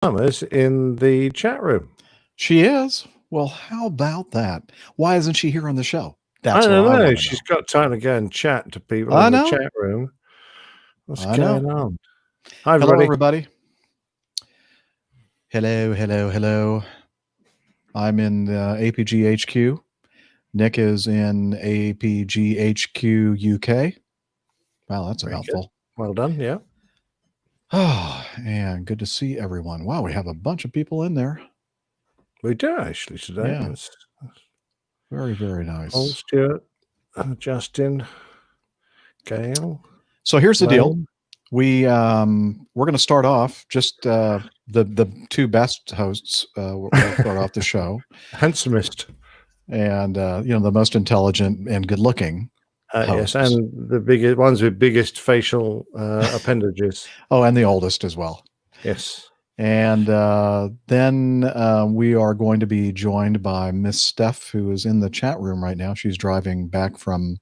Farmers in the chat room. She is. Well, how about that? Why isn't she here on the show? I don't know. She's got time to go and chat to people in the chat room. What's going on? Hi, everybody. Hello, everybody. Hello, hello, hello. I'm in APG HQ. Nick is in APG HQ UK. Wow, that's a mouthful. Good. Well done, yeah. Oh, and good to see everyone. Wow, we have a bunch of people in there. We do actually today. Yeah. Very, very nice. Paul, Stuart, Justin, Gail. So here's the deal. We're going to start off just the two best hosts. We'll start off the show. Handsomest. And the most intelligent and good looking. Yes, and the biggest ones with biggest facial appendages. Oh, and the oldest as well. Yes. And then we are going to be joined by Miss Steph, who is in the chat room right now. She's driving back from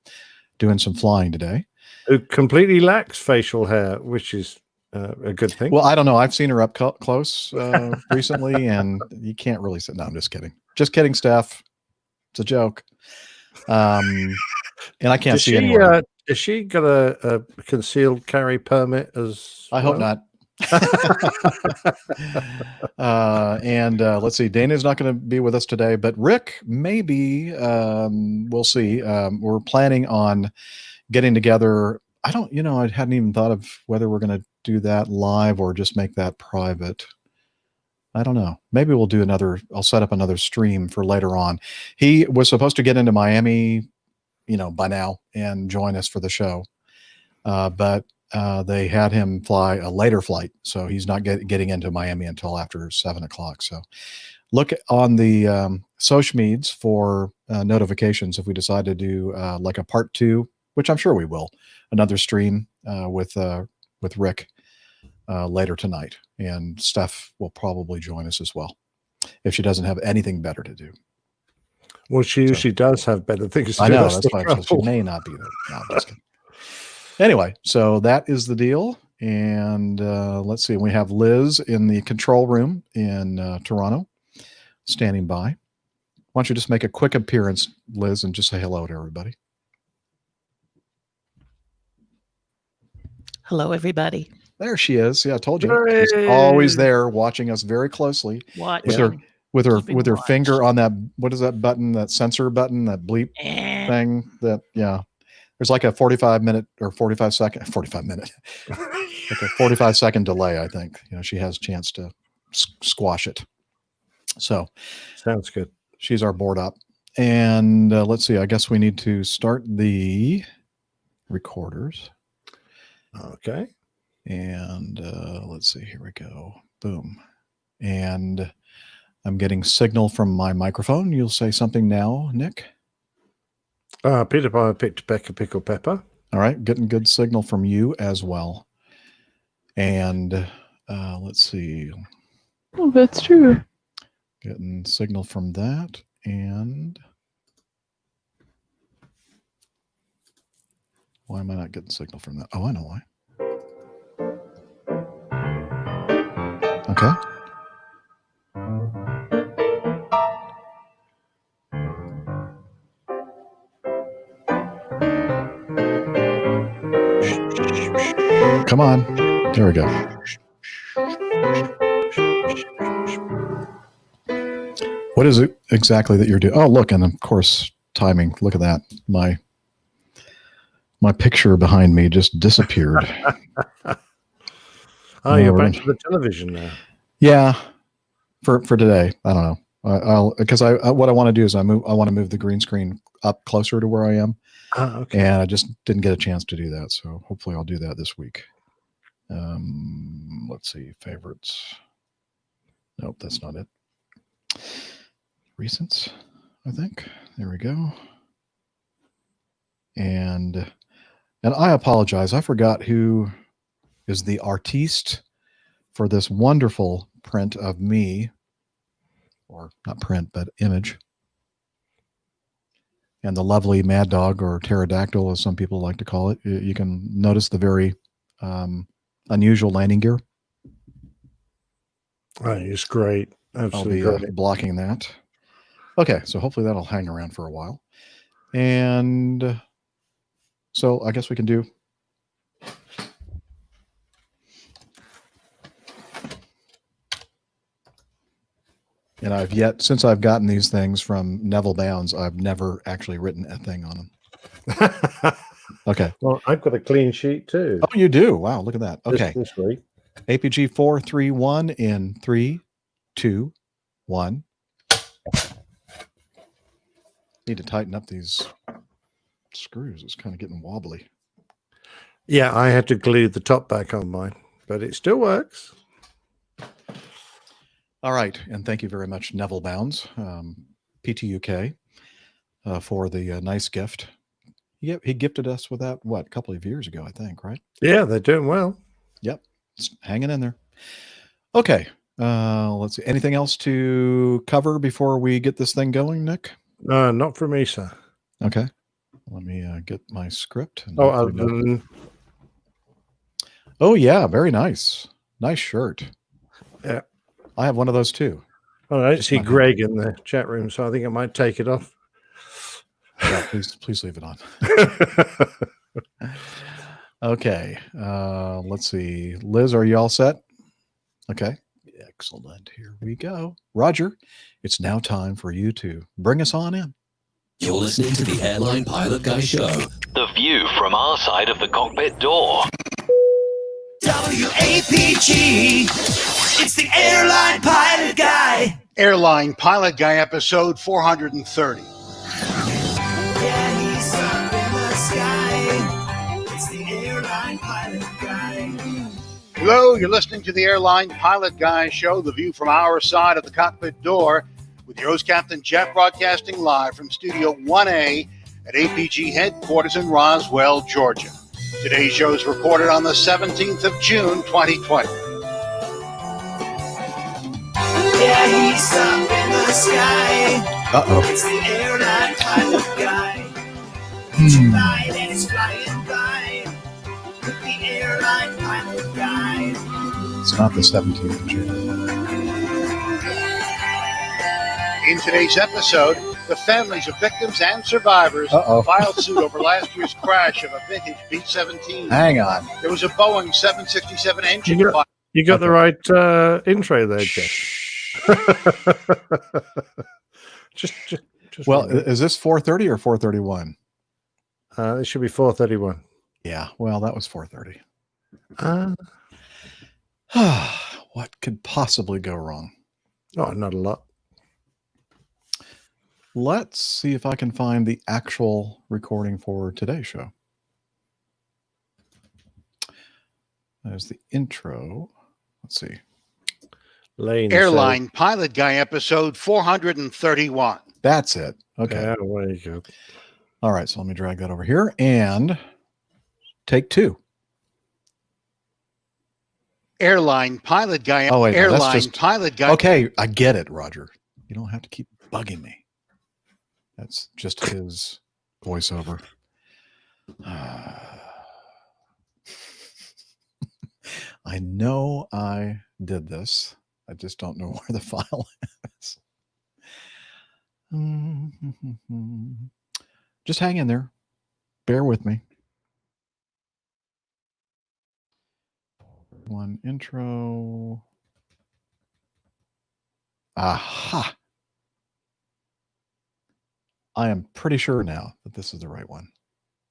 doing some flying today. Who completely lacks facial hair, which is a good thing. Well, I don't know. I've seen her up close recently, and you can't really say, no, I'm just kidding. Just kidding, Steph. It's a joke. And I can't see anyone. Has she got a concealed carry permit as I hope not. And let's see, Dana's not going to be with us today, but Rick maybe. We'll see. We're planning on getting together. I hadn't even thought of whether we're going to do that live or just make that private. I don't know. Maybe we'll do I'll set up another stream for later on. He was supposed to get into Miami, by now and join us for the show. But they had him fly a later flight. So he's not getting into Miami until after 7:00. So look on the social medias for notifications if we decide to do like a part 2, which I'm sure we will, another stream with Rick later tonight. And Steph will probably join us as well if she doesn't have anything better to do. Well, she usually does have better things to do. I know, that's why she may not be there. No, I'm just kidding. Anyway, so that is the deal. And let's see, we have Liz in the control room in Toronto standing by. Why don't you just make a quick appearance, Liz, and just say hello to everybody. Hello, everybody. There she is. Yeah, I told you. Hooray. She's always there watching us very closely. With her finger on that, what is that button, that sensor button, that bleep thing that, there's like a 45 minute, like a 45 second delay. I think, she has a chance to squash it. So sounds good. She's our board up. And let's see, I guess we need to start the recorders. Okay. And let's see, here we go. Boom. And I'm getting signal from my microphone. You'll say something now, Nick. Peter Piper picked Becca Pickle Pepper. All right, getting good signal from you as well. And let's see. Oh, that's true. Getting signal from that. And why am I not getting signal from that? Oh, I know why. Okay. Come on. There we go. What is it exactly that you're doing? Oh, look, and of course, timing. Look at that. My picture behind me just disappeared. Oh, you're back to the television now. Yeah, for today. I don't know. What I want to do is I want to move the green screen up closer to where I am. Okay. And I just didn't get a chance to do that, so hopefully I'll do that this week. Let's see, favorites. Nope, that's not it. Recents, I think. There we go. And I apologize. I forgot who is the artiste for this wonderful print of me, or not print, but image. And the lovely mad dog, or pterodactyl, as some people like to call it. You can notice the very unusual landing gear. Oh, it's great. Absolutely I'll be great. blocking that. Okay, so hopefully that'll hang around for a while. And so I guess we can do. And since I've gotten these things from Neville Bounds, I've never actually written a thing on them. Okay. Well, I've got a clean sheet too. Oh, you do? Wow, look at that. Okay. This week. APG 431 in 3, 2, 1. Need to tighten up these screws. It's kind of getting wobbly. Yeah, I had to glue the top back on mine, but it still works. All right, and thank you very much, Neville Bounds, PTUK, for the nice gift. He gifted us with that, a couple of years ago, I think, right? Yeah, they're doing well. Yep, it's hanging in there. Okay, let's see. Anything else to cover before we get this thing going, Nick? Not for me, sir. Okay, let me get my script. Oh, yeah, very nice. Nice shirt. Yeah. I have one of those too. Oh, I don't see Greg in the chat room, so I think I might take it off. Yeah, please leave it on. Okay, let's see. Liz, are you all set? Okay, excellent. Here we go. Roger, it's now time for you to bring us on in. You're listening to the Airline Pilot Guy Show. The view from our side of the cockpit door. WAPG, it's the Airline Pilot Guy. Airline Pilot Guy, episode 430. Yeah, he's up in the sky. It's the Airline Pilot Guy. Hello, you're listening to the Airline Pilot Guy Show, the view from our side of the cockpit door, with your host, Captain Jeff, broadcasting live from Studio 1A at APG headquarters in Roswell, Georgia. Today's show is recorded on the 17th of June, 2020. Yeah, he's up in the sky. Uh-oh. It's the Airline Pilot Guy. Tonight and it's flying by. With the Airline Pilot Guy. It's not the 17th of June. In today's episode, the families of victims and survivors filed suit over last year's crash of a vintage B-17. Hang on. There was a Boeing 767 engine fire. You got the right intro there, Jeff. just well, is this 430 or 431? It should be 431. Yeah, well, that was 430. What could possibly go wrong? Oh, not a lot. Let's see if I can find the actual recording for today's show. There's the intro. Let's see. Airline Pilot Guy, episode 431. That's it. Okay. Yeah, there you go. All right, so let me drag that over here and take 2. Airline Pilot Guy. Oh, wait, Airline Pilot Guy. Okay, I get it, Roger. You don't have to keep bugging me. That's just his voiceover. I know I did this. I just don't know where the file is. Just hang in there. Bear with me. One intro. Aha. I am pretty sure now that this is the right one.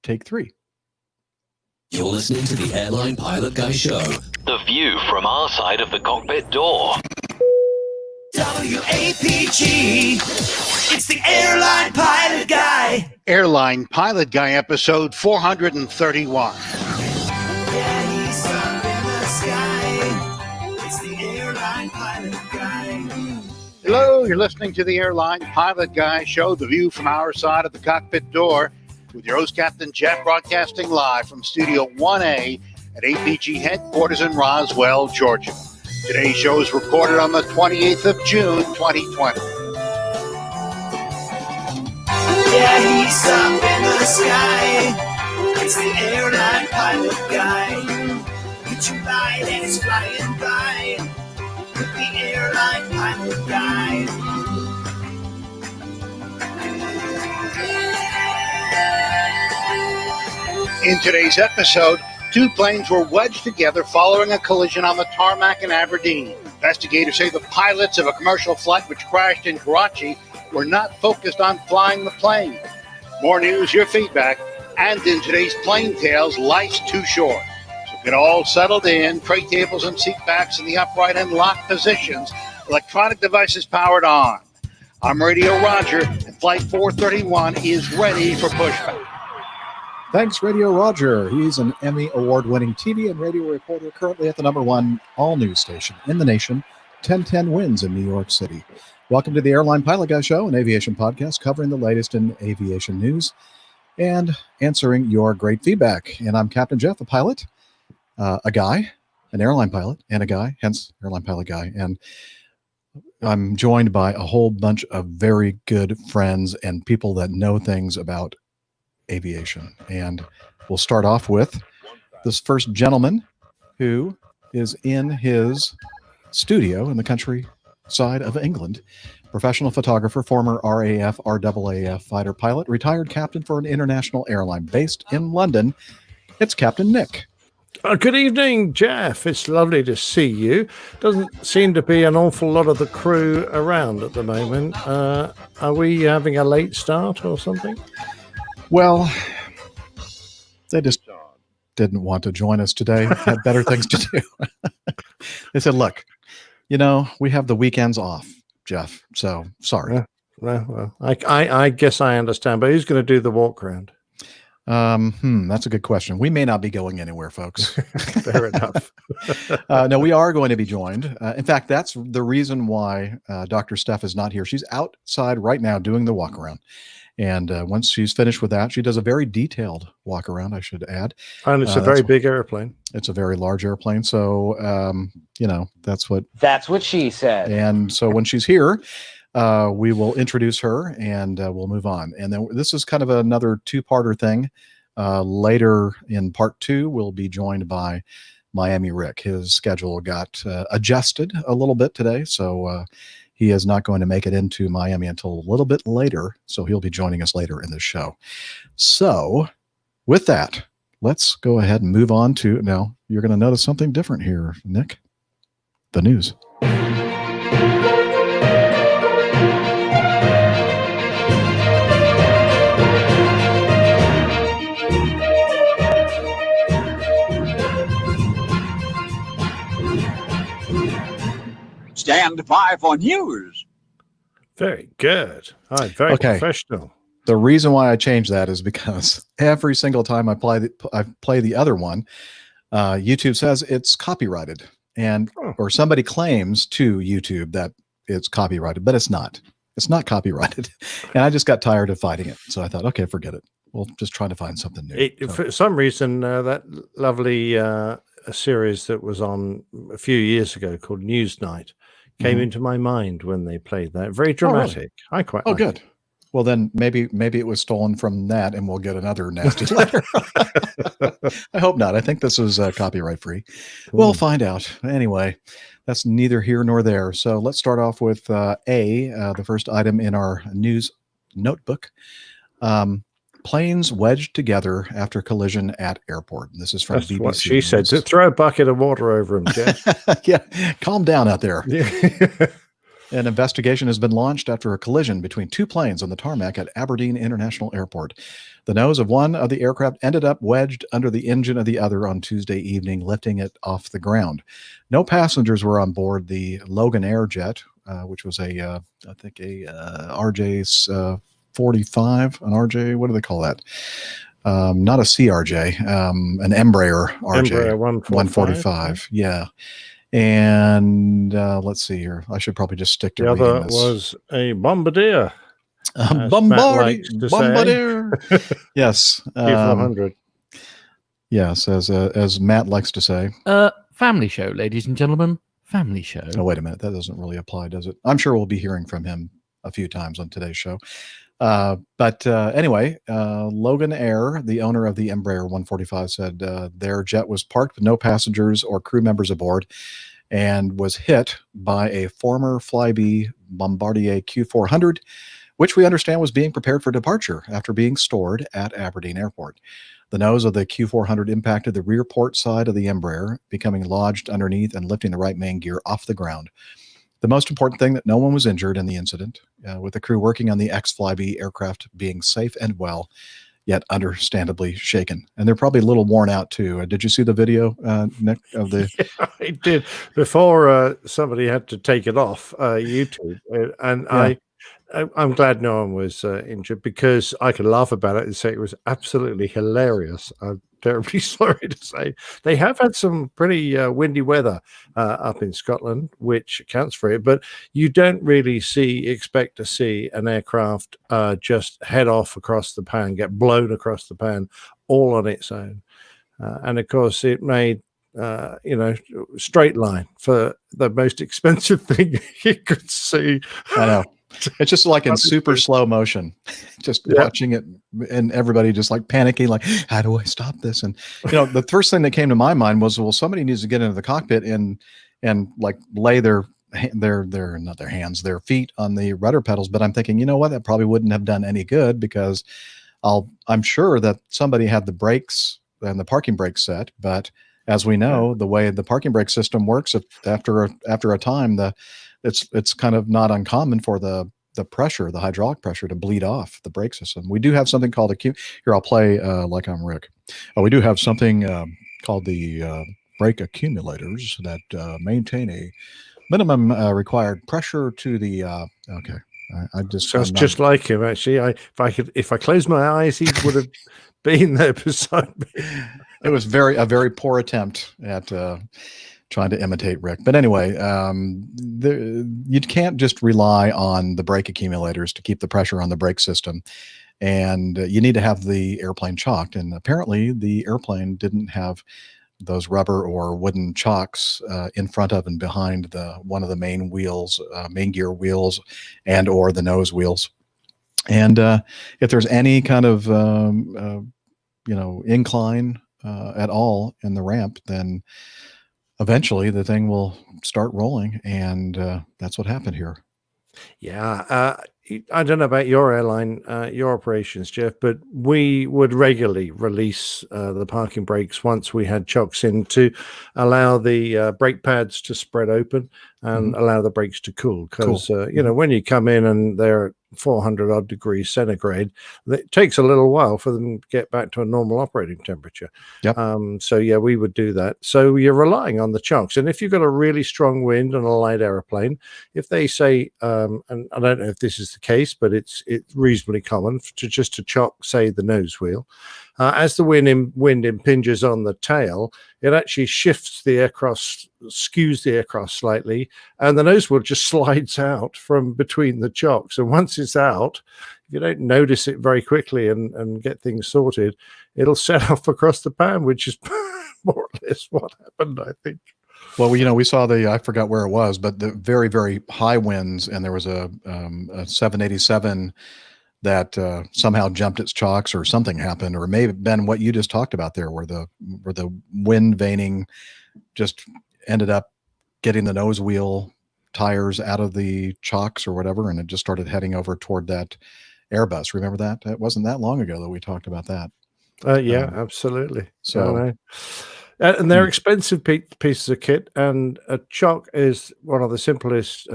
Take 3. You're listening to the Airline Pilot Guy Show. The view from our side of the cockpit door. WAPG, it's the Airline Pilot Guy. Airline Pilot Guy, episode 431. Yeah, he's up in the sky. It's the Airline Pilot Guy. Hello, you're listening to the Airline Pilot Guy Show, the view from our side of the cockpit door, with your host, Captain Jeff, broadcasting live from Studio 1A at APG headquarters in Roswell, Georgia. Today's show is recorded on the 28th of June, 2020. Yeah, he's up in the sky. It's the Airline Pilot Guy. It's tonight and it's flying by. with the Airline Pilot Guy. In today's episode, two planes were wedged together following a collision on the tarmac in Aberdeen. Investigators say the pilots of a commercial flight which crashed in Karachi were not focused on flying the plane. More news, your feedback, and in today's Plane Tales, life's too short. So get all settled in, tray tables and seat backs in the upright and locked positions, electronic devices powered on. I'm Radio Roger, and Flight 431 is ready for pushback. Thanks, Radio Roger. He's an Emmy award-winning TV and radio reporter currently at the #1 all-news station in the nation, 1010 Wins in New York City. Welcome to the Airline Pilot Guy Show, an aviation podcast covering the latest in aviation news and answering your great feedback. And I'm Captain Jeff, a pilot, a guy, an airline pilot, and a guy, hence Airline Pilot Guy. And I'm joined by a whole bunch of very good friends and people that know things about aviation. And we'll start off with this first gentleman who is in his studio in the countryside of England. Professional photographer, former RAF, RAAF fighter pilot, retired captain for an international airline based in London. It's Captain Nick. Good evening, Jeff. It's lovely to see you. Doesn't seem to be an awful lot of the crew around at the moment. Are we having a late start or something? Well, they just didn't want to join us today. Had better things to do. They said, look, we have the weekends off, Jeff. So sorry. Well, I guess I understand, but who's going to do the walk around? That's a good question. We may not be going anywhere, folks. Fair enough. No, we are going to be joined. In fact, that's the reason why Dr. Steph is not here. She's outside right now doing the walk around. And once she's finished with that, she does a very detailed walk around, I should add. And it's a very big airplane. It's a very large airplane. So, that's what she said. And so when she's here, we will introduce her and we'll move on. And then this is kind of another two-parter thing. Later in part 2, we'll be joined by Miami Rick. His schedule got adjusted a little bit today. So, he is not going to make it into Miami until a little bit later, so he'll be joining us later in the show. So, with that, let's go ahead and move on to, now, you're going to notice something different here, Nick. The news. Stand by for news. Very good. All right, very professional. The reason why I changed that is because every single time I play the other one, YouTube says it's copyrighted, or somebody claims to YouTube that it's copyrighted, but it's not. It's not copyrighted, and I just got tired of fighting it, so I thought, okay, forget it. We'll just try to find something new. For some reason, that lovely series that was on a few years ago called Newsnight came into my mind when they played that. Very dramatic. Really? I quite like good. it. Well, then maybe it was stolen from that, and we'll get another nasty letter. I hope not. I think this was copyright free. We'll find out. Anyway, that's neither here nor there. So let's start off with the first item in our news notebook. Planes wedged together after collision at airport. This is from BBC. What she said. So throw a bucket of water over him, Jeff. Yeah, calm down out there. An investigation has been launched after a collision between two planes on the tarmac at Aberdeen International Airport. The nose of one of the aircraft ended up wedged under the engine of the other on Tuesday evening, lifting it off the ground. No passengers were on board the Logan Air jet, which was I think a RJ 45, an RJ, what do they call that? Not a CRJ, an Embraer RJ. Embraer 145. Yeah. And let's see here. I should probably just stick to the reading other this. Was a bombardier. Bombardier. Yes. 400. Yes, as Matt likes to say. Family show, ladies and gentlemen. Family show. Oh, wait a minute. That doesn't really apply, does it? I'm sure we'll be hearing from him a few times on today's show. But anyway, Logan Air, the owner of the Embraer 145, said their jet was parked with no passengers or crew members aboard and was hit by a former Flybe Bombardier Q400, which we understand was being prepared for departure after being stored at Aberdeen Airport. The nose of the Q400 impacted the rear port side of the Embraer, becoming lodged underneath and lifting the right main gear off the ground. The most important thing, that no one was injured in the incident, with the crew working on the ex-Flybe aircraft being safe and well, yet understandably shaken. And they're probably a little worn out too. Did you see the video, Nick, of the... Yeah, I did. Before somebody had to take it off YouTube. And Yeah. I'm glad no one was injured, because I could laugh about it and say it was absolutely hilarious. I'm terribly sorry to say. They have had some pretty windy weather up in Scotland, which accounts for it. But you don't really expect to see an aircraft just head off across the pan, get blown across the pan, all on its own. And of course, it made straight line for the most expensive thing you could see. I know. It's just like in super slow motion, just watching it, and everybody just like panicking, like, how do I stop this? And the first thing that came to my mind was, well, somebody needs to get into the cockpit and like lay their feet on the rudder pedals. But I'm thinking, you know what, that probably wouldn't have done any good, because I'm sure that somebody had the brakes and the parking brake set, but as we know, the way the parking brake system works, after a time, it's kind of not uncommon for the pressure, the hydraulic pressure, to bleed off the brake system. We do have something called here. I'll play like I'm Rick. We do have something called the brake accumulators that maintain a minimum required pressure to the. Okay, I just sounds just like him, actually. If I close my eyes, he would have been there beside me. It was a very poor attempt at trying to imitate Rick. But anyway, you can't just rely on the brake accumulators to keep the pressure on the brake system. And you need to have the airplane chocked. And apparently the airplane didn't have those rubber or wooden chocks in front of and behind one of the main wheels, main gear wheels, and or the nose wheels. And if there's any kind of incline at all in the ramp, then eventually the thing will start rolling, and that's what happened here. Yeah, I don't know about your airline, your operations, Jeff, but we would regularly release the parking brakes once we had chocks in, to allow the brake pads to spread open and allow the brakes to cool. Because when you come in and they're 400 odd degrees centigrade, it takes a little while for them to get back to a normal operating temperature. Yep. So yeah, we would do that. So you're relying on the chocks, and if you've got a really strong wind and a light aeroplane, if they say, and I don't know if this is the case, but it's reasonably common to chock, say, the nose wheel. As the wind impinges on the tail, it actually shifts the aircraft, skews the aircraft slightly, and the nose wheel just slides out from between the chocks. And once it's out, if you don't notice it very quickly and get things sorted, it'll set off across the pan, which is more or less what happened, I think. Well, we saw I forgot where it was, but the very, very high winds, and there was a 787 that somehow jumped its chocks, or something happened, or it may have been what you just talked about there, where the wind veining just ended up getting the nose wheel tires out of the chocks or whatever, and it just started heading over toward that Airbus. Remember that? It wasn't that long ago that we talked about that. Yeah, absolutely. So. And they're expensive pieces of kit, and a chock is one of the simplest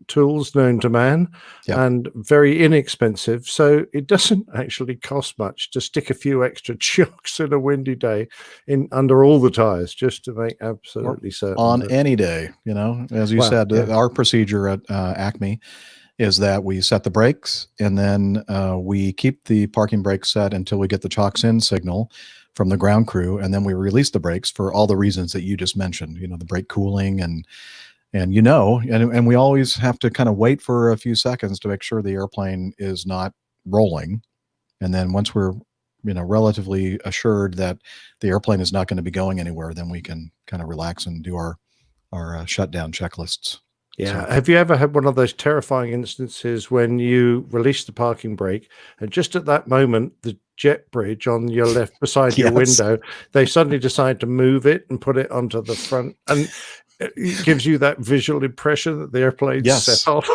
tools known to man, and very inexpensive. So it doesn't actually cost much to stick a few extra chocks in a windy day under all the tires, just to make absolutely certain. On any day, as you said, our procedure at Acme is that we set the brakes, and then we keep the parking brake set until we get the chocks in signal from the ground crew, and then we release the brakes for all the reasons that you just mentioned, the brake cooling and we always have to kind of wait for a few seconds to make sure the airplane is not rolling. And then once we're, relatively assured that the airplane is not going to be going anywhere, then we can kind of relax and do our shutdown checklists. Yeah. Have you ever had one of those terrifying instances when you release the parking brake, and just at that moment, the jet bridge on your left beside your window, they suddenly decide to move it and put it onto the front? And It gives you that visual impression that the airplane's Yes. set off.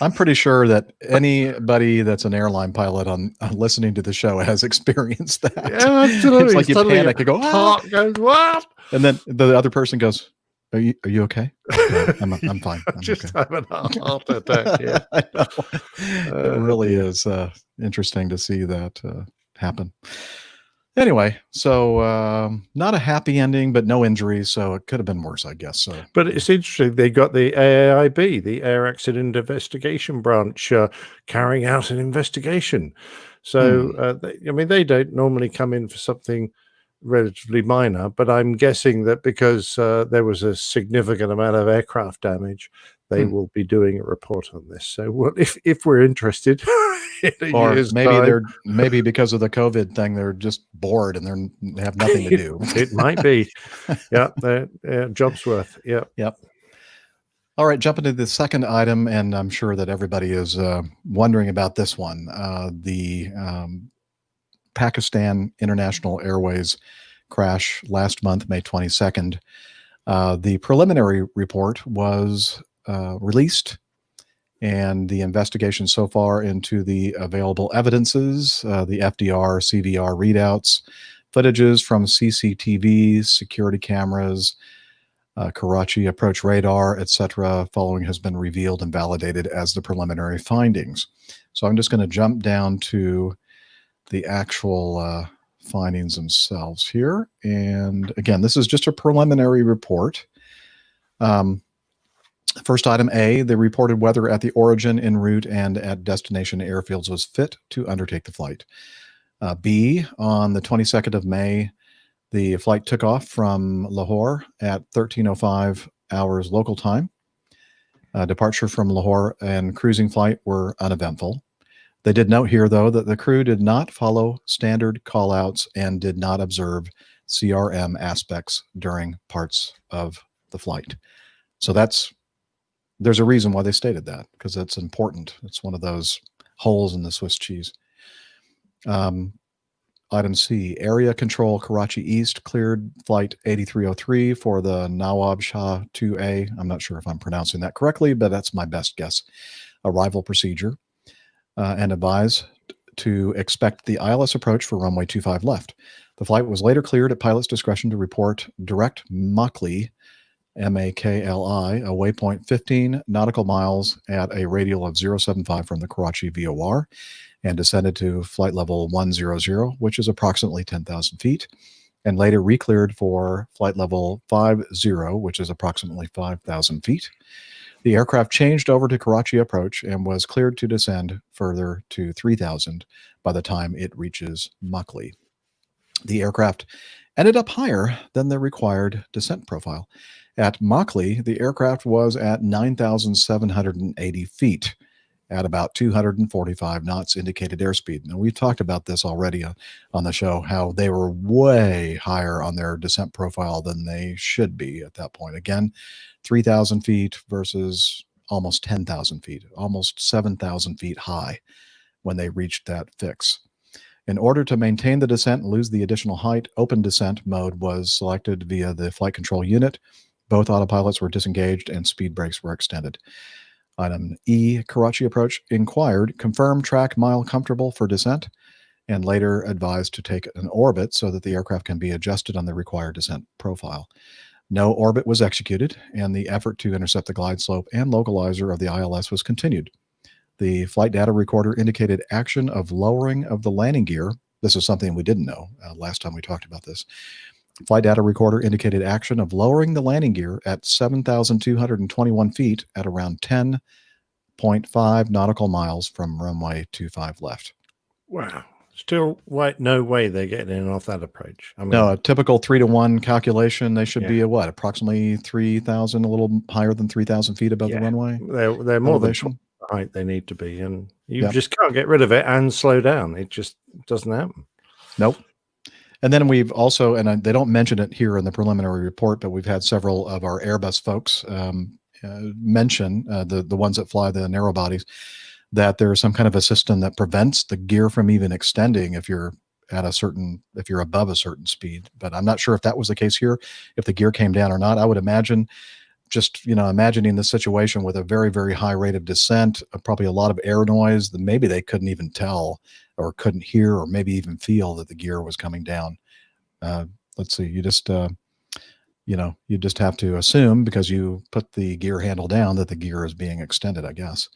I'm pretty sure that anybody that's an airline pilot on listening to the show has experienced that. Yeah, absolutely. It's like you Suddenly panic and go, your "Ah!" heart goes, what? And then the other person goes, Are you okay? Yeah, I'm fine. I'm Just okay. having a heart attack. Yeah. I know. It really is interesting to see that happen. Anyway, so not a happy ending, but no injuries, so it could have been worse, I guess. So, But it's interesting. They got the AAIB, the Air Accident Investigation Branch, carrying out an investigation. So, they don't normally come in for something relatively minor, but I'm guessing that because there was a significant amount of aircraft damage, they will be doing a report on this. So, well, if we're interested, in a or year's maybe time, maybe because of the COVID thing, they're just bored and they have nothing to do. it might be. Yeah, job's worth. Yeah. Yep. All right, jumping to the second item, and I'm sure that everybody is wondering about this one. The Pakistan International Airways crash last month, May 22nd. The preliminary report was released, and the investigation so far into the available evidences, the FDR, CVR readouts, footages from CCTV, security cameras, Karachi approach radar, etc., following has been revealed and validated as the preliminary findings. So I'm just going to jump down to the actual findings themselves here. And again, this is just a preliminary report. First item A, the reported weather at the origin, en route, and at destination airfields was fit to undertake the flight. B, on the 22nd of May, the flight took off from Lahore at 13:05 hours local time. Departure from Lahore and cruising flight were uneventful. They did note here, though, that the crew did not follow standard callouts and did not observe CRM aspects during parts of the flight. So there's a reason why they stated that, because it's important. It's one of those holes in the Swiss cheese. Item C, area control Karachi East cleared flight 8303 for the Nawab Shah 2A. I'm not sure if I'm pronouncing that correctly, but that's my best guess. Arrival procedure, and advised to expect the ILS approach for runway 25 left. The flight was later cleared at pilot's discretion to report direct Makli, M-A-K-L-I, a waypoint 15 nautical miles at a radial of 075 from the Karachi VOR, and descended to flight level 100, which is approximately 10,000 feet, and later recleared for flight level 50, which is approximately 5,000 feet. The aircraft changed over to Karachi approach and was cleared to descend further to 3,000 by the time it reaches Makli. The aircraft ended up higher than the required descent profile. At Makli, the aircraft was at 9,780 feet at about 245 knots indicated airspeed. Now, we've talked about this already on the show, how they were way higher on their descent profile than they should be at that point. Again, 3,000 feet versus almost 10,000 feet, almost 7,000 feet high when they reached that fix. In order to maintain the descent and lose the additional height, open descent mode was selected via the flight control unit. Both autopilots were disengaged and speed brakes were extended. Item E, Karachi approach inquired, confirm track mile comfortable for descent, and later advised to take an orbit so that the aircraft can be adjusted on the required descent profile. No orbit was executed, and the effort to intercept the glide slope and localizer of the ILS was continued. The flight data recorder indicated action of lowering of the landing gear. This is something we didn't know last time we talked about this. Flight data recorder indicated action of lowering the landing gear at 7,221 feet at around 10.5 nautical miles from runway 25 left. Wow. Still, no way they're getting in off that approach. I mean, No, a typical 3-to-1 calculation, they should be approximately 3,000, a little higher than 3,000 feet above the runway. They're more elevation. than the height they need to be, and you just can't get rid of it and slow down. It just doesn't happen. Nope. And then we've also, and they don't mention it here in the preliminary report, but we've had several of our Airbus folks mention, the ones that fly the narrow bodies, that there's some kind of a system that prevents the gear from even extending if you're at a certain, if you're above a certain speed. But I'm not sure if that was the case here, if the gear came down or not. I would imagine, just, imagining the situation with a very, very high rate of descent, probably a lot of air noise, that maybe they couldn't even tell or couldn't hear or maybe even feel that the gear was coming down. Let's see, you just have to assume, because you put the gear handle down, that the gear is being extended, I guess.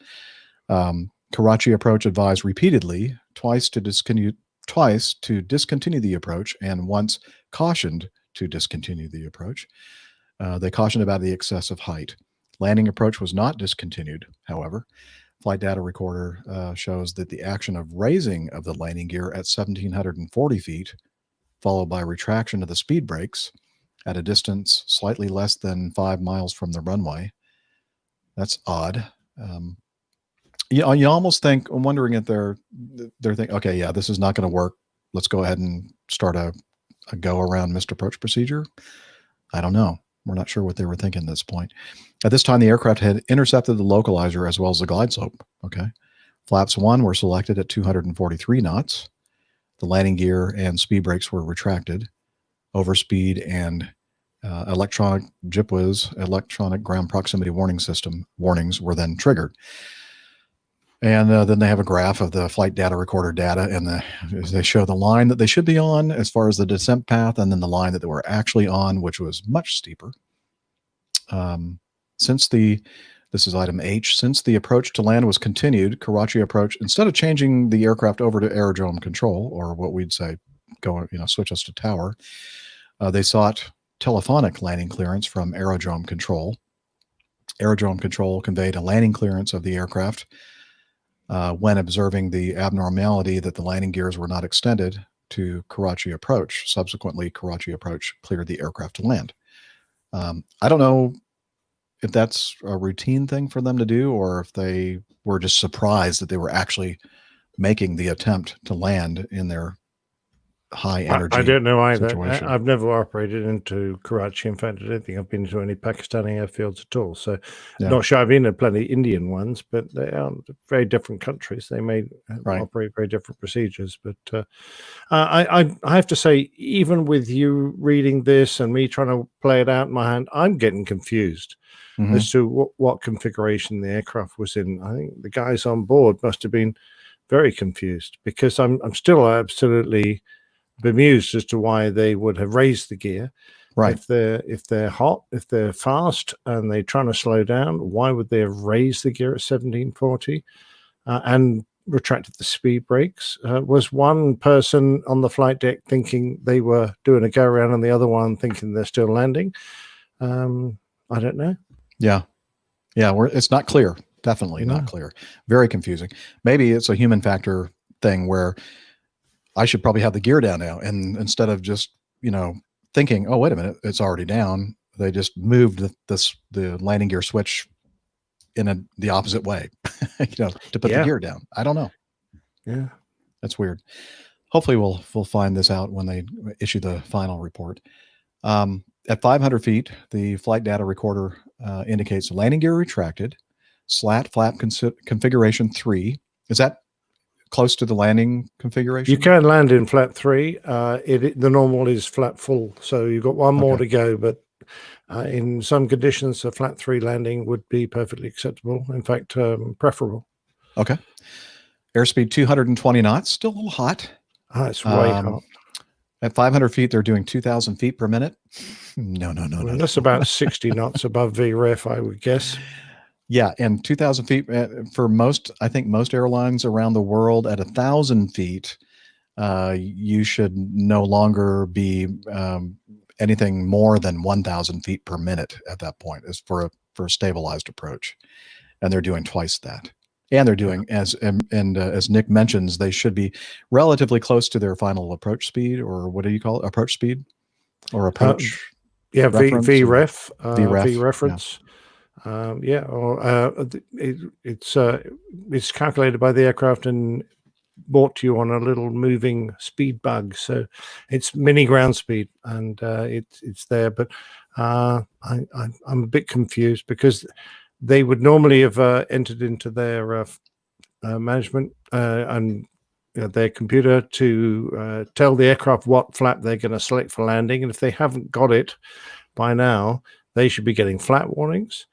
Karachi approach advised repeatedly, twice to discontinue the approach, and once cautioned to discontinue the approach. They cautioned about the excessive height. Landing approach was not discontinued, however. Flight data recorder shows that the action of raising of the landing gear at 1,740 feet, followed by retraction of the speed brakes at a distance slightly less than 5 miles from the runway. That's odd. You almost think, I'm wondering if they're thinking, okay, yeah, this is not going to work. Let's go ahead and start a go around missed approach procedure. I don't know. We're not sure what they were thinking at this point. At this time, the aircraft had intercepted the localizer as well as the glide slope. Okay. Flaps 1 were selected at 243 knots. The landing gear and speed brakes were retracted. Overspeed and electronic GPWS, electronic ground proximity warning system warnings, were then triggered. And then they have a graph of the flight data recorder data, and they show the line that they should be on as far as the descent path, and then the line that they were actually on, which was much steeper. This is item H, since the approach to land was continued, Karachi approach, instead of changing the aircraft over to aerodrome control, or what we'd say, switch us to tower, they sought telephonic landing clearance from aerodrome control. Aerodrome control conveyed a landing clearance of the aircraft when observing the abnormality that the landing gears were not extended to Karachi approach. Subsequently, Karachi approach cleared the aircraft to land. I don't know if that's a routine thing for them to do, or if they were just surprised that they were actually making the attempt to land in their high energy. I don't know either. Situation. I've never operated into Karachi. In fact, I don't think I've been to any Pakistani airfields at all. So, not sure. I've been to plenty of Indian ones, but they are very different countries. They may operate very different procedures. But I have to say, even with you reading this and me trying to play it out in my hand, I'm getting confused as to what configuration the aircraft was in. I think the guys on board must have been very confused, because I'm still absolutely bemused as to why they would have raised the gear. Right. If they're hot, if they're fast and they're trying to slow down, why would they have raised the gear at 1740 and retracted the speed brakes? Was one person on the flight deck thinking they were doing a go around and the other one thinking they're still landing? I don't know. Yeah. It's not clear. Definitely not clear. Very confusing. Maybe it's a human factor thing where I should probably have the gear down now, and instead of just thinking, oh, wait a minute, it's already down, they just moved the landing gear switch in the opposite way, to put the gear down. I don't know. Yeah, that's weird. Hopefully, we'll find this out when they issue the final report. At 500 feet, the flight data recorder indicates landing gear retracted, slat flap configuration 3. Is that close to the landing configuration? You can land in flap 3. The normal is flap full, so you've got one more to go. But in some conditions, a flap 3 landing would be perfectly acceptable. In fact, preferable. Okay. Airspeed 220 knots, still a little hot. It's way hot. At 500 feet, they're doing 2,000 feet per minute. No. That's about 60 knots above VREF, I would guess. Yeah, and 2,000 feet for most airlines around the world. At 1,000 feet, you should no longer be anything more than 1,000 feet per minute at that point, is for a stabilized approach, and they're doing twice that. And they're doing, as Nick mentions, they should be relatively close to their final approach speed, or what do you call it? Approach speed, or approach? VREF, VREF reference. It's calculated by the aircraft and brought to you on a little moving speed bug. So it's mini ground speed, and it's there. But I'm a bit confused, because they would normally have entered into their management and their computer to tell the aircraft what flap they're going to select for landing. And if they haven't got it by now, they should be getting flap warnings.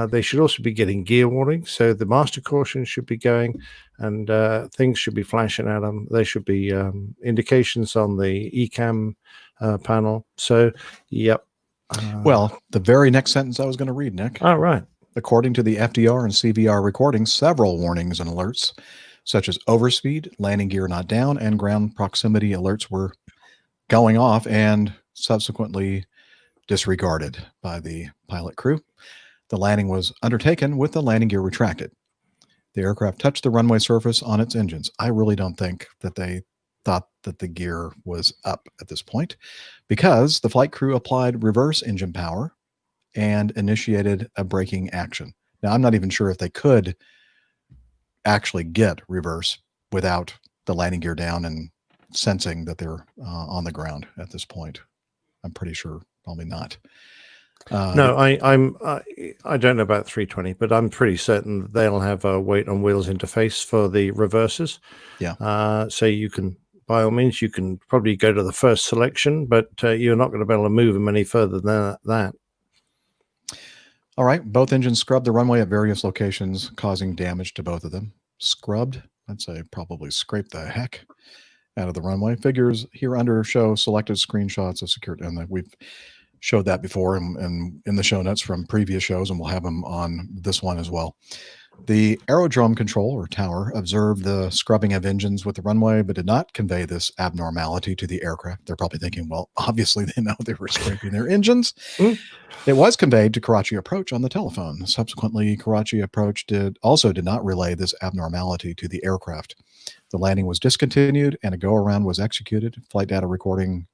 They should also be getting gear warnings. So the master caution should be going, and things should be flashing at them. There should be indications on the ECAM panel. So, yep. Well, the very next sentence I was going to read, Nick. All right. According to the FDR and CVR recordings, several warnings and alerts, such as overspeed, landing gear not down, and ground proximity alerts were going off and subsequently disregarded by the pilot crew. The landing was undertaken with the landing gear retracted. The aircraft touched the runway surface on its engines. I really don't think that they thought that the gear was up at this point, because the flight crew applied reverse engine power and initiated a braking action. Now, I'm not even sure if they could actually get reverse without the landing gear down and sensing that they're on the ground at this point. I'm pretty sure probably not. No, I don't know about 320, but I'm pretty certain they'll have a weight on wheels interface for the reverses. Yeah. So you can, by all means, you can probably go to the first selection, but you're not going to be able to move them any further than that. All right. Both engines scrubbed the runway at various locations, causing damage to both of them. Scrubbed, I'd say probably scraped the heck out of the runway. Figures here under show selected screenshots of secured, and we've showed that before and in the show notes from previous shows, and we'll have them on this one as well. The aerodrome control or tower observed the scrubbing of engines with the runway, but did not convey this abnormality to the aircraft. They're probably thinking, well, obviously they know they were scraping their engines. It was conveyed to Karachi Approach on the telephone. Subsequently, Karachi Approach did not relay this abnormality to the aircraft. The landing was discontinued and a go-around was executed. Flight data recording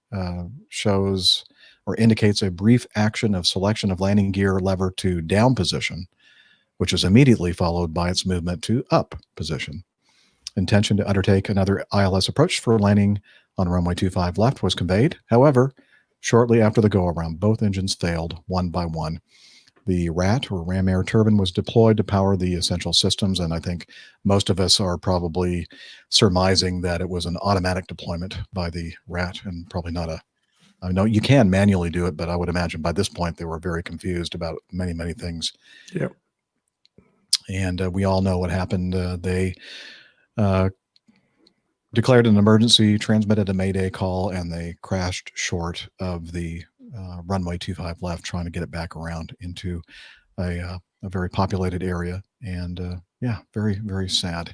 shows or indicates a brief action of selection of landing gear lever to down position, which is immediately followed by its movement to up position. Intention to undertake another ILS approach for landing on runway 25 left was conveyed. However, shortly after the go-around, both engines failed one by one. The RAT, or ram air turbine, was deployed to power the essential systems, and I think most of us are probably surmising that it was an automatic deployment by the RAT and probably not a... I know you can manually do it, but I would imagine by this point they were very confused about many, many things. Yep. And we all know what happened. They declared an emergency, transmitted a Mayday call, and they crashed short of the runway 25 left, trying to get it back around into a very populated area. And yeah, very, very sad.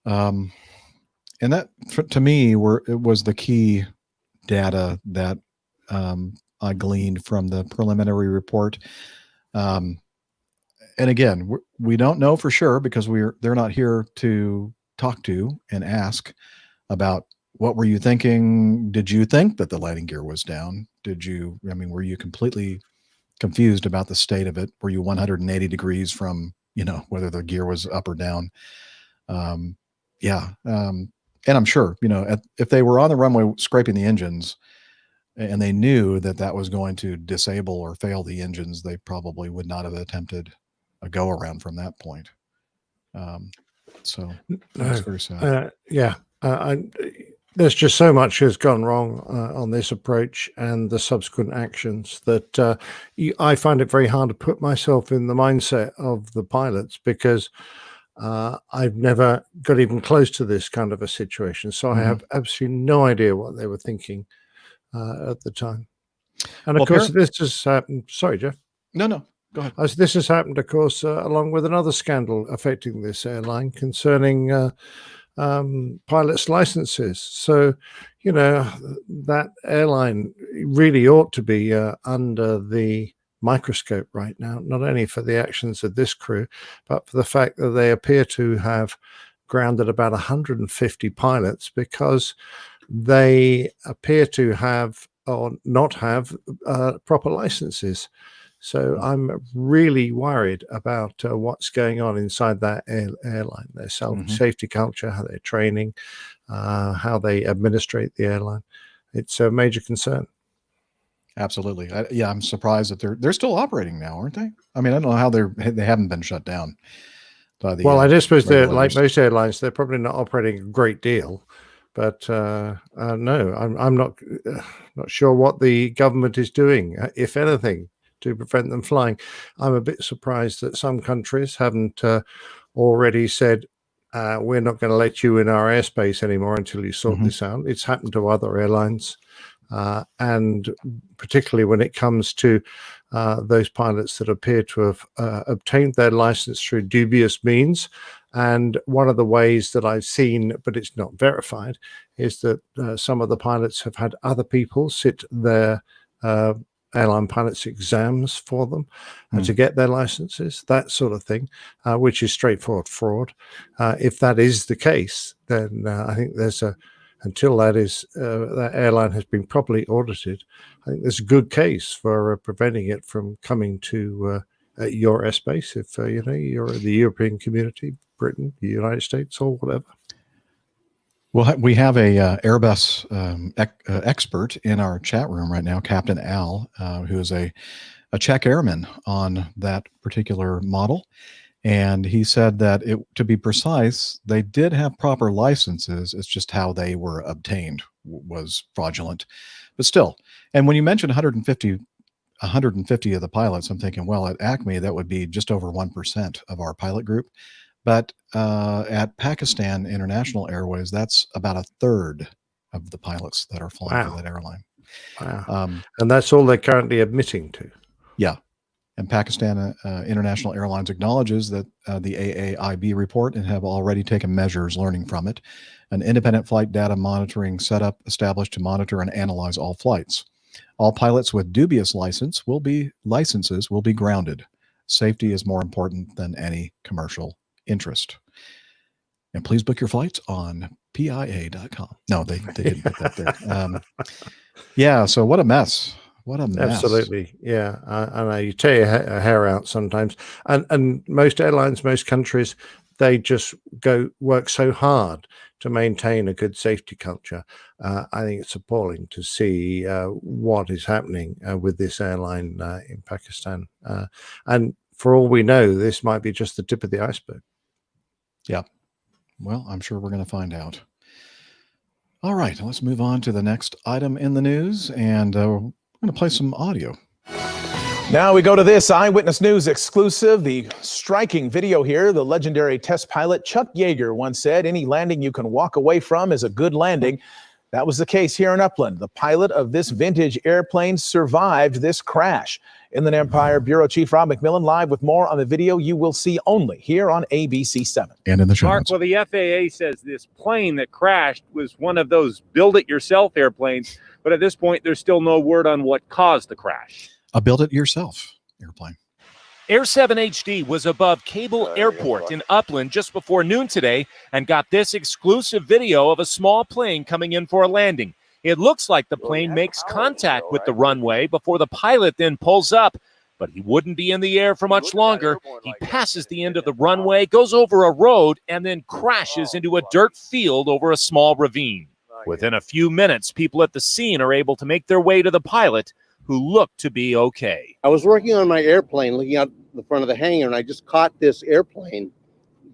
And that, to me, it was the key data that I gleaned from the preliminary report. And again, we don't know for sure because they're not here to talk to and ask about what were you thinking? Did you think that the landing gear was down? Were you completely confused about the state of it? Were you 180 degrees from, whether the gear was up or down? And I'm sure, if they were on the runway scraping the engines and they knew that that was going to disable or fail the engines, they probably would not have attempted a go around from that point. So that's very sad. There's just so much has gone wrong on this approach and the subsequent actions that I find it very hard to put myself in the mindset of the pilots because I've never got even close to this kind of a situation. So I have absolutely no idea what they were thinking at the time. And of course, this has happened. Sorry, Jeff. No. Go ahead. This has happened, of course, along with another scandal affecting this airline concerning pilots' licenses. So, that airline really ought to be under the microscope right now, not only for the actions of this crew, but for the fact that they appear to have grounded about 150 pilots because they appear to have or not have proper licenses. So I'm really worried about what's going on inside that airline, their safety culture, how they're training, how they administrate the airline. It's a major concern. Absolutely. I'm surprised that they're still operating now, aren't they? I mean, I don't know how they haven't been shut down. by the Well, I just suppose they're like regulators. most airlines. They're probably not operating a great deal, but no, I'm not sure what the government is doing, if anything, to prevent them flying. I'm a bit surprised that some countries haven't already said we're not going to let you in our airspace anymore until you sort Mhm. this out. It's happened to other airlines, and particularly when it comes to those pilots that appear to have obtained their license through dubious means. And one of the ways that I've seen, but it's not verified, is that some of the pilots have had other people sit their airline pilots exams for them to get their licenses, that sort of thing, which is straightforward fraud. If that is the case, then I think until that airline has been properly audited, I think there's a good case for preventing it from coming to your airspace if you're the European community, Britain, the United States, or whatever. Well, we have a Airbus expert in our chat room right now, Captain Al, who is a Czech airman on that particular model. And he said that, to be precise, they did have proper licenses. It's just how they were obtained was fraudulent. But still, and when you mentioned 150 of the pilots, I'm thinking, well, at Acme, that would be just over 1% of our pilot group. But at Pakistan International Airways, that's about a third of the pilots that are flying for that airline. Wow. And that's all they're currently admitting to. Yeah. And Pakistan International Airlines acknowledges that the AAIB report and have already taken measures learning from it. An independent flight data monitoring setup established to monitor and analyze all flights. All pilots with dubious licenses will be grounded. Safety is more important than any commercial interest. And please book your flights on PIA.com. No, they didn't put that there. Yeah, so what a mess. What a mess. Absolutely. Yeah. I know you tear your hair out sometimes. And most airlines, most countries, they just work so hard to maintain a good safety culture. I think it's appalling to see what is happening with this airline in Pakistan. And for all we know, this might be just the tip of the iceberg. Yeah. Well, I'm sure we're going to find out. All right. Let's move on to the next item in the news. And we're going to play some audio. Now we go to this Eyewitness News exclusive, the striking video here. The legendary test pilot Chuck Yeager once said, "Any landing you can walk away from is a good landing." That was the case here in Upland. The pilot of this vintage airplane survived this crash. Inland Empire Bureau Chief Rob McMillan live with more on the video you will see only here on ABC 7. And in the show Mark, notes. well, the FAA says this plane that crashed was one of those build-it-yourself airplanes, but at this point, there's still no word on what caused the crash. A build-it-yourself airplane. Air 7 HD was above Cable Airport in Upland just before noon today and got this exclusive video of a small plane coming in for a landing. It looks like the plane makes contact with the runway before the pilot then pulls up, but he wouldn't be in the air for much longer. He passes the end of the runway, goes over a road, and then crashes into a dirt field over a small ravine. Within a few minutes, people at the scene are able to make their way to the pilot, who looked to be okay. I was working on my airplane, looking out the front of the hangar, and I just caught this airplane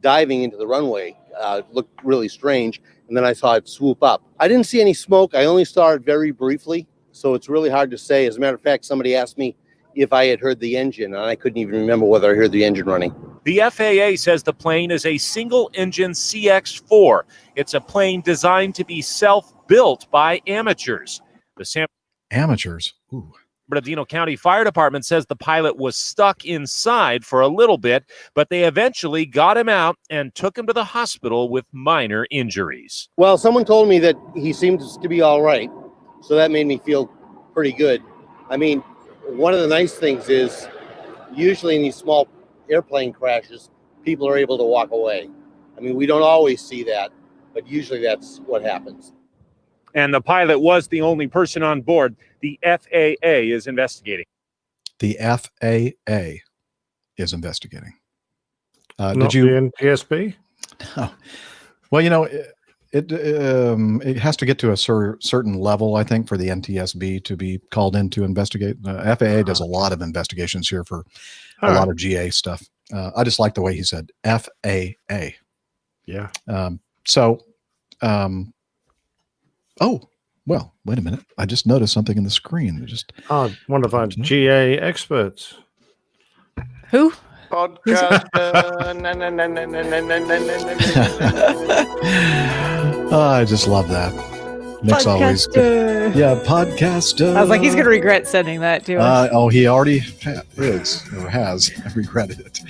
diving into the runway. It looked really strange, and then I saw it swoop up. I didn't see any smoke. I only saw it very briefly, so it's really hard to say. As a matter of fact, somebody asked me if I had heard the engine, and I couldn't even remember whether I heard the engine running. The FAA says the plane is a single-engine CX-4. It's a plane designed to be self-built by amateurs. The San Amateurs. Ooh. Bernardino County Fire Department says the pilot was stuck inside for a little bit, but they eventually got him out and took him to the hospital with minor injuries. Well, someone told me that he seemed to be all right, so that made me feel pretty good. I mean, one of the nice things is usually in these small airplane crashes, people are able to walk away. I mean, we don't always see that, but usually that's what happens. And the pilot was the only person on board. The FAA is investigating. The FAA is investigating. Not Did you? the NTSB? Oh. Well, you know, it has to get to a certain level, I think, for the NTSB to be called in to investigate. FAA does a lot of investigations here for a lot of GA stuff. I just like the way he said FAA. Yeah. Oh, well, wait a minute. I just noticed something in the screen. One of our GA experts. Who? Podcast. I just love that. Nick's always good. Yeah, podcaster. I was like, he's gonna regret sending that to us. He already has regretted it.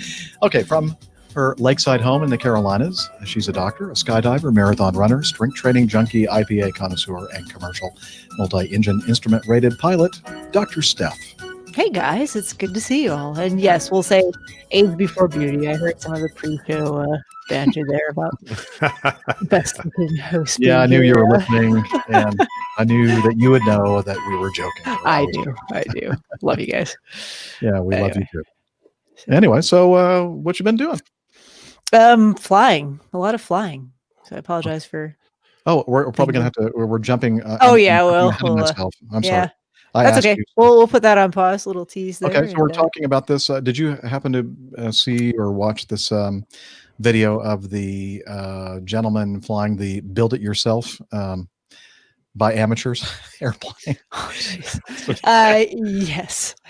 Okay, from her lakeside home in the Carolinas, she's a doctor, a skydiver, marathon runner, strength training junkie, IPA connoisseur, and commercial multi-engine instrument rated pilot, Dr. Steph. Hey guys, it's good to see you all. And yes, we'll say age before beauty. I heard some of the pre-show banter there about best looking host. Yeah, I knew you were listening, and I knew that you would know that we were joking. I do. Love you guys. Yeah, we love you too. Anyway, so what you been doing? Flying. A lot of flying. So I apologize for. Oh, we're probably gonna have to. We're jumping. Myself. I'm sorry. That's okay. We'll put that on pause. Little tease there. Okay, so we're talking about this. Did you happen to see or watch this video of the gentleman flying the build-it-yourself by amateurs airplane? Oh, yes,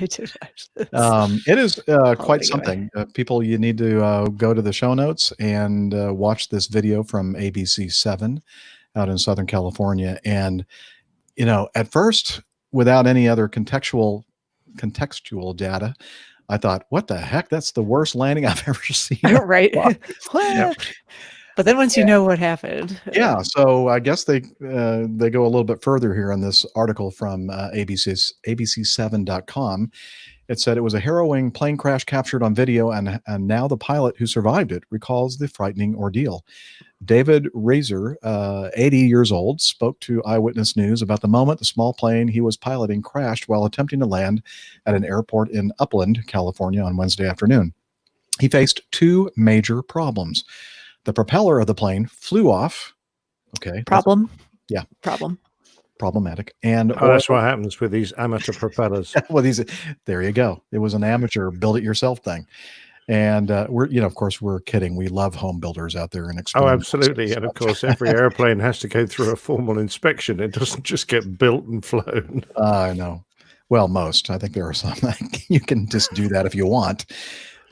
I did watch this. It is quite something. People, you need to go to the show notes and watch this video from ABC 7 out in Southern California. And, at first, without any other contextual data, I thought, what the heck? That's the worst landing I've ever seen. Right. Yep. But then once you know what happened. Yeah. So I guess they go a little bit further here in this article from ABC7.com. It said it was a harrowing plane crash captured on video, and now the pilot who survived it recalls the frightening ordeal. David Razor, 80 years old, spoke to Eyewitness News about the moment the small plane he was piloting crashed while attempting to land at an airport in Upland, California on Wednesday afternoon. He faced two major problems. The propeller of the plane flew off. Okay. Problematic. And that's what happens with these amateur propellers. Well, there you go. It was an amateur build-it-yourself thing. And we're, of course, we're kidding. We love home builders out there. Oh, absolutely. And of course, every airplane has to go through a formal inspection. It doesn't just get built and flown. I know. Well, most. I think there are some that you can just do that if you want.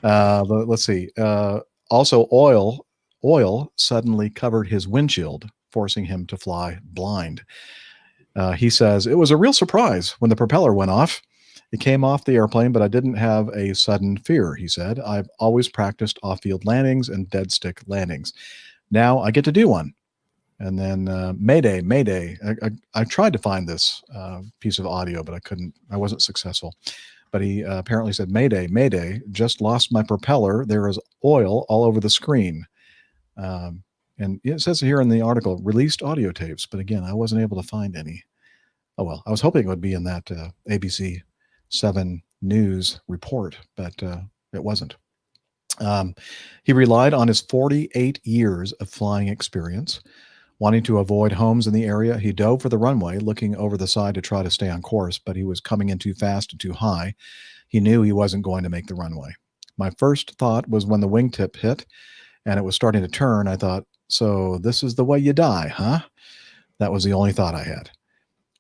Let's see. Also, oil suddenly covered his windshield, forcing him to fly blind. He says, it was a real surprise when the propeller went off. It came off the airplane, but I didn't have a sudden fear, he said. I've always practiced off-field landings and dead stick landings. Now I get to do one. And then Mayday, Mayday. I tried to find this piece of audio, but I wasn't successful. But he apparently said, Mayday, Mayday, just lost my propeller. There is oil all over the screen. And it says here in the article, released audio tapes. But again, I wasn't able to find any. Oh, well, I was hoping it would be in that ABC 7 News report, but it wasn't. He relied on his 48 years of flying experience. Wanting to avoid homes in the area, he dove for the runway, looking over the side to try to stay on course, but he was coming in too fast and too high. He knew he wasn't going to make the runway. My first thought was when the wingtip hit and it was starting to turn, I thought, so this is the way you die, huh? That was the only thought I had.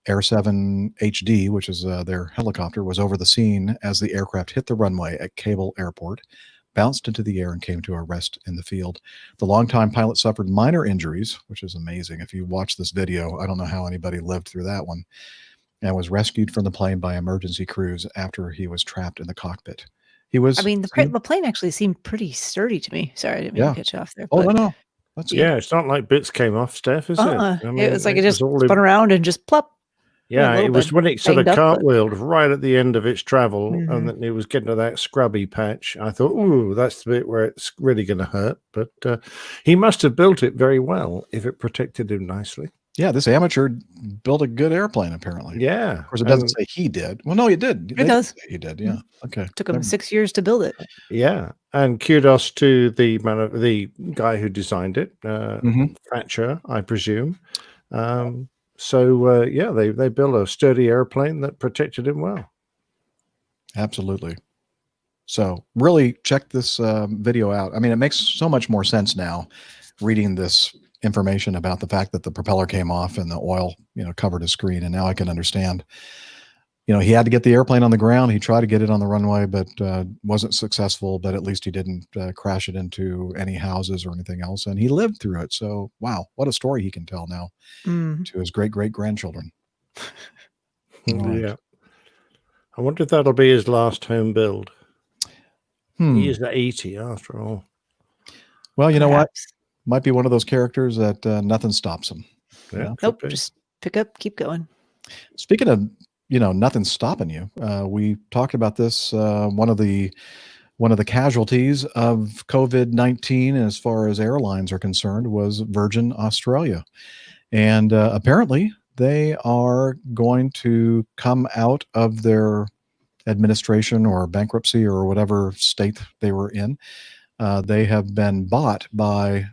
Air 7 HD, which is their helicopter, was over the scene as the aircraft hit the runway at Cable Airport, bounced into the air, and came to a rest in the field. The longtime pilot suffered minor injuries, which is amazing. If you watch this video, I don't know how anybody lived through that one, and was rescued from the plane by emergency crews after he was trapped in the cockpit. The plane actually seemed pretty sturdy to me. Sorry, I didn't mean to cut you off there. Oh, no. It's not like bits came off, Steph, is it? It was like it just spun around and just plop. Yeah, it was when it sort of cartwheeled right at the end of its travel, and then it was getting to that scrubby patch. I thought, ooh, that's the bit where it's really going to hurt. But he must have built it very well if it protected him nicely. Yeah, this amateur built a good airplane, apparently. Yeah. Of course, it doesn't say he did. Well, no, he did. It does. He did, yeah. Okay. Took him 6 years to build it. Yeah. And kudos to the guy who designed it, Thatcher, I presume. They built a sturdy airplane that protected him well. Absolutely. So really check this video out. I mean, it makes so much more sense now reading this information about the fact that the propeller came off and the oil, covered his screen. And now I can understand, he had to get the airplane on the ground. He tried to get it on the runway, but wasn't successful. But at least he didn't crash it into any houses or anything else. And he lived through it. So, wow, what a story he can tell now to his great-great-grandchildren. Right. Yeah. I wonder if that'll be his last home build. He is 80 after all. Well, you know what? Might be one of those characters that nothing stops him. Yeah. Nope. Just pick up, keep going. Speaking of, nothing stopping you. We talked about this. One of the casualties of COVID-19, as far as airlines are concerned, was Virgin Australia, and apparently they are going to come out of their administration or bankruptcy or whatever state they were in. They have been bought by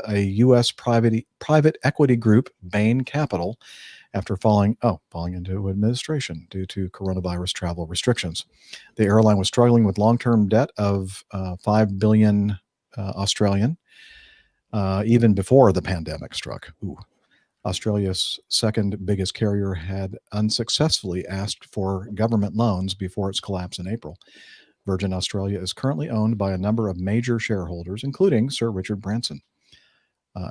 a U.S. private equity group, Bain Capital, after falling into administration due to coronavirus travel restrictions. The airline was struggling with long-term debt of 5 billion Australian, even before the pandemic struck. Australia's second biggest carrier had unsuccessfully asked for government loans before its collapse in April. Virgin Australia is currently owned by a number of major shareholders, including Sir Richard Branson.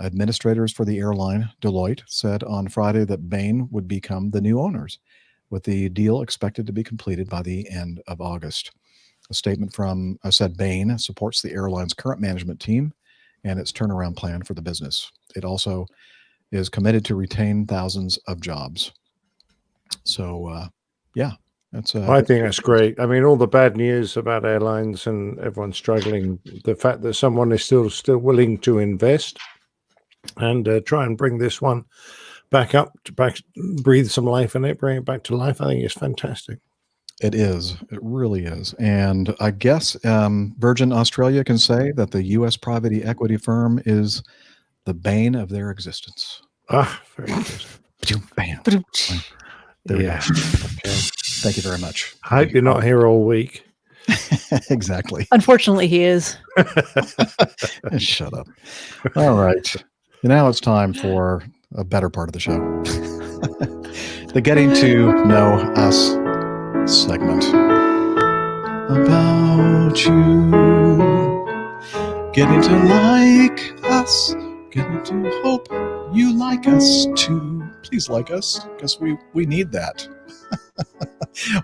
Administrators for the airline, Deloitte, said on Friday that Bain would become the new owners, with the deal expected to be completed by the end of August. A statement from said Bain supports the airline's current management team and its turnaround plan for the business. It also is committed to retain thousands of jobs. So, that's. I think that's great. I mean, all the bad news about airlines and everyone struggling, the fact that someone is still willing to invest and try and bring this one back up, breathe some life in it, bring it back to life, I think it's fantastic. It is. It really is. And I guess Virgin Australia can say that the U.S. private equity firm is the bane of their existence. Very good. Bam. There we go. Okay. Thank you very much. I hope you're not here all week. Exactly. Unfortunately, he is. Shut up. All right. Now it's time for a better part of the show. The Getting to Know Us segment. About you. Getting to like us. Getting to hope you like us too. Please like us, because we need that.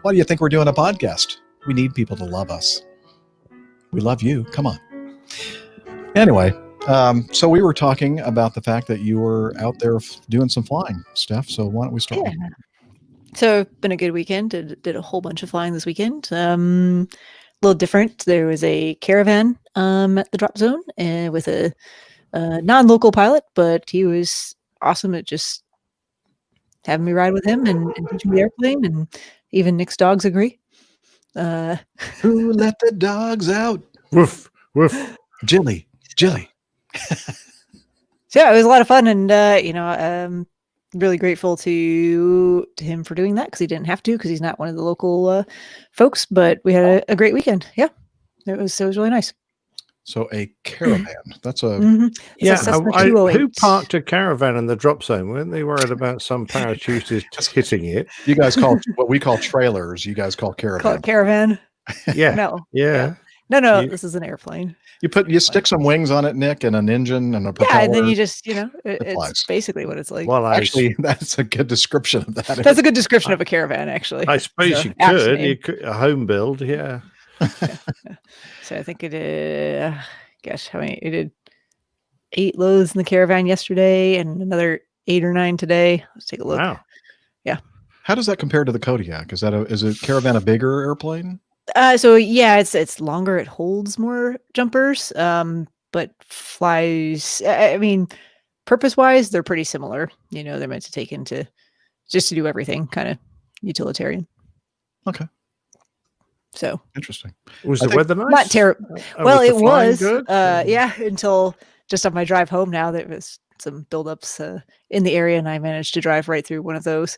Why do you think we're doing a podcast? We need people to love us. We love you. Come on. Anyway, so we were talking about the fact that you were out there doing some flying, Steph. So why don't we start? Yeah. So it's been a good weekend. Did a whole bunch of flying this weekend. A little different. There was a caravan at the drop zone with a non-local pilot, but he was awesome at just having me ride with him and teaching me the airplane, and even Nick's dogs agree. Who let the dogs out? Woof, woof. Jilly. So yeah, it was a lot of fun, and I'm really grateful to him for doing that, because he didn't have to, because he's not one of the local folks. But we had a great weekend. Yeah, it was really nice. So a caravan. That's a who parked a caravan in the drop zone? Weren't they worried about some parachutist just hitting it? You guys call what we call trailers. You guys call caravan. Call it caravan. Yeah. No. Yeah. No. This is an airplane. You stick some wings on it, Nick, and an engine and a propeller. Yeah, and then you just it's basically what it's like. Well, actually, that's a good description of that. That's a good description of a caravan, actually. I suppose you could a home build, yeah. So I think it did. Gosh, how many? It did 8 loads in the caravan yesterday, and another 8 or 9 today. Let's take a look. Wow. Yeah. How does that compare to the Kodiak? Is a caravan a bigger airplane? So yeah, it's longer. It holds more jumpers, but flies. I mean, purpose-wise, they're pretty similar. They're meant to take into just to do everything, kind of utilitarian. Okay. So interesting. Was the weather nice? Not terrible. Well, it was. Good? Yeah, until just on my drive home. Now there was some buildups in the area, and I managed to drive right through one of those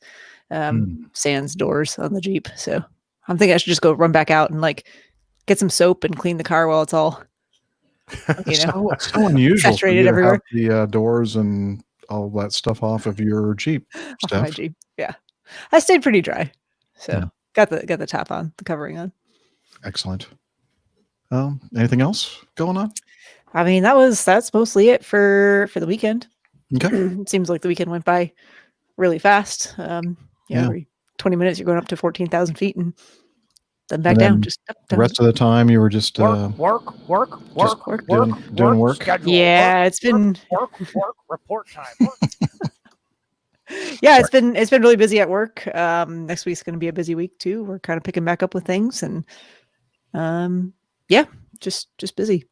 sans doors on the Jeep. So I'm thinking I should just go run back out and get some soap and clean the car while it's all, so unusual for saturated you to everywhere. have the doors and all that stuff off of your Jeep, Off my Steph. Jeep. Yeah, I stayed pretty dry, so Yeah. got the top on, the covering on. Excellent. Anything else going on? I mean, that's mostly it for the weekend. Okay. It seems like the weekend went by really fast. Yeah. Every 20 minutes you're going up to 14,000 feet and then back And down. then Just up, The down. rest of the time you were just Work, just doing work. schedule, Yeah, it's been work, report time. Work. yeah, it's been really busy at work. Next week's going to be a busy week too. We're kind of picking back up with things, and yeah, just busy.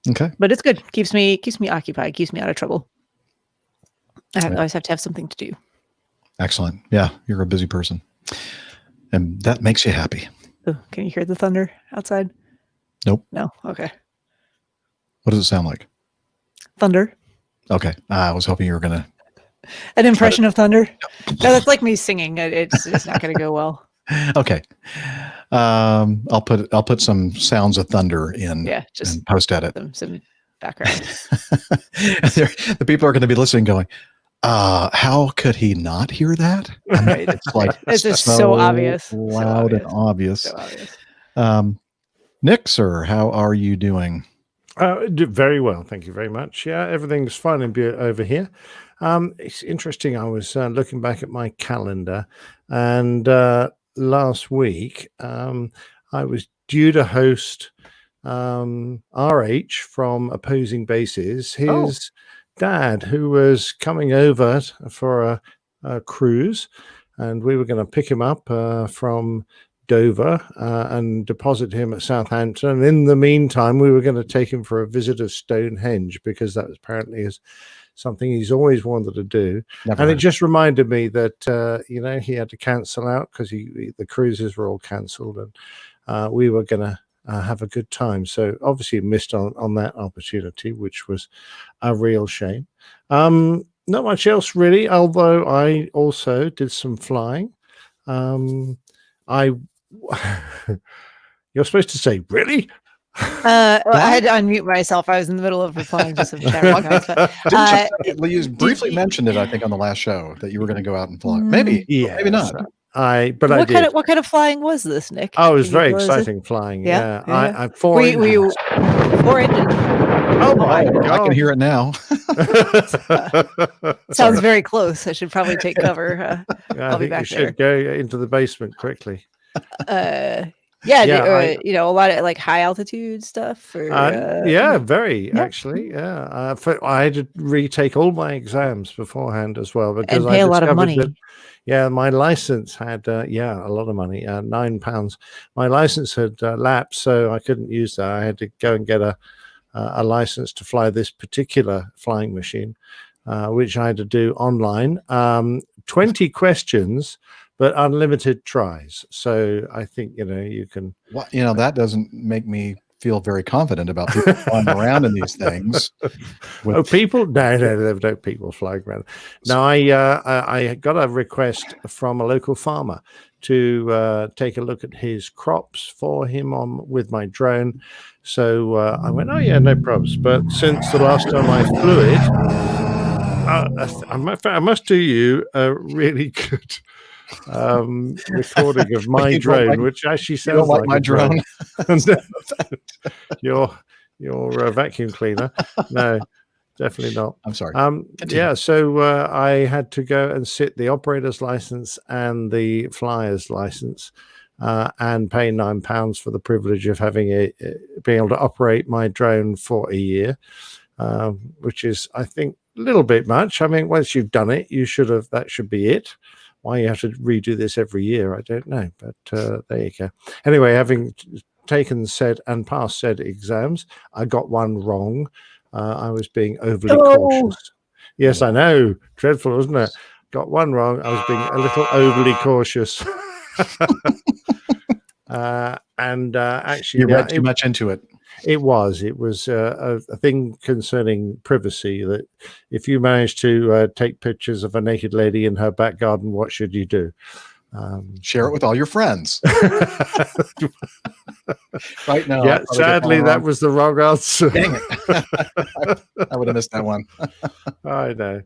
Okay. But it's good. Keeps me occupied. Keeps me out of trouble. I always have to have something to do. Excellent. Yeah, you're a busy person, and that makes you happy. Ooh, can you hear the thunder outside? Nope. No. Okay. What does it sound like? Thunder. Okay. I was hoping you were gonna. An impression of thunder. No, that's like me singing. It's not going to go well. Okay. I'll put some sounds of thunder in. Yeah, just and post edit. some background. The people are going to be listening, going, "How could he not hear that?" I mean, it's like It's just so obvious. loud and obvious. So obvious. Nick, sir, how are you doing? Very well, thank you very much. Yeah, everything's fine and over here. It's interesting. I was looking back at my calendar, and last week I was due to host RH from Opposing Bases. His dad, who was coming over for a cruise, and we were going to pick him up from Dover and deposit him at Southampton. And in the meantime, we were going to take him for a visit of Stonehenge, because that was apparently something he's always wanted to do. Never and heard. it just reminded me that he had to cancel out because the cruises were all cancelled, and we were going to have a good time. So obviously missed on that opportunity, which was a real shame. Not much else really, although I also did some flying. You're supposed to say, really? I had to unmute myself. I was in the middle of replying to some chat. Guys, but, You briefly mentioned it, I think, on the last show that you were going to go out and fly. Maybe, yeah, maybe not. I did. what kind of flying was this, Nick? Oh, it was Can you very tell us it? exciting flying. Yeah, Yeah. yeah. I four Were you 4-engine? Oh my God. I can hear it now. Sounds very close. I should probably take cover. I think you should go into the basement quickly. A lot of like high altitude stuff. Or, very actually. Yeah, I had to retake all my exams beforehand as well, because and pay I a lot of money. My license had a lot of money, £9. My license had lapsed, so I couldn't use that. I had to go and get a license to fly this particular flying machine, which I had to do online. 20 questions, but unlimited tries. So I think, you can. That doesn't make me feel very confident about people flying around in these things. People? No, there were no people flying around. No, I got a request from a local farmer to take a look at his crops for him with my drone. So I went, oh yeah, no problems. But since the last time I flew it, I must do you a really good recording of my drone, which actually sounds like my drone. your vacuum cleaner. No, definitely not. I'm sorry. So I had to go and sit the operator's license and the flyer's license, and pay £9 for the privilege of being able to operate my drone for a year, which is, I think, a little bit much. I mean, once you've done it, that should be it. Why you have to redo this every year, I don't know. But there you go. Anyway, having taken and passed said exams, I got one wrong. I was being overly cautious. Yes, I know. Dreadful, wasn't it? Got one wrong. I was being a little overly cautious. Actually, you read too much into it. It was a thing concerning privacy, that if you manage to take pictures of a naked lady in her back garden, what should you do? Share it with all your friends. Right now. Yeah, sadly, that was the wrong answer. Dang it. I would have missed that one. I know.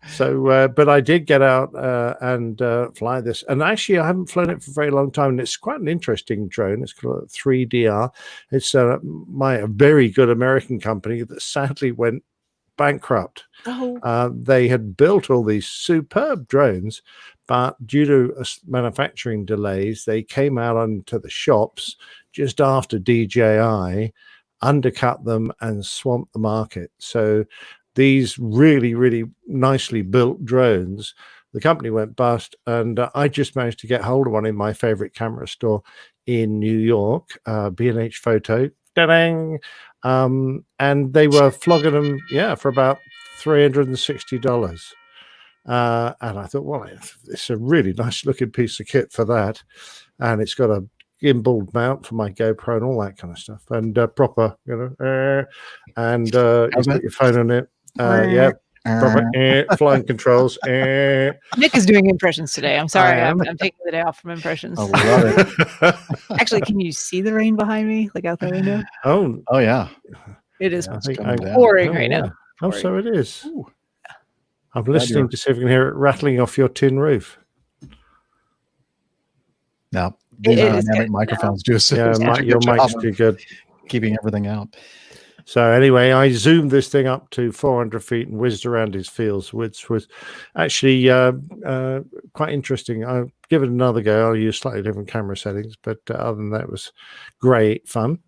So, but I did get out and fly this. And actually, I haven't flown it for a very long time. And it's quite an interesting drone. It's called a 3DR. It's a very good American company that sadly went bankrupt. Oh. They had built all these superb drones, but due to manufacturing delays, they came out onto the shops just after DJI, undercut them and swamped the market. So these really, really nicely built drones, the company went bust, and I just managed to get hold of one in my favorite camera store in New York, B&H Photo. Da-dang! And they were flogging them, for about $360. And I thought, well, it's a really nice looking piece of kit for that. And it's got a gimbal mount for my GoPro and all that kind of stuff. And proper, you put your phone on it. Proper flying controls. Nick is doing impressions today. I'm sorry. I'm taking the day off from impressions. I love it. Actually, can you see the rain behind me, like out the window? Oh, yeah. It is pouring pouring right now. Oh, so it is. Ooh. I'm listening to see if we can hear it rattling off your tin roof. Now, these dynamic microphones do your mic's too good. Keeping everything out. So anyway, I zoomed this thing up to 400 feet and whizzed around his fields, which was actually quite interesting. I'll give it another go. I'll use slightly different camera settings, but other than that, it was great fun.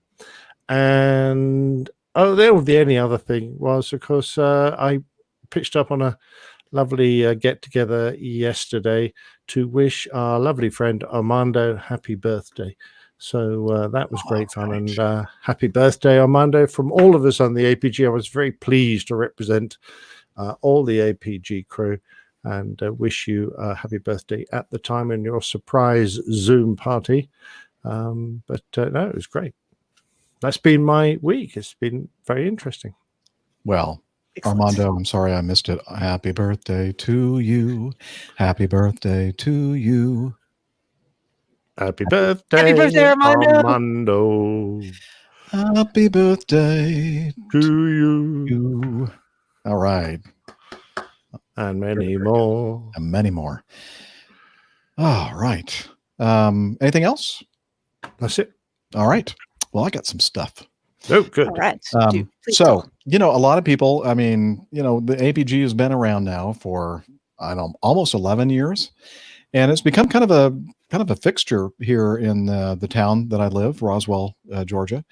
And the only other thing was, of course, I pitched up on a lovely get-together yesterday to wish our lovely friend Armando happy birthday. So that was great fun. And happy birthday, Armando, from all of us on the APG. I was very pleased to represent all the APG crew and wish you a happy birthday at the time in your surprise Zoom party. But no, it was great. That's been my week. It's been very interesting. Well, Armando, I'm sorry I missed it. Happy birthday to you. Happy birthday to you. Happy birthday, Armando. Happy birthday to you. All right. And many more. And many more. All right. Anything else? That's it. All right. Well, I got some stuff. Oh, good. All right. So, a lot of people, the APG has been around now for, almost 11 years. And it's become kind of a fixture here in the town that I live, Roswell, Georgia.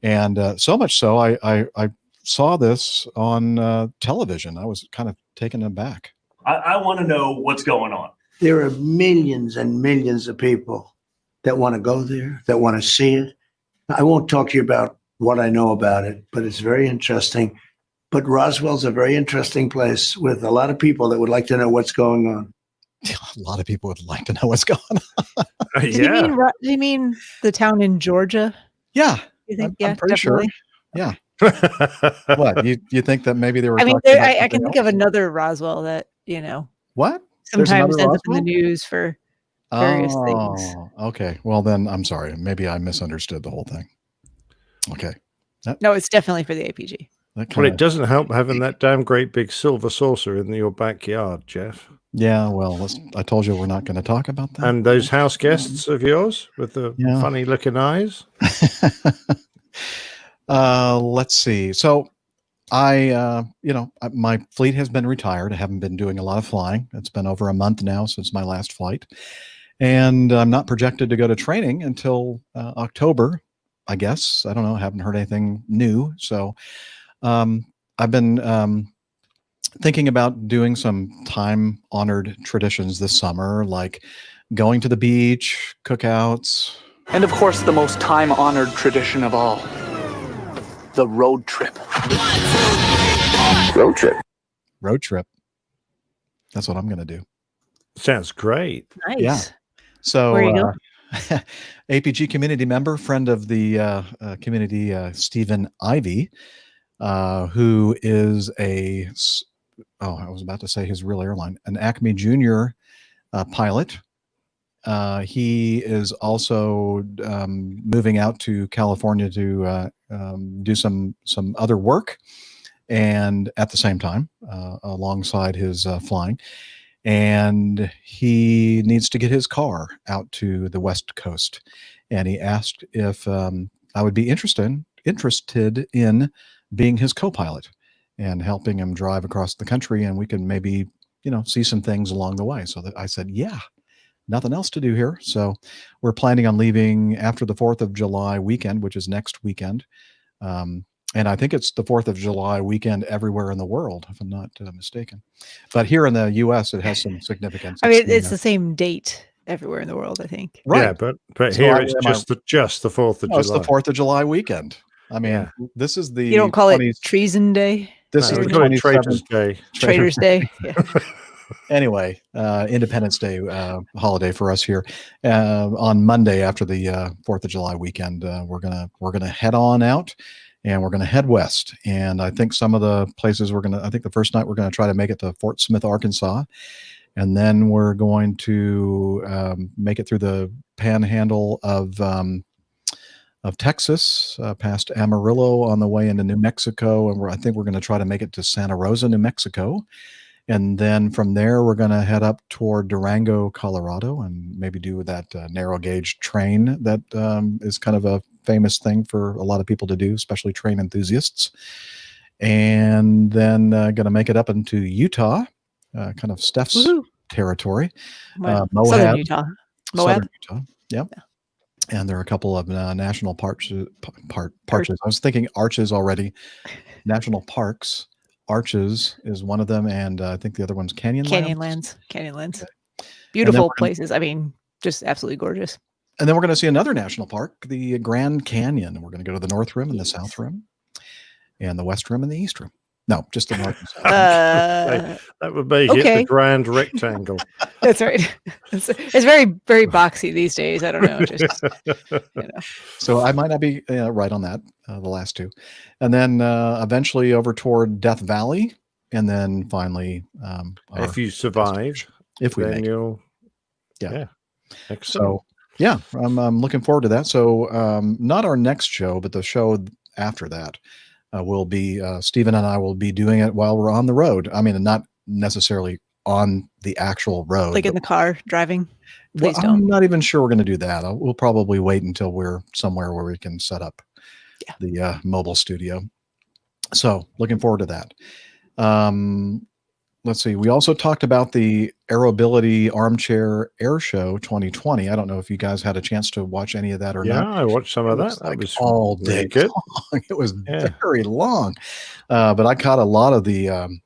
And so much so, I saw this on television. I was kind of taken aback. I want to know what's going on. There are millions and millions of people that want to go there, that want to see it. I won't talk to you about what I know about it, but it's very interesting. But Roswell's a very interesting place with a lot of people that would like to know what's going on. A lot of people would like to know what's going on. Do you mean the town in Georgia? Yeah. You think? I'm pretty definitely. Sure. Yeah. What? You think that maybe they were I mean, talking about I can think of else? another Roswell that, What? sometimes There's ends up in another the news for various things. Okay. Well, then I'm sorry. Maybe I misunderstood the whole thing. Okay. No, it's definitely for the APG. Well, it doesn't help having that damn great big silver saucer in your backyard, Jeff. Yeah, well, I told you we're not going to talk about that. And those house guests of yours with the funny looking eyes. Let's see. So my fleet has been retired. I haven't been doing a lot of flying. It's been over a month now since my last flight. And I'm not projected to go to training until October, I guess. I don't know. I haven't heard anything new. So I've been thinking about doing some time-honored traditions this summer, like going to the beach, cookouts. And of course, the most time-honored tradition of all, the road trip. Road trip. Road trip. That's what I'm going to do. Sounds great. Nice. Yeah. So, where you go? APG community member, friend of the community, Stephen Ivy, who is I was about to say his real airline, an Acme Junior pilot, He is also moving out to California to do some other work, and at the same time, alongside his flying. And he needs to get his car out to the West Coast. And he asked if I would be interested in being his co-pilot and helping him drive across the country, and we can maybe, see some things along the way. So that I said, yeah, nothing else to do here. So we're planning on leaving after the 4th of July weekend, which is next weekend. And I think it's the 4th of July weekend everywhere in the world, if I'm not mistaken. But here in the U.S., it has some significance. I mean, it's the same date everywhere in the world, I think. Right. Yeah, but So here I- it's am I- just the 4th of No, it's the July. 4th of July weekend. I mean, Yeah. this is the You don't call 20 it Treason Day? This No, is we the call it 27th Traitors Day. Traitors Day. Yeah. Anyway, Independence Day holiday for us here. On Monday after the 4th of July weekend, we're gonna head on out, and we're gonna head west. And I think some of the places I think the first night we're gonna try to make it to Fort Smith, Arkansas, and then we're going to make it through the panhandle of Texas, past Amarillo on the way into New Mexico, and I think we're going to try to make it to Santa Rosa, New Mexico. And then from there, we're going to head up toward Durango, Colorado, and maybe do that narrow gauge train that is kind of a famous thing for a lot of people to do, especially train enthusiasts. And then going to make it up into Utah, kind of Steph's Woohoo. territory. Southern Moab, Utah. Southern Moab. Utah. Yep. And there are a couple of national parks. I was thinking arches already. National parks. Arches is one of them, and I think the other one's Canyonlands. Canyonlands. Beautiful places. I mean, just absolutely gorgeous. And then we're going to see another national park, the Grand Canyon. We're going to go to the North Rim and the South Rim, and the West Rim and the East Rim. No, just the North and South. That would make it the Grand Rectangle. That's right. It's very, very boxy these days. I don't know. Just, So I might not be right on that, the last two. And then eventually over toward Death Valley. And then finally, if you survive, if we then make you'll, yeah. Excellent. So yeah, I'm looking forward to that. So not our next show, but the show after that will be Stephen and I will be doing it while we're on the road. I mean, not necessarily on the actual road, like in the car driving. Please don't. I'm not even sure we're going to do that. We'll probably wait until we're somewhere where we can set up the mobile studio. So looking forward to that. Let's see. We also talked about the Aerobility Armchair Air Show 2020. I don't know if you guys had a chance to watch any of that or not. Yeah, I watched some of that. That was was all day good. long. It was very long, but I caught a lot of the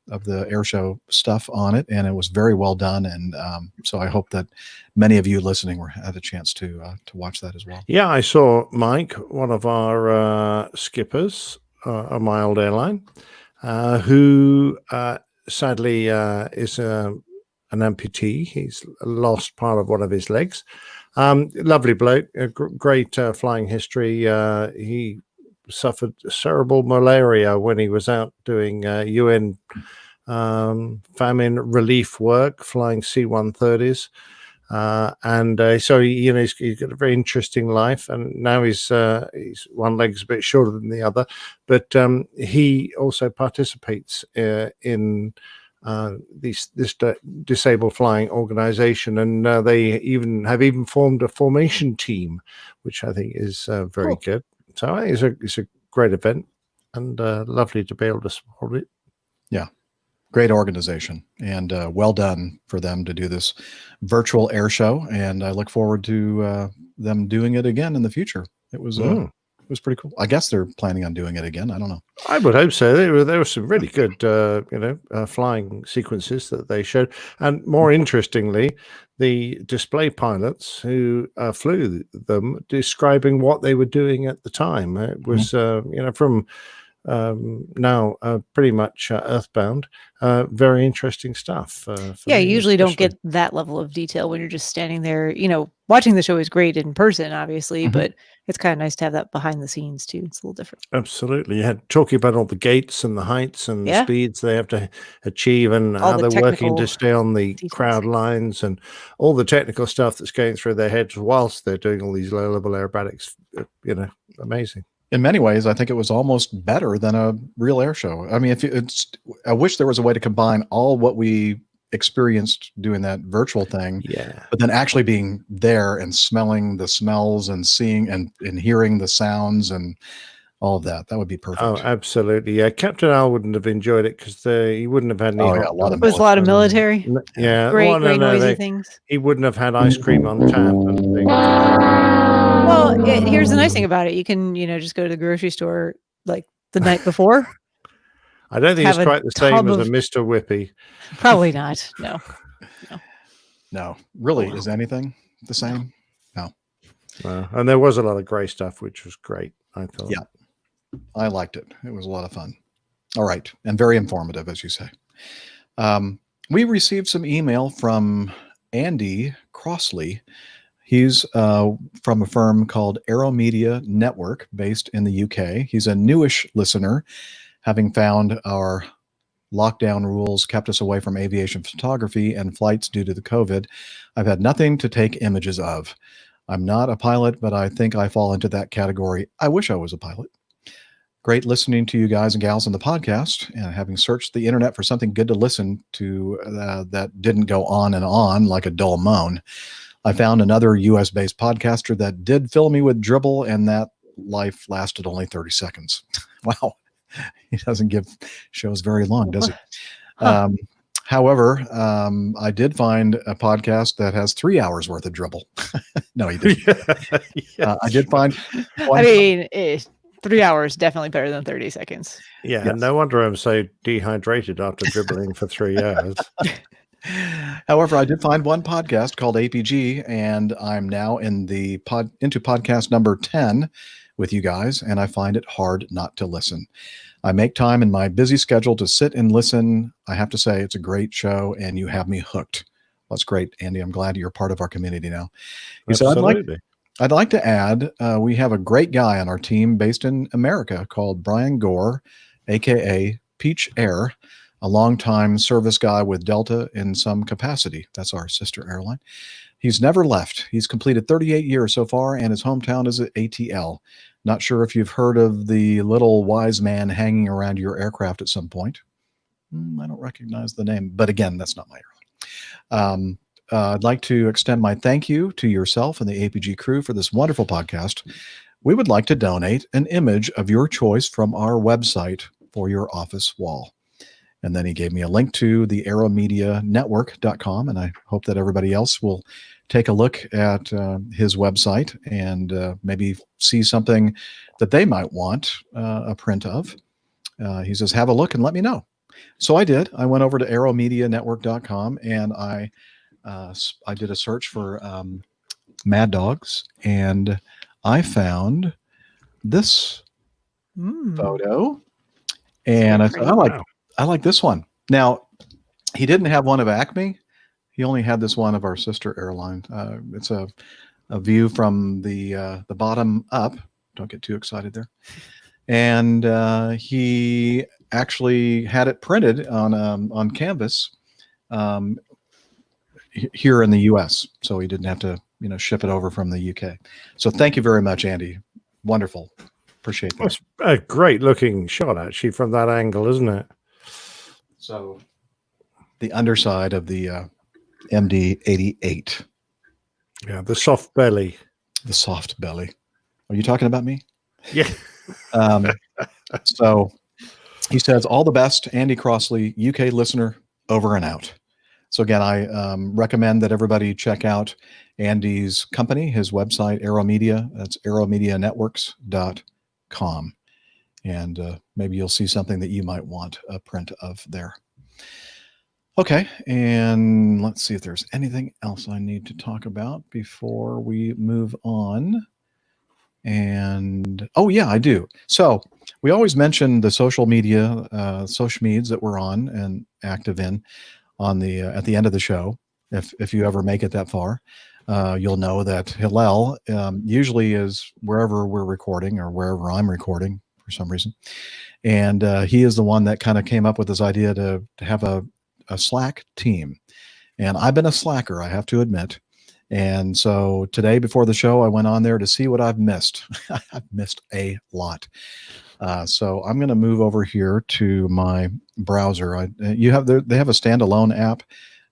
air show stuff on it, and it was very well done. And so I hope that many of you listening had a chance to watch that as well. Yeah, I saw Mike, one of our skippers on my old airline, who sadly is an amputee. He's lost part of one of his legs. Lovely bloke, great flying history. He suffered cerebral malaria when he was out doing UN famine relief work, flying C-130s. So he's got a very interesting life, and now he's one leg's a bit shorter than the other, but he also participates in this disabled flying organization, and they even formed a formation team, which I think is very good. So I think it's a great event, and lovely to be able to support it. Yeah. Great organization, and well done for them to do this virtual air show. And I look forward to them doing it again in the future. It was pretty cool. I guess they're planning on doing it again. I don't know. I would hope so. There were some really good, flying sequences that they showed, and more interestingly, the display pilots who flew them describing what they were doing at the time. It was, from now pretty much earthbound. Very interesting stuff. For Yeah, you me, usually don't especially. get that level of detail when you're just standing there. Watching the show is great in person, obviously, Mhm. but it's kind of nice to have that behind the scenes too. It's a little different. Absolutely. You had talking about all the gates and the heights and the Yeah. speeds they have to achieve and All how the they're working to technical stay on the details. crowd lines and all the technical stuff that's going through their heads whilst they're doing all these low-level aerobatics. Amazing. In many ways, I think it was almost better than a real air show. I mean, I wish there was a way to combine all what we experienced doing that virtual thing, Yeah. but then actually being there and smelling the smells and seeing and hearing the sounds and all of that. That would be perfect. Oh, absolutely. Yeah. Captain Al wouldn't have enjoyed it because he wouldn't have had any Oh, yeah, hot a lot of dogs. It was a lot of military. Yeah. Great noisy things. He wouldn't have had ice cream on tap and things. Well, here's the nice thing about it. You can, just go to the grocery store like the night before. I don't think Have it's a quite the same tub as a of- Mr. Whippy. Probably not. No. No, really, is anything the same? No. And there was a lot of gray stuff, which was great, I thought. Yeah, I liked it. It was a lot of fun. All right, and very informative, as you say. We received some email from Andy Crossley. He's from a firm called Aero Media Network based in the UK. He's a newish listener, having found our lockdown rules kept us away from aviation photography and flights due to the COVID. I've had nothing to take images of. I'm not a pilot, but I think I fall into that category. I wish I was a pilot. Great listening to you guys and gals on the podcast, and having searched the internet for something good to listen to that didn't go on and on like a dull moan. I found another US-based podcaster that did fill me with dribble, and that life lasted only 30 seconds. Wow. He doesn't give shows very long, does he? However, I did find a podcast that has 3 hours worth of dribble. No, he didn't. I did find one. I mean, 3 hours definitely better than 30 seconds. Yeah, Yes. no wonder I'm so dehydrated after dribbling for 3 hours. However, I did find one podcast called APG, and I'm now into podcast number 10 with you guys, and I find it hard not to listen. I make time in my busy schedule to sit and listen. I have to say, it's a great show, and you have me hooked. That's great, Andy. I'm glad you're part of our community now. He said, Absolutely. I'd like to add, we have a great guy on our team based in America called Brian Gore, aka Peach Air, a longtime service guy with Delta in some capacity. That's our sister airline. He's never left. He's completed 38 years so far, and his hometown is at ATL. Not sure if you've heard of the little wise man hanging around your aircraft at some point. I don't recognize the name, but again, that's not my airline. I'd like to extend my thank you to yourself and the APG crew for this wonderful podcast. We would like to donate an image of your choice from our website for your office wall. And then he gave me a link to the aeromedianetwork.com, and I hope that everybody else will take a look at his website and maybe see something that they might want a print of. He says, have a look and let me know. So I did. I went over to aeromedianetwork.com, and I did a search for Mad Dogs, and I found this photo, and I said, I like this one. Now, he didn't have one of Acme. He only had this one of our sister airline. It's a view from the bottom up. Don't get too excited there. And he actually had it printed on canvas here in the U.S., so he didn't have to ship it over from the U.K. So thank you very much, Andy. Wonderful. Appreciate that. That's a great looking shot, actually, from that angle, isn't it? So the underside of the MD-88. Yeah, the soft belly. The soft belly. Are you talking about me? Yeah. So he says, all the best, Andy Crossley, UK listener, over and out. So again, I recommend that everybody check out Andy's company, his website, Aero Media. That's aeromedianetworks.com. And maybe you'll see something that you might want a print of there. Okay, and let's see if there's anything else I need to talk about before we move on. And oh yeah, I do. So we always mention the social media, social medias that we're on and active in on the at the end of the show. If you ever make it that far, you'll know that Hillel usually is wherever we're recording or wherever I'm recording for some reason. And he is the one that kind of came up with this idea to have a Slack team. And I've been a slacker, I have to admit. And so today before the show, I went on there to see what I've missed. I've missed a lot. So I'm going to move over here to my browser. They have a standalone app,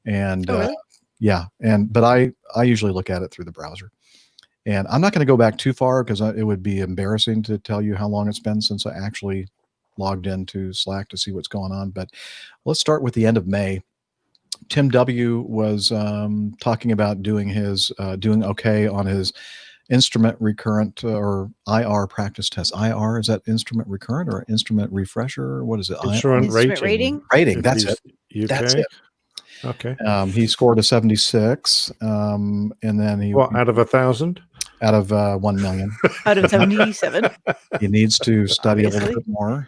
and Oh, really? yeah, but I usually look at it through the browser. And I'm not going to go back too far because it would be embarrassing to tell you how long it's been since I actually logged into Slack to see what's going on. But let's start with the end of May. Tim W was talking about doing okay on his instrument recurrent or IR practice test. IR, is that instrument recurrent or instrument refresher? What is it? Instrument Rating. That's it. UK. That's it. Okay. He scored a 76, and then he out of 1,000? Out of 1 million. Out of 77. He needs to study a little bit more.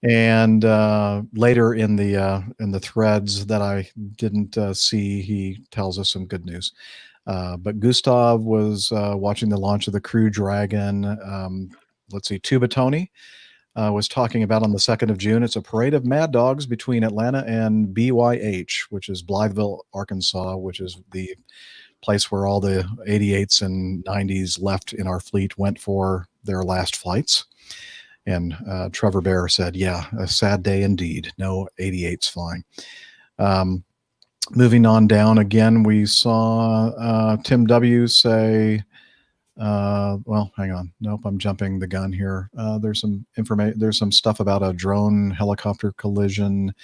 And later in the threads that I didn't see, he tells us some good news. But Gustav was watching the launch of the Crew Dragon. Let's see, Tuba Tony was talking about on the 2nd of June. It's a parade of mad dogs between Atlanta and BYH, which is Blytheville, Arkansas, which is the place where all the 88s and 90s left in our fleet went for their last flights. And Trevor Bear said, yeah, a sad day indeed. No 88s flying. Moving on down again, we saw Tim W say, well, hang on. Nope, I'm jumping the gun here. There's some information. There's some stuff about a drone helicopter collision.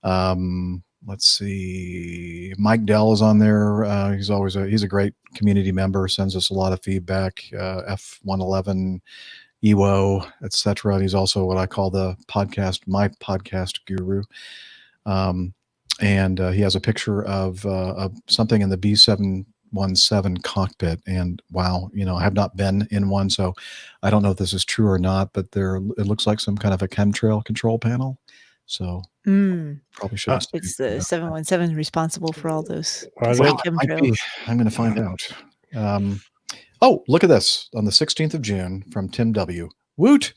Let's see. Mike Dell is on there. He's a great community member, sends us a lot of feedback. F111, EWO, etc. And he's also what I call my podcast guru. And he has a picture of something in the B717 cockpit. And wow, I have not been in one, so I don't know if this is true or not, but it looks like some kind of a chemtrail control panel. So probably should. It's the 717 responsible for all those chemtrails. I'm going to find out. Oh, look at this. On the 16th of June from Tim W. Woot!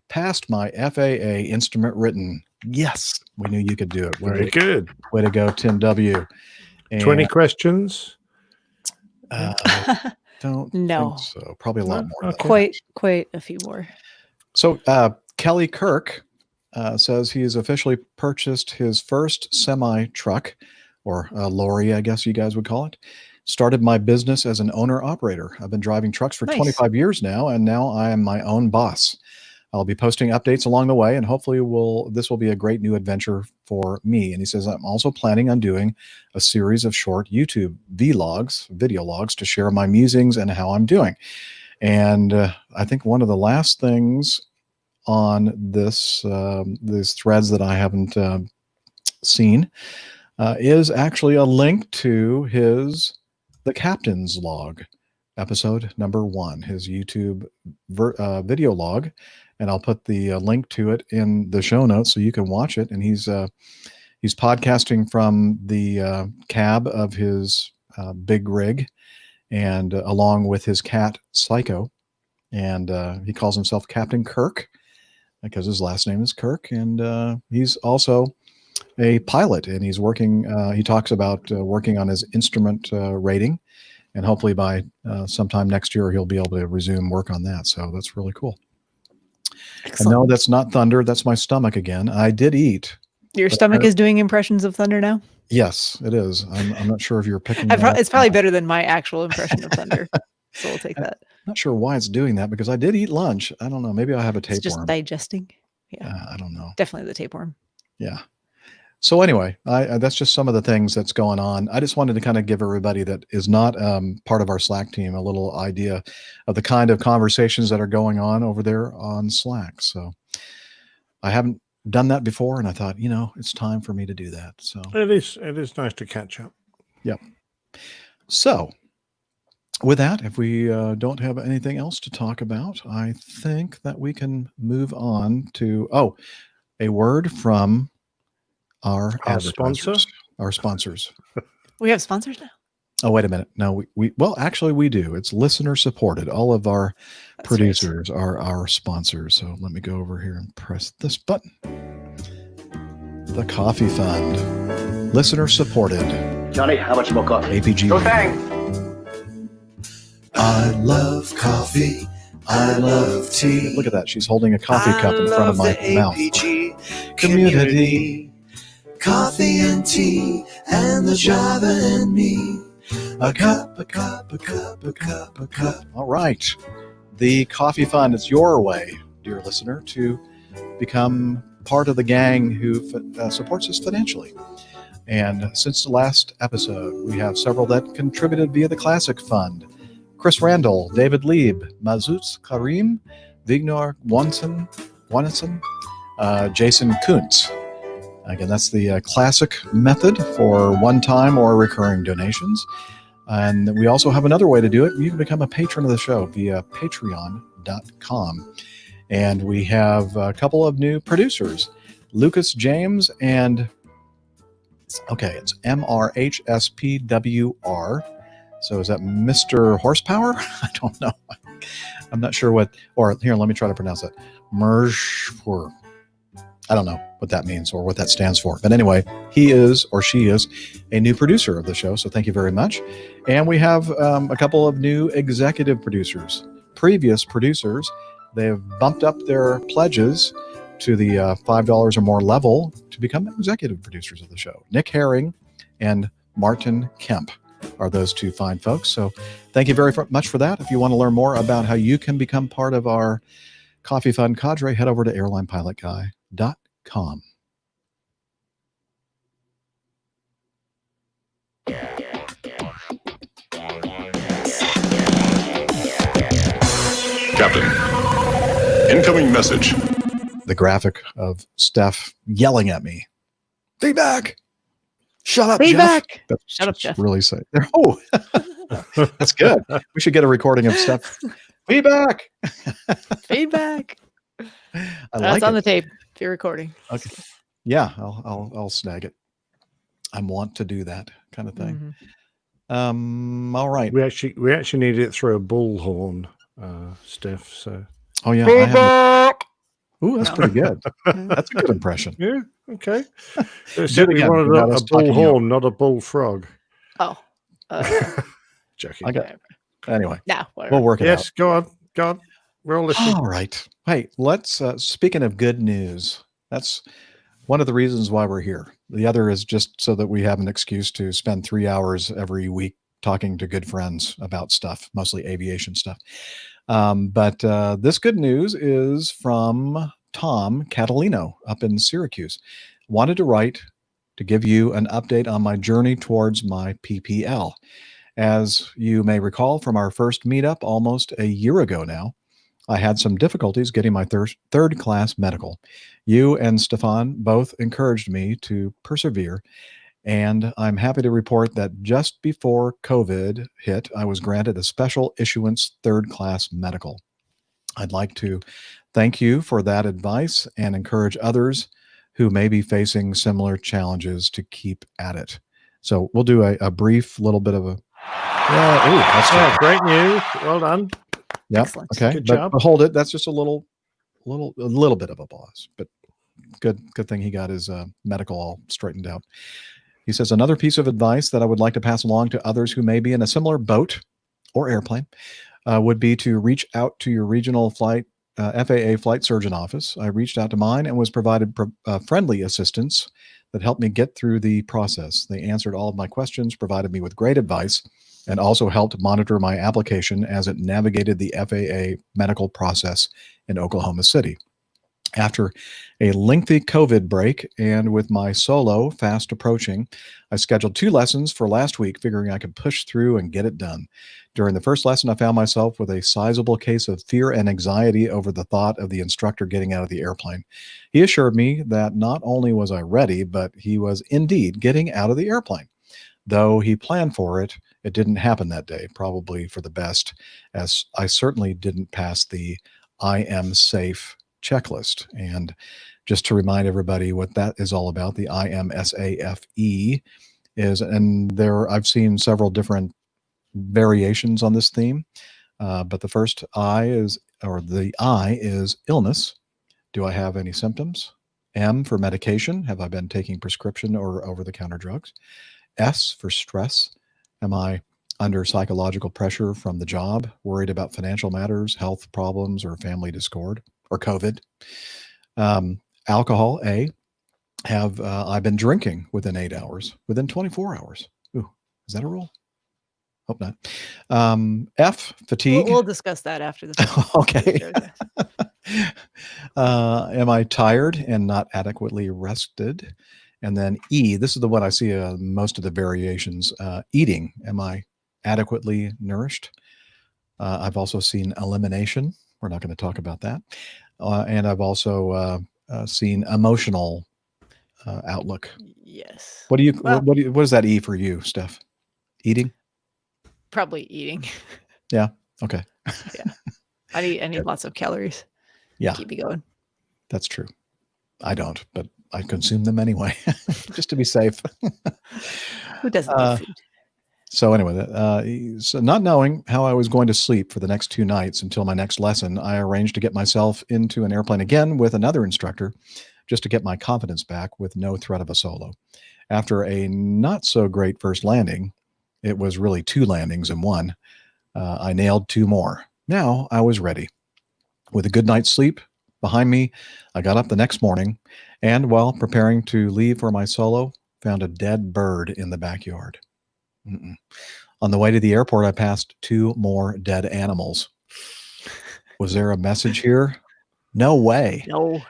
Passed my FAA instrument written. Yes, we knew you could do it. Very good. Way to go, Tim W. And 20 questions? Don't know. think so. Probably a lot more. Okay. Quite a few more. So Kelly Kirk says he has officially purchased his first semi-truck, or lorry, I guess you guys would call it. Started my business as an owner-operator. I've been driving trucks for 25 years now, and now I am my own boss. I'll be posting updates along the way, and hopefully this will be a great new adventure for me. And he says, I'm also planning on doing a series of short YouTube video logs to share my musings and how I'm doing. And I think one of the last things on these threads that I haven't seen is actually a link to the Captain's Log, episode number 1, his YouTube video log. And I'll put the link to it in the show notes so you can watch it. And he's podcasting from the cab of his big rig, and along with his cat Psycho. And he calls himself Captain Kirk because his last name is Kirk. And he's also a pilot, and he's working. He talks about working on his instrument rating, and hopefully by sometime next year he'll be able to resume work on that. So that's really cool. Excellent. No, that's not thunder. That's my stomach again. I did eat. Your stomach is doing impressions of thunder now? Yes, it is. I'm not sure if you're picking it's probably better than my actual impression of thunder. So we'll take that. Not sure why it's doing that, because I did eat lunch. I don't know. Maybe I have a tapeworm. It's just digesting. Yeah. I don't know. Definitely the tapeworm. Yeah. So anyway, that's just some of the things that's going on. I just wanted to kind of give everybody that is not part of our Slack team a little idea of the kind of conversations that are going on over there on Slack. So I haven't done that before, and I thought, it's time for me to do that. So it is nice to catch up. Yep. So with that, if we don't have anything else to talk about, I think that we can move on to a word from our sponsor. Our sponsors. We have sponsors now. Oh, wait a minute. No, well, actually we do. It's listener supported. All of our producers are our sponsors. So let me go over here and press this button. The Coffee Fund. Listener supported. Johnny, how much more coffee? APG. No thanks. I love coffee. I love tea. Look at that. She's holding a coffee cup in front of my mouth. APG community. Coffee and tea and the Java and me. A cup, a cup, a cup, a cup, a cup. All right. The Coffee Fund is your way, dear listener, to become part of the gang who supports us financially. And since the last episode, we have several that contributed via the Classic Fund. Chris Randall, David Lieb, Mazuz Karim, Vignor Wanson, Jason Kuntz. Again, that's the classic method for one-time or recurring donations. And we also have another way to do it. You can become a patron of the show via patreon.com. And we have a couple of new producers, Lucas James and, it's MRHSPWR. So is that Mr. Horsepower? I don't know. I'm not sure what, or here, let me try to pronounce it. Mershpur. I don't know what that means or what that stands for. But anyway, he is or she is a new producer of the show. So thank you very much. And we have a couple of new executive producers, previous producers. They have bumped up their pledges to the $5 or more level to become executive producers of the show. Nick Herring and Martin Kemp are those two fine folks. So thank you very much for that. If you want to learn more about how you can become part of our Coffee Fund cadre, head over to airlinepilotguy.com. Captain, incoming message. The graphic of Steph yelling at me. Feedback! Shut up, Feedback! Jeff. That's Shut up, Jeff. Really say. Oh, that's good. We should get a recording of Steph. Feedback! Feedback! That's on the tape if you're recording. Okay. Yeah, I'll snag it. I want to do that kind of thing. Mm-hmm. All right. We actually need it through a bullhorn, Steph. So. Oh yeah. Ooh, that's pretty good. That's a good impression. Yeah. Okay. Do it So we again, wanted without a us talking bullhorn, not a bullfrog. Oh. Joking. Okay. Anyway, no, whatever. we'll work it out. Yes, go on. We're all listening. All right. Hey, let's, speaking of good news, that's one of the reasons why we're here. The other is just so that we have an excuse to spend 3 hours every week talking to good friends about stuff, mostly aviation stuff. But this good news is from Tom Catalino up in Syracuse. Wanted to write to give you an update on my journey towards my PPL. As you may recall from our first meetup almost a year ago now, I had some difficulties getting my third class medical. You and Stefan both encouraged me to persevere, and I'm happy to report that just before COVID hit, I was granted a special issuance third class medical. I'd like to thank you for that advice and encourage others who may be facing similar challenges to keep at it. So we'll do a brief little bit of a... that's great news. Well done. Yep. Excellent. Okay. Good but job. hold it. That's just a little bit of a pause, but good thing he got his medical all straightened out. He says, another piece of advice that I would like to pass along to others who may be in a similar boat or airplane would be to reach out to your regional FAA flight surgeon office. I reached out to mine and was provided friendly assistance that helped me get through the process. They answered all of my questions, provided me with great advice, and also helped monitor my application as it navigated the FAA medical process in Oklahoma City. After a lengthy COVID break and with my solo fast approaching, I scheduled 2 lessons for last week, figuring I could push through and get it done. During the first lesson, I found myself with a sizable case of fear and anxiety over the thought of the instructor getting out of the airplane. He assured me that not only was I ready, but he was indeed getting out of the airplane, though he planned for it It didn't happen that day, probably for the best, as I certainly didn't pass the I am safe checklist. And just to remind everybody what that is all about, the I am SAFE is, and I've seen several different variations on this theme, but the first the I is illness. Do I have any symptoms? M for medication. Have I been taking prescription or over-the-counter drugs? S for stress. Am I under psychological pressure from the job, worried about financial matters, health problems, or family discord, or COVID? Alcohol, A. Have I been drinking within 8 hours, within 24 hours? Ooh, is that a rule? Hope not. F, fatigue. We'll discuss that after the Okay. Am I tired and not adequately rested? And then E, this is the one I see most of the variations. Eating, am I adequately nourished? I've also seen elimination. We're not going to talk about that. And I've also seen emotional outlook. Yes. What is that E for you, Steph? Eating? Probably eating. Yeah. Okay. Yeah. I need lots of calories. Yeah. Keep me going. That's true. I don't, but I consume them anyway, just to be safe. Who doesn't need food? So anyway, so not knowing how I was going to sleep for the next 2 nights until my next lesson, I arranged to get myself into an airplane again with another instructor just to get my confidence back with no threat of a solo. After a not so great first landing, it was really 2 landings in one. I nailed 2 more. Now I was ready. With a good night's sleep behind me, I got up the next morning and while preparing to leave for my solo, found a dead bird in the backyard. On the way to the airport, I passed 2 more dead animals. Was there a message here? No way. No.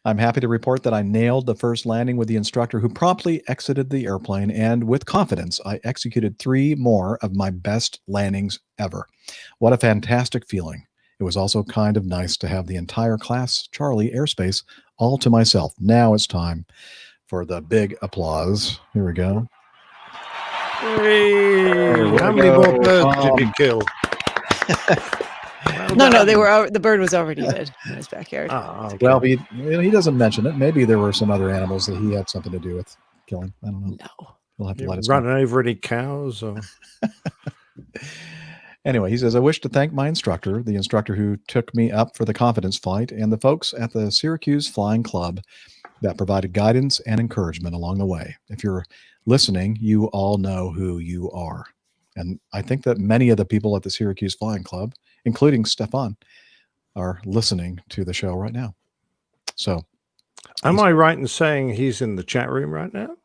I'm happy to report that I nailed the first landing with the instructor who promptly exited the airplane, and with confidence, I executed 3 more of my best landings ever. What a fantastic feeling. It was also kind of nice to have the entire Class Charlie airspace all to myself. Now it's time for the big applause. Here we go. Hey, how many more birds did you kill? No, the bird was already dead in his backyard. Okay. Well, he doesn't mention it. Maybe there were some other animals that he had something to do with killing. I don't know. No. We'll have to let us know. Running over any cows? Or? Anyway, he says, I wish to thank my instructor, the instructor who took me up for the confidence flight, and the folks at the Syracuse Flying Club that provided guidance and encouragement along the way. If you're listening, you all know who you are. And I think that many of the people at the Syracuse Flying Club, including Stefan, are listening to the show right now. So, am I right in saying he's in the chat room right now?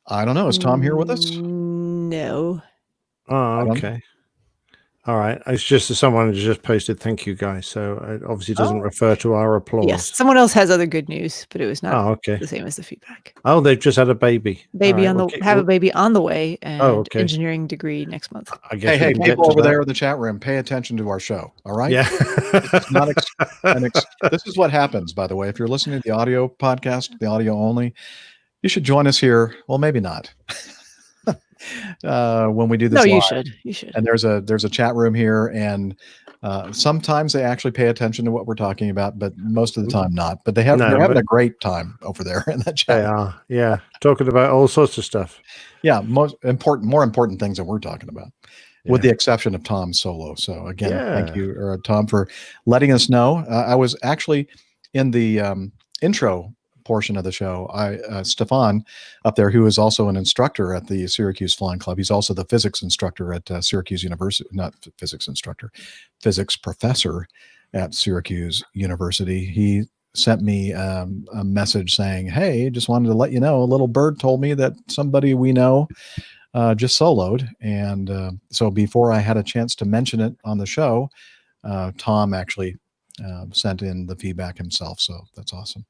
I don't know. Is Tom here with us? No. Oh, okay. All right. It's just that someone has just posted, thank you, guys. So it obviously doesn't refer to our applause. Yes. Someone else has other good news, but it was not okay. the same as the feedback. Oh, they've just had a baby. Baby have a baby on the way and engineering degree next month. I guess hey, people over there in the chat room, pay attention to our show. All right. Yeah. It's not this is what happens, by the way. If you're listening to the audio podcast, the audio only, you should join us here. Well, maybe not. When we do this, you live. You should. And there's a chat room here, and sometimes they actually pay attention to what we're talking about, but most of the time not. But they're having a great time over there in that chat. They are, yeah, talking about all sorts of stuff. Yeah, more important things that we're talking about, with the exception of Tom's solo. So again, thank you, Tom, for letting us know. I was actually in the intro portion of the show. Stefan up there, who is also an instructor at the Syracuse Flying Club. He's also the physics instructor at Syracuse University, not physics instructor, physics professor at Syracuse University. He sent me a message saying, hey, just wanted to let you know, a little bird told me that somebody we know just soloed. And so before I had a chance to mention it on the show, Tom actually sent in the feedback himself. So that's awesome.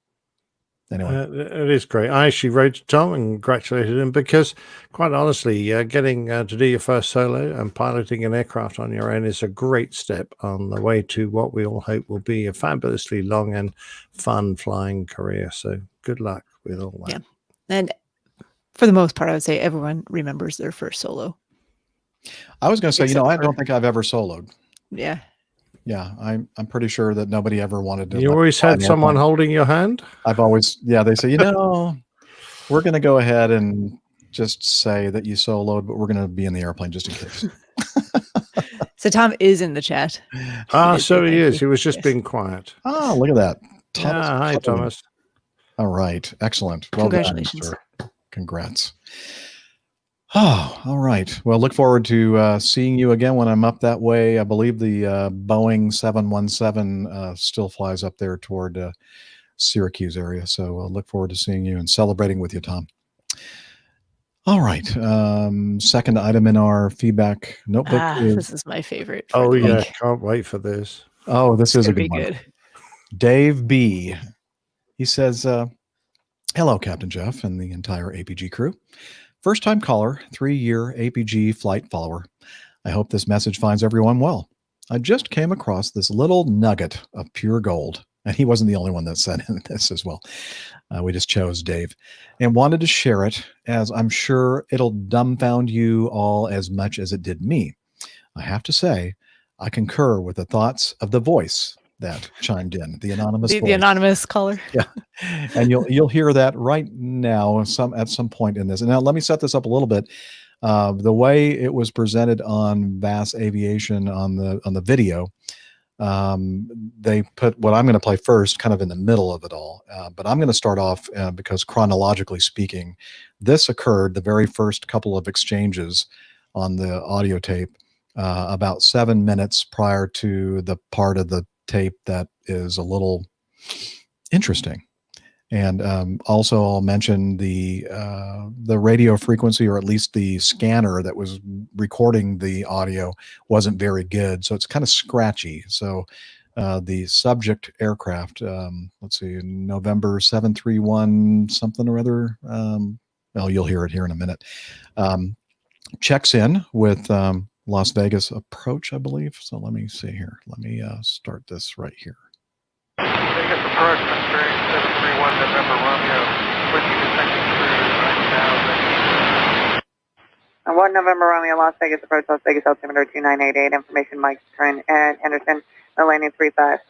Anyway, it is great. I actually wrote to Tom and congratulated him because, quite honestly, getting to do your first solo and piloting an aircraft on your own is a great step on the way to what we all hope will be a fabulously long and fun flying career. So good luck with all that. Yeah. And for the most part, I would say everyone remembers their first solo. I was going to say, Except I for- don't think I've ever soloed. Yeah. Yeah, I'm pretty sure that nobody ever wanted to. You always had someone holding your hand? I've always, they say, we're going to go ahead and just say that you soloed, but we're going to be in the airplane just in case. So Tom is in the chat. So he is. He was just being quiet. Oh, look at that. Thomas. Hi, Thomas. All right. Excellent. Well Congratulations. done, sir. Congrats. Oh, all right. Well, look forward to seeing you again when I'm up that way. I believe the Boeing 717 still flies up there toward Syracuse area. So I'll look forward to seeing you and celebrating with you, Tom. All right. Second item in our feedback notebook is... This is my favorite. Oh, yeah. Can't wait for this. Oh, this is a good be one. good. Dave B. He says, hello, Captain Jeff and the entire APG crew. First-time caller, 3-year APG flight follower. I hope this message finds everyone well. I just came across this little nugget of pure gold, and he wasn't the only one that sent in this as well. We just chose Dave and wanted to share it, as I'm sure it'll dumbfound you all as much as it did me. I have to say, I concur with the thoughts of the voice that chimed in, the anonymous voice. The anonymous caller. Yeah, and you'll hear that right now at some point in this. And now let me set this up a little bit. The way it was presented on Bass Aviation on the video, they put what I'm going to play first kind of in the middle of it all. But I'm going to start off because chronologically speaking, this occurred the very first couple of exchanges on the audio tape about 7 minutes prior to the part of the tape that is a little interesting. And also I'll mention the radio frequency, or at least the scanner that was recording the audio, wasn't very good. So it's kind of scratchy. So the subject aircraft, let's see, November 731 something or other, well, you'll hear it here in a minute, checks in with Las Vegas approach, I believe. So let me see here. Let me start this right here. Vegas approach, Mr. 731 November Romeo. With you to second cruise right now. 1 November Romeo, Las Vegas approach, Las Vegas altimeter 2988. Information Mike Trent and Anderson, no landing 35.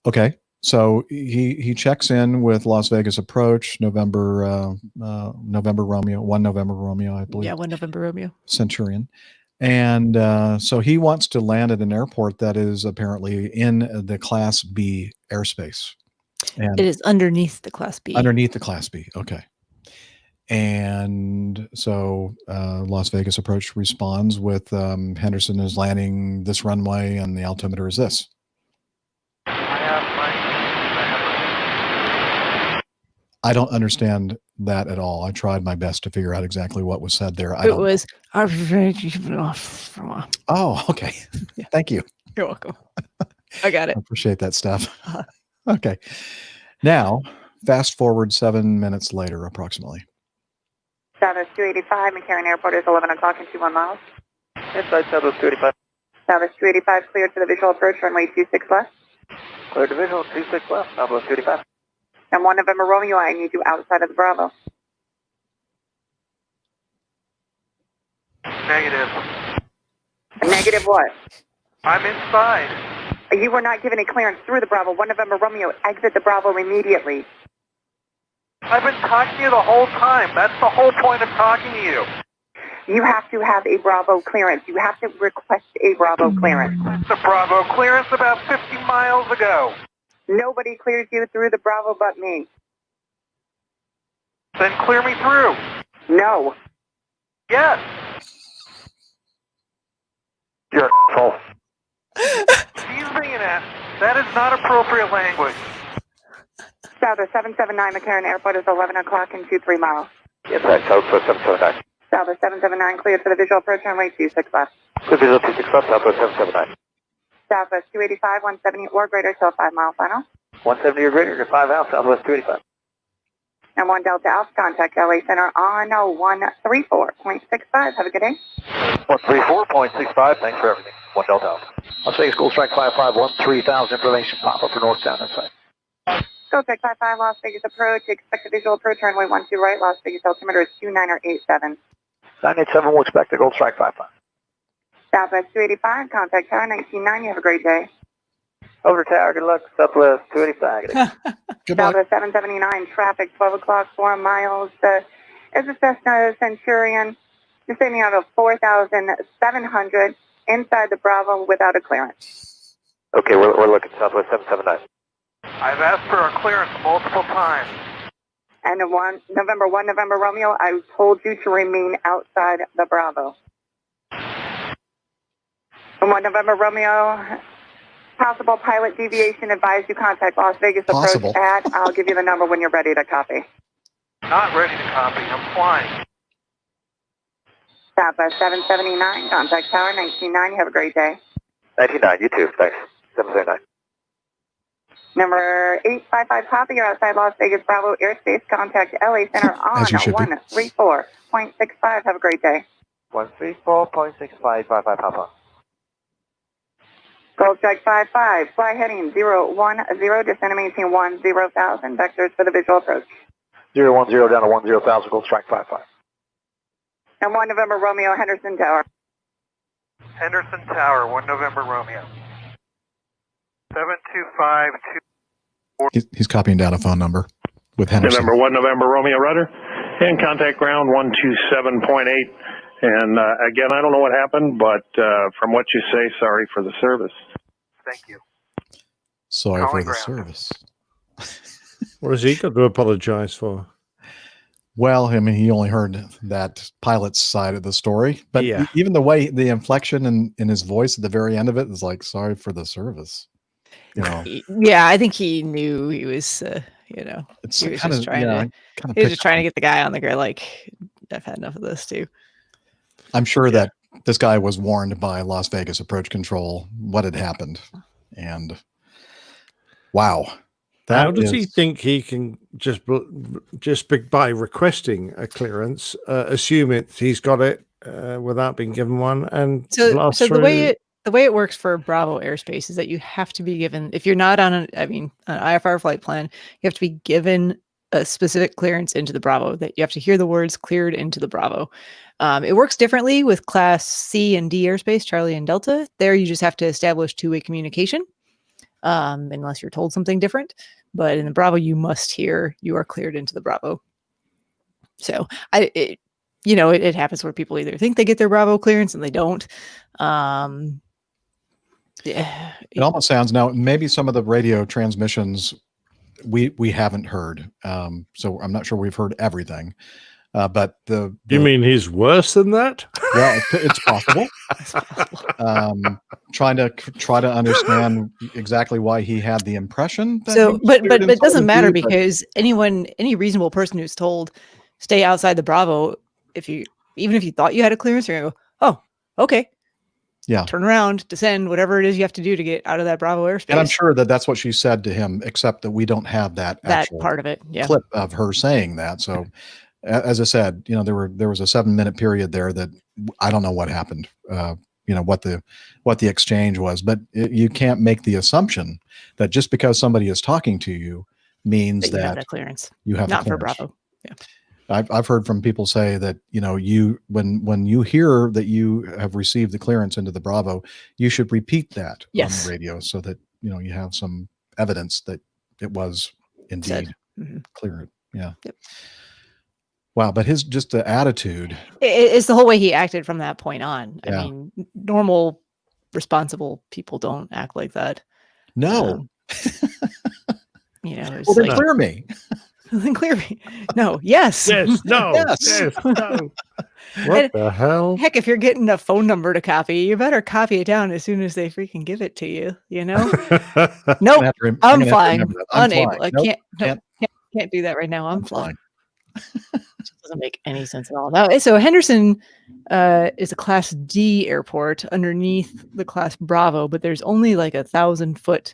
Okay. So he checks in with Las Vegas approach, November Romeo, 1 November Romeo, I believe. Yeah, 1 November Romeo. Centurion. And so he wants to land at an airport that is apparently in the Class B airspace. And it is underneath the Class B. Underneath the Class B. Okay. And so Las Vegas approach responds with Henderson is landing this runway and the altimeter is this. I don't understand that at all. I tried my best to figure out exactly what was said there. It was. Oh, okay. Yeah. Thank you. You're welcome. I got it. I appreciate that stuff. Okay. Now, fast forward 7 minutes later, approximately. Southwest 285, McCarran Airport is 11 o'clock and 21 miles. Inside Southwest 285. Southwest 285 cleared for the visual approach, runway 26 left. Cleared to visual, 26 left, Southwest 285. And 1 November Romeo, I need you outside of the Bravo. Negative. Negative what? I'm inside. You were not given a clearance through the Bravo. 1 November Romeo, exit the Bravo immediately. I've been talking to you the whole time. That's the whole point of talking to you. You have to have a Bravo clearance. You have to request a Bravo clearance. The Bravo clearance about 50 miles ago. Nobody clears you through the Bravo but me. Then clear me through. No. Yes. You're an asshole. Excuse me, that is not appropriate language. Southwest 779 McCarran Airport is 11 o'clock and 23 miles. Inside Southwest 779. Southwest 779 cleared for the visual approach, runway 26 left. Clear visual 26 left, Southwest 779. Southwest 285, 170 or greater till 5 mile final. 170 or greater, you're 5 out, Southwest 285. And 1 Delta Alpha, contact LA Center on 134.65. Have a good day. 134.65, thanks for everything. 1 Delta Alpha. Las Vegas School Strike 551, 3000 information, pop up for northbound inside. Go Strike 55, Las Vegas approach, expect a visual approach, runway 12 right, Las Vegas altimeter is 29 or 87. 987 will expect to Gold Strike 55. Southwest 285, contact tower 1990. Have a great day. Over tower, good luck. Southwest 285. Southwest 779, traffic 12 o'clock, 4 miles. Is a Cessna Centurion descending out of 4,700 inside the Bravo without a clearance. Okay, we're looking Southwest 779. I've asked for a clearance multiple times. And November 1, November Romeo, I told you to remain outside the Bravo. 1 November Romeo, possible pilot deviation, advise you contact Las Vegas Possible. approach at, I'll give you the number when you're ready to copy. Not ready to copy, I'm flying. Southwest 779, contact tower 1990. Have a great day. 99, you too, thanks. 779. Number 855, copy. You're outside Las Vegas Bravo airspace. Contact LA Center on As you should be. 134.65. Have a great day. 134.6555, Papa. Gold Strike 55, fly heading 010, descend and maintain 10,000. Vectors for the visual approach. 010 down to 10,000, Gold Strike 55. And 1 November Romeo, Henderson Tower. Henderson Tower, 1 November Romeo. 725. He's copying down a phone number with Henderson. November 1 November Romeo Rudder and contact ground 127.8. And again, I don't know what happened, but from what you say, sorry for the service. Thank you. Sorry Calling for the ground. service. What has he got to apologize for? Well, I mean, he only heard that pilot's side of the story, but Yeah. even the way the inflection in his voice at the very end of it is like, sorry for the service. You know, Yeah, I think he knew he was, it's he was kind just of, trying yeah, to. kind of He was just trying to get the guy on the ground. Like, I've had enough of this too. I'm sure that this guy was warned by Las Vegas Approach Control what had happened. And wow. How does he think he can just by requesting a clearance, assume he's got it without being given one, and blast So through? the way it works for Bravo airspace is that you have to be given, if you're not on an IFR flight plan, you have to be given a specific clearance into the Bravo, that you have to hear the words cleared into the Bravo. It works differently with Class C and D airspace, Charlie and Delta. There you just have to establish two-way communication, unless you're told something different. But in the Bravo, you must hear you are cleared into the Bravo. So it happens where people either think they get their Bravo clearance and they don't. Yeah. It almost sounds, now maybe some of the radio transmissions we haven't heard. So I'm not sure we've heard everything. But you mean he's worse than that? Well, it's possible. Trying to understand exactly why he had the impression. That So, but it doesn't matter, but because any reasonable person who's told stay outside the Bravo, even if you thought you had a clearance, you're gonna go, oh, okay. Yeah. Turn around, descend, whatever it is you have to do to get out of that Bravo airspace. And I'm sure that that's what she said to him, except that we don't have that actual part of it. Yeah. clip of her saying that. So, as I said, there was a 7-minute period there that I don't know what happened. What the exchange was, but you can't make the assumption that just because somebody is talking to you means that you have that that clearance. You have not a for clearance. Bravo. Yeah. I've heard from people say that, when you hear that you have received the clearance into the Bravo, you should repeat that on the radio so that, you have some evidence that it was indeed cleared. Yeah. Yep. Wow. But just the attitude. It's the whole way he acted from that point on. Yeah. I mean, normal, responsible people don't act like that. No. It's Well, then like, clear me. Then clear me. No. Yes. Yes. No. Yes. Yes. No. What the hell? Heck, if you're getting a phone number to copy, you better copy it down as soon as they freaking give it to you. Nope. I'm flying. Unable. I can't do that right now. I'm flying. It doesn't make any sense at all. Now, so Henderson is a Class D airport underneath the Class Bravo, but there's only like 1,000-foot.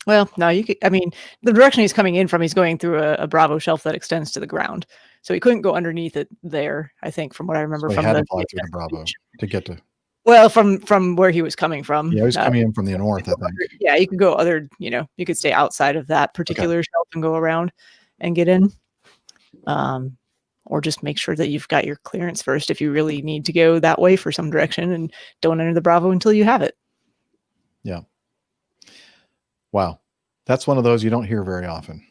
Well, no, the direction he's coming in from, he's going through a Bravo shelf that extends to the ground. So he couldn't go underneath it there, I think, from what I remember. So from he had the to fly through the Bravo to get to. Well, from where he was coming from. Yeah, he was coming in from the north, I think. Yeah, you could go you could stay outside of that particular shelf and go around and get in. or just make sure that you've got your clearance first if you really need to go that way for some direction, and don't enter the Bravo until you have it. Yeah. Wow. That's one of those you don't hear very often.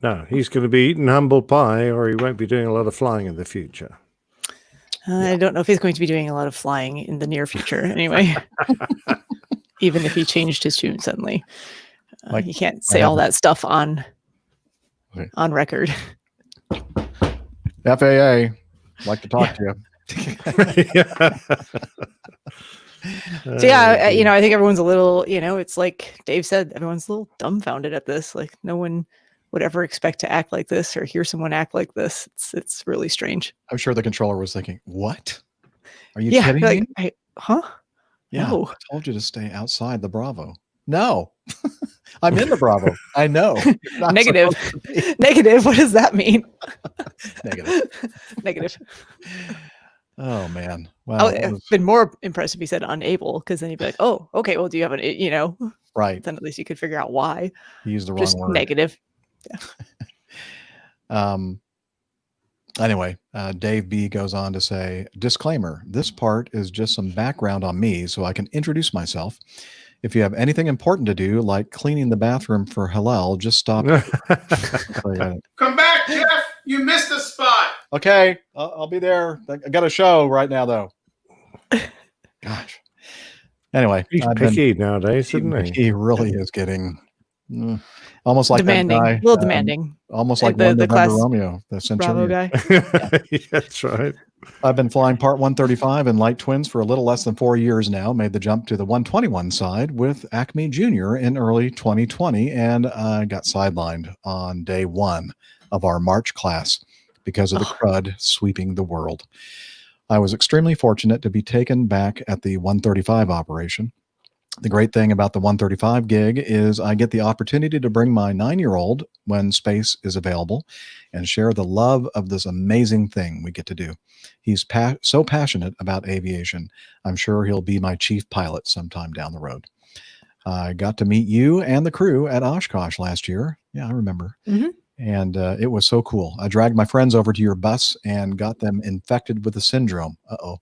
No, he's going to be eating humble pie, or he won't be doing a lot of flying in the future. I don't know if he's going to be doing a lot of flying in the near future anyway. Even if he changed his tune suddenly. He can't say all that stuff on record. FAA, like to talk to you. So yeah, I think everyone's a little, it's like Dave said, everyone's a little dumbfounded at this. Like no one would ever expect to act like this or hear someone act like this. It's really strange. I'm sure the controller was thinking, what? Are you kidding me? Huh? Yeah, No. I told you to stay outside the Bravo. No, I'm in the Bravo. I know. Negative. Negative. What does that mean? Negative. Oh man. Wow. I've been more impressed if he said unable, because then you'd be like, oh, okay, well, do you have an, right. Then at least you could figure out why. He used the wrong word. Negative. Yeah. Anyway, Dave B goes on to say, disclaimer, this part is just some background on me so I can introduce myself. If you have anything important to do, like cleaning the bathroom for Hillel, just stop. Come back, Jeff. You missed a spot. Okay, I'll be there. I got a show right now, though. Gosh. Anyway. He's picky nowadays, isn't he? He really is getting almost like demanding, that guy, a little demanding. Almost like the class Romeo, the Centurion. Bravo guy. Yeah, that's right. I've been flying Part 135 and Light Twins for a little less than 4 years now. Made the jump to the 121 side with Acme Jr. in early 2020, and I got sidelined on day one of our March class because of the crud sweeping the world. I was extremely fortunate to be taken back at the 135 operation. The great thing about the 135 gig is I get the opportunity to bring my 9-year-old when space is available and share the love of this amazing thing we get to do. He's so passionate about aviation. I'm sure he'll be my chief pilot sometime down the road. I got to meet you and the crew at Oshkosh last year. Yeah, I remember. Mm-hmm. And it was so cool. I dragged my friends over to your bus and got them infected with the syndrome. Uh-oh.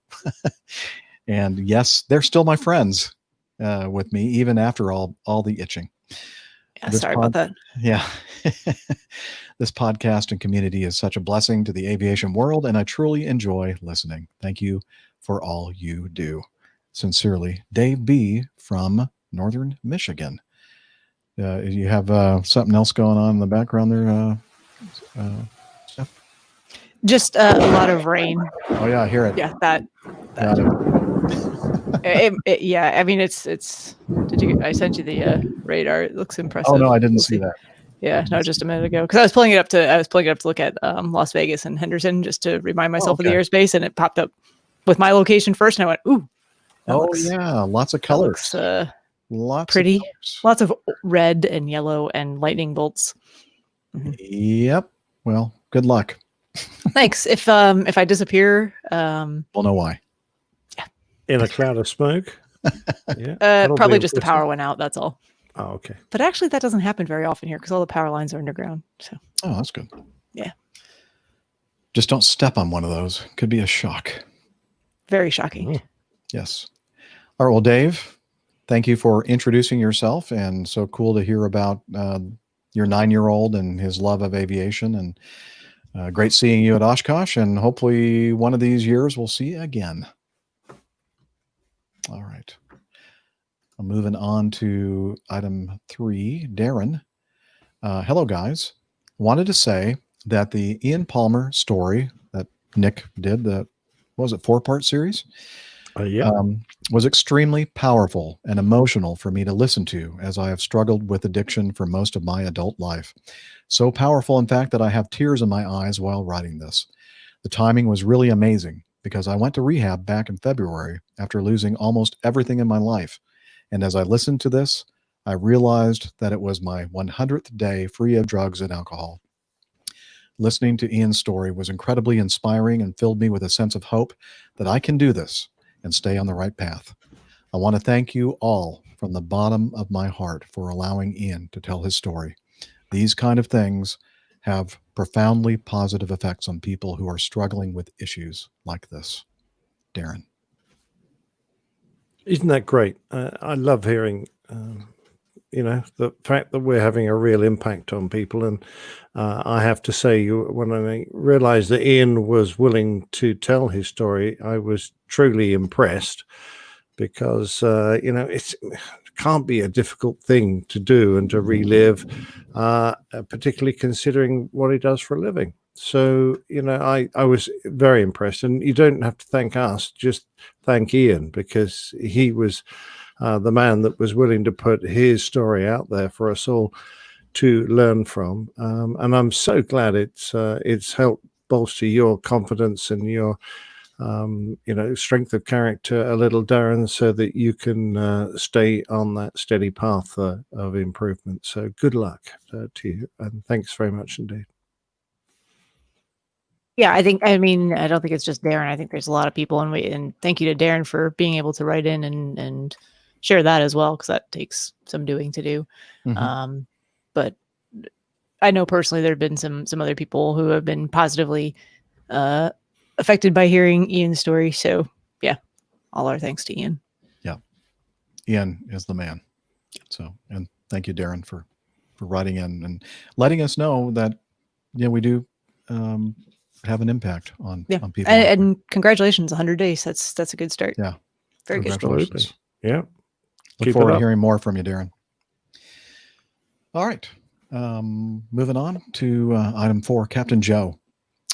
And yes, they're still my friends. With me, even after all the itching. Yeah, sorry about that. Yeah. This podcast and community is such a blessing to the aviation world, and I truly enjoy listening. Thank you for all you do. Sincerely, Dave B. from Northern Michigan. You have something else going on in the background there, Steph? Just a lot of rain. Oh, yeah, I hear it. Yeah, that. Got it. Yeah, I mean, it's. I sent you the radar. It looks impressive. Oh no, I didn't see that. Yeah, no, just a minute ago, because I was pulling it up to look at Las Vegas and Henderson just to remind myself of the airspace, and it popped up with my location first, and I went, ooh. Yeah, lots of colors. Lots pretty. Of colors. Lots of red and yellow and lightning bolts. Mm-hmm. Yep. Well, good luck. Thanks. If I disappear, we'll know why. In a cloud of smoke? Yeah. Probably just the power went out, that's all. Oh, okay. But actually that doesn't happen very often here because all the power lines are underground. So oh, that's good. Yeah. Just don't step on one of those. Could be a shock. Very shocking. Oh. Yes. All right, well, Dave, thank you for introducing yourself, and so cool to hear about your 9-year-old and his love of aviation, and great seeing you at Oshkosh, and hopefully one of these years we'll see you again. All right. I'm moving on to item 3. Darren. Hello, guys. Wanted to say that the Ian Palmer story that Nick did, the 4-part series? Was extremely powerful and emotional for me to listen to, as I have struggled with addiction for most of my adult life. So powerful, in fact, that I have tears in my eyes while writing this. The timing was really amazing, because I went to rehab back in February after losing almost everything in my life. And as I listened to this, I realized that it was my 100th day free of drugs and alcohol. Listening to Ian's story was incredibly inspiring and filled me with a sense of hope that I can do this and stay on the right path. I want to thank you all from the bottom of my heart for allowing Ian to tell his story. These kind of things have profoundly positive effects on people who are struggling with issues like this. Darren. Isn't that great? I love hearing, the fact that we're having a real impact on people. And I have to say, when I realized that Ian was willing to tell his story, I was truly impressed because, it can't be a difficult thing to do and to relive, particularly considering what he does for a living. So, I was very impressed. And you don't have to thank us, just thank Ian, because he was the man that was willing to put his story out there for us all to learn from. And I'm so glad it's helped bolster your confidence and your strength of character a little, Darren, so that you can stay on that steady path of improvement. So good luck to you, and thanks very much indeed. Yeah, I don't think it's just Darren. I think there's a lot of people, and thank you to Darren for being able to write in and share that as well, because that takes some doing to do. Mm-hmm. But I know personally there have been some other people who have been positively affected by hearing Ian's story. So yeah, all our thanks to Ian. Yeah, Ian is the man. So, and thank you, Darren, for writing in and letting us know that we do have an impact on people. And congratulations, 100 days. That's a good start. Yeah, very good. Absolutely. Yeah. Look forward to hearing more from you, Darren. All right. Moving on to item 4, Captain Joe.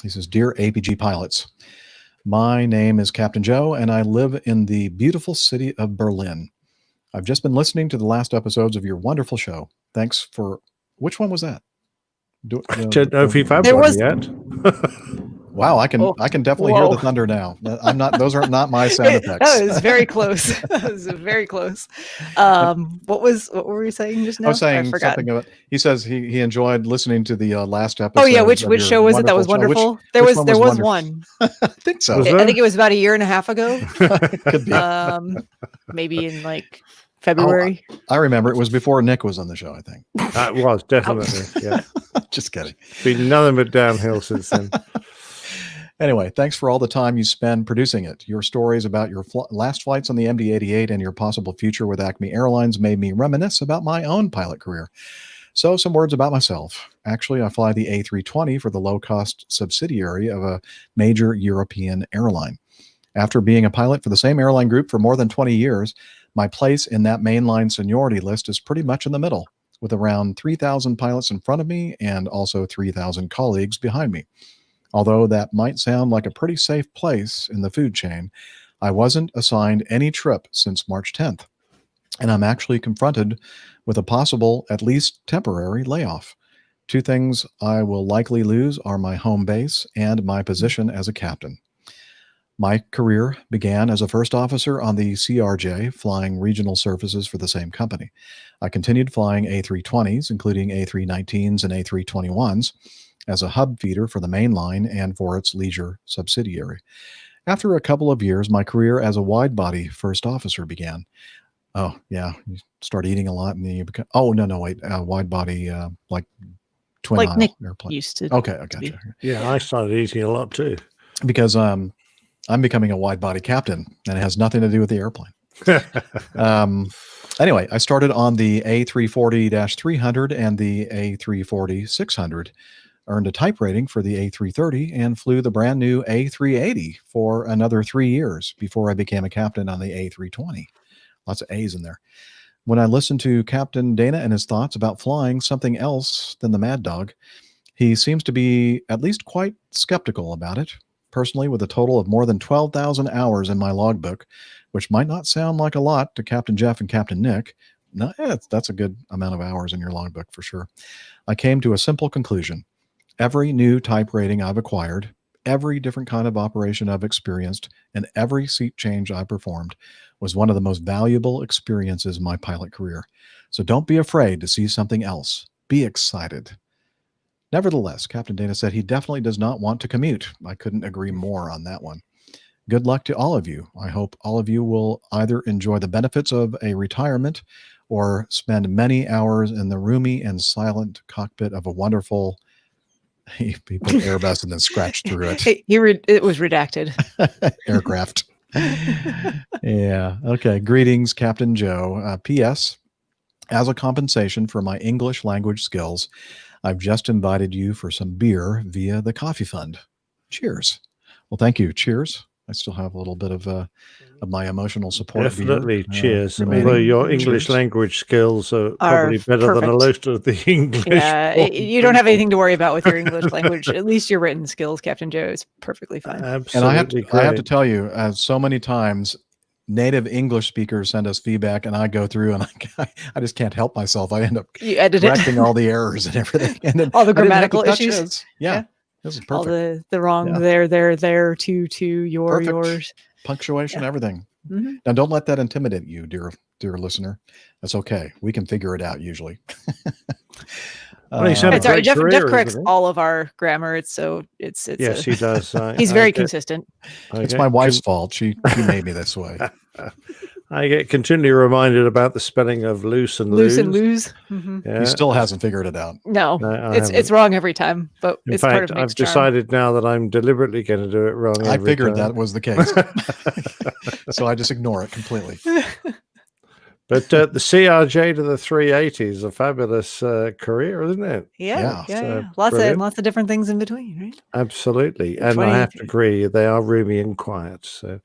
He says, "Dear APG pilots, my name is Captain Joe, and I live in the beautiful city of Berlin. I've just been listening to the last episodes of your wonderful show. Thanks for..." Which one was that? I don't know if you've had one yet. Wow, I can definitely hear the thunder now. I'm not; those are not my sound effects. That was very close. That was very close. What were we saying just now? I was saying something about. He says he enjoyed listening to the last episode. Oh yeah, which show was it that was wonderful? There was one. I think so. I think it was about a year and a half ago. Could be. Maybe in like February. Oh, I remember it was before Nick was on the show, I think. It was definitely. Yeah. Just kidding. Been nothing but downhill since then. Anyway, thanks for all the time you spend producing it. Your stories about your last flights on the MD-88 and your possible future with Acme Airlines made me reminisce about my own pilot career. So some words about myself. Actually, I fly the A320 for the low-cost subsidiary of a major European airline. After being a pilot for the same airline group for more than 20 years, my place in that mainline seniority list is pretty much in the middle, with around 3,000 pilots in front of me and also 3,000 colleagues behind me. Although that might sound like a pretty safe place in the food chain, I wasn't assigned any trip since March 10th, and I'm actually confronted with a possible, at least temporary, layoff. 2 things I will likely lose are my home base and my position as a captain. My career began as a first officer on the CRJ, flying regional services for the same company. I continued flying A320s, including A319s and A321s, as a hub feeder for the main line and for its leisure subsidiary. After a couple of years, my career as a wide-body first officer began. Oh, yeah, you start eating a lot, and then you become... Oh, no, wait, wide-body, like twin aisle Nick airplane. Used to. Okay, I gotcha. Yeah, I started eating a lot too. Because I'm becoming a wide-body captain, and it has nothing to do with the airplane. Anyway, I started on the A340-300 and the A340-600, earned a type rating for the A330, and flew the brand new A380 for another 3 years before I became a captain on the A320. Lots of A's in there. When I listened to Captain Dana and his thoughts about flying something else than the Mad Dog, he seems to be at least quite skeptical about it. Personally, with a total of more than 12,000 hours in my logbook, which might not sound like a lot to Captain Jeff and Captain Nick, no, that's a good amount of hours in your logbook for sure. I came to a simple conclusion. Every new type rating I've acquired, every different kind of operation I've experienced, and every seat change I performed was one of the most valuable experiences in my pilot career. So don't be afraid to see something else. Be excited. Nevertheless, Captain Dana said he definitely does not want to commute. I couldn't agree more on that one. Good luck to all of you. I hope all of you will either enjoy the benefits of a retirement or spend many hours in the roomy and silent cockpit of a wonderful He put Airbus and then scratched through it. It was redacted. Aircraft. Yeah. Okay. Greetings, Captain Joe. P.S. As a compensation for my English language skills, I've just invited you for some beer via the Coffee Fund. Cheers. Well, thank you. Cheers. I still have a little bit of my emotional support. Definitely, beer, cheers. remaining. Although your English Cheers. language skills are probably better than a lot of the English. Yeah, you don't have anything to worry about with your English language. At least your written skills, Captain Joe, is perfectly fine. Absolutely, and I have to tell you, so many times, native English speakers send us feedback, and I go through and I just can't help myself. I end up correcting all the errors and everything, and then all the I didn't have to grammatical touch issues. his. Yeah, this is perfect. All the wrong there, to, your, Perfect. yours. Punctuation, everything. Mhm. Now, don't let that intimidate you, dear listener. That's okay. We can figure it out usually. Sorry, Jeff corrects all of our grammar. It's yes, he does. He's very consistent. It's my wife's fault. She made me this way. I get continually reminded about the spelling of loose and Loose lose. and lose. Mhm. Yeah. He still hasn't figured it out. No, I it's wrong every time, but In it's fact, part of I've Nick's charm. decided now that I'm deliberately going to do it wrong. I every figured time. that was the case. So I just ignore it completely. But the CRJ to the 380 is a fabulous career, isn't it? Yeah. Lots of different things in between, right? Absolutely. And I have to agree, they are roomy and quiet. So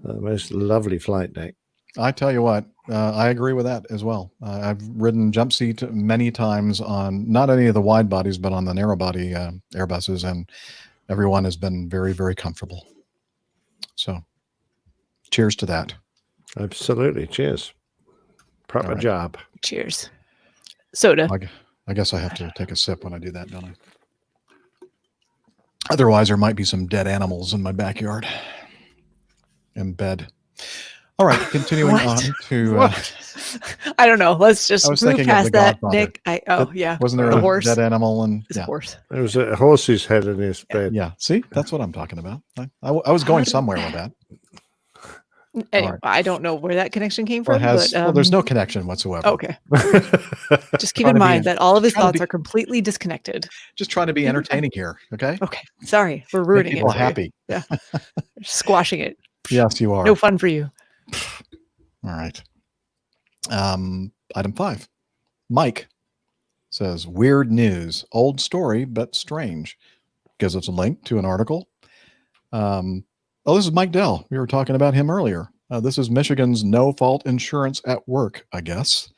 the most lovely flight deck. I tell you what, I agree with that as well. I've ridden jump seat many times on not any of the wide bodies, but on the narrow body Airbuses, and everyone has been very, very comfortable. So cheers to that. Absolutely. Cheers. Proper job. Cheers. Soda. I guess I have to take a sip when I do that, don't I? Otherwise, there might be some dead animals in my backyard. In bed. All right, continuing on to. I don't know. Let's just I was move thinking of past The that, Godfather. Nick. Wasn't there the a horse? dead animal and His horse. There was a horse's head in his bed. Yeah, see, that's what I'm talking about. I was going somewhere with that. Anyway, I don't know where that connection came Well, from. But, there's no connection whatsoever. Okay. Just keep in mind that all of his thoughts are completely disconnected. Just trying to be entertaining here. Okay. Okay. Sorry, we're ruining it. People for you. happy. Yeah. Squashing it. Yes, you are. No fun for you. All right. Item 5. Mike says, weird news, old story, but strange. Gives us a link to an article. This is Mike Dell. We were talking about him earlier. This is Michigan's no-fault insurance at work, I guess.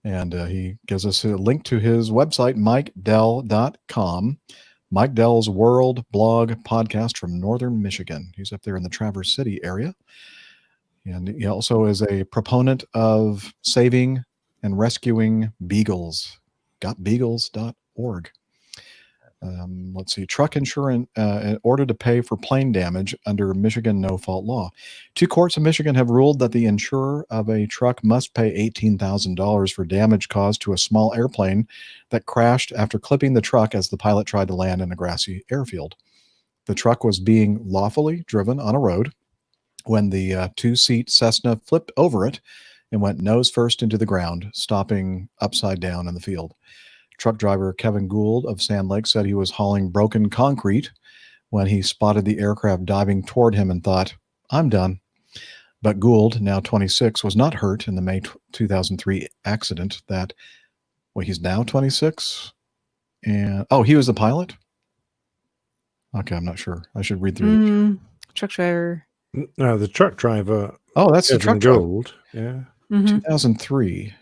And he gives us a link to his website, mikedell.com. Mike Dell's World blog podcast from Northern Michigan. He's up there in the Traverse City area. And he also is a proponent of saving and rescuing beagles. Gotbeagles.org. Let's see. Truck insurance in order to pay for plane damage under Michigan no-fault law. 2 courts in Michigan have ruled that the insurer of a truck must pay $18,000 for damage caused to a small airplane that crashed after clipping the truck as the pilot tried to land in a grassy airfield. The truck was being lawfully driven on a road when the 2-seat Cessna flipped over it and went nose first into the ground, stopping upside down in the field. Truck driver Kevin Gould of Sand Lake said he was hauling broken concrete when he spotted the aircraft diving toward him and thought, I'm done. But Gould, now 26, was not hurt in the May 2003 accident he's now 26? And he was the pilot? Okay, I'm not sure. I should read through. Truck driver. No, the truck driver. Oh, that's the truck Gould. Yeah. 2003.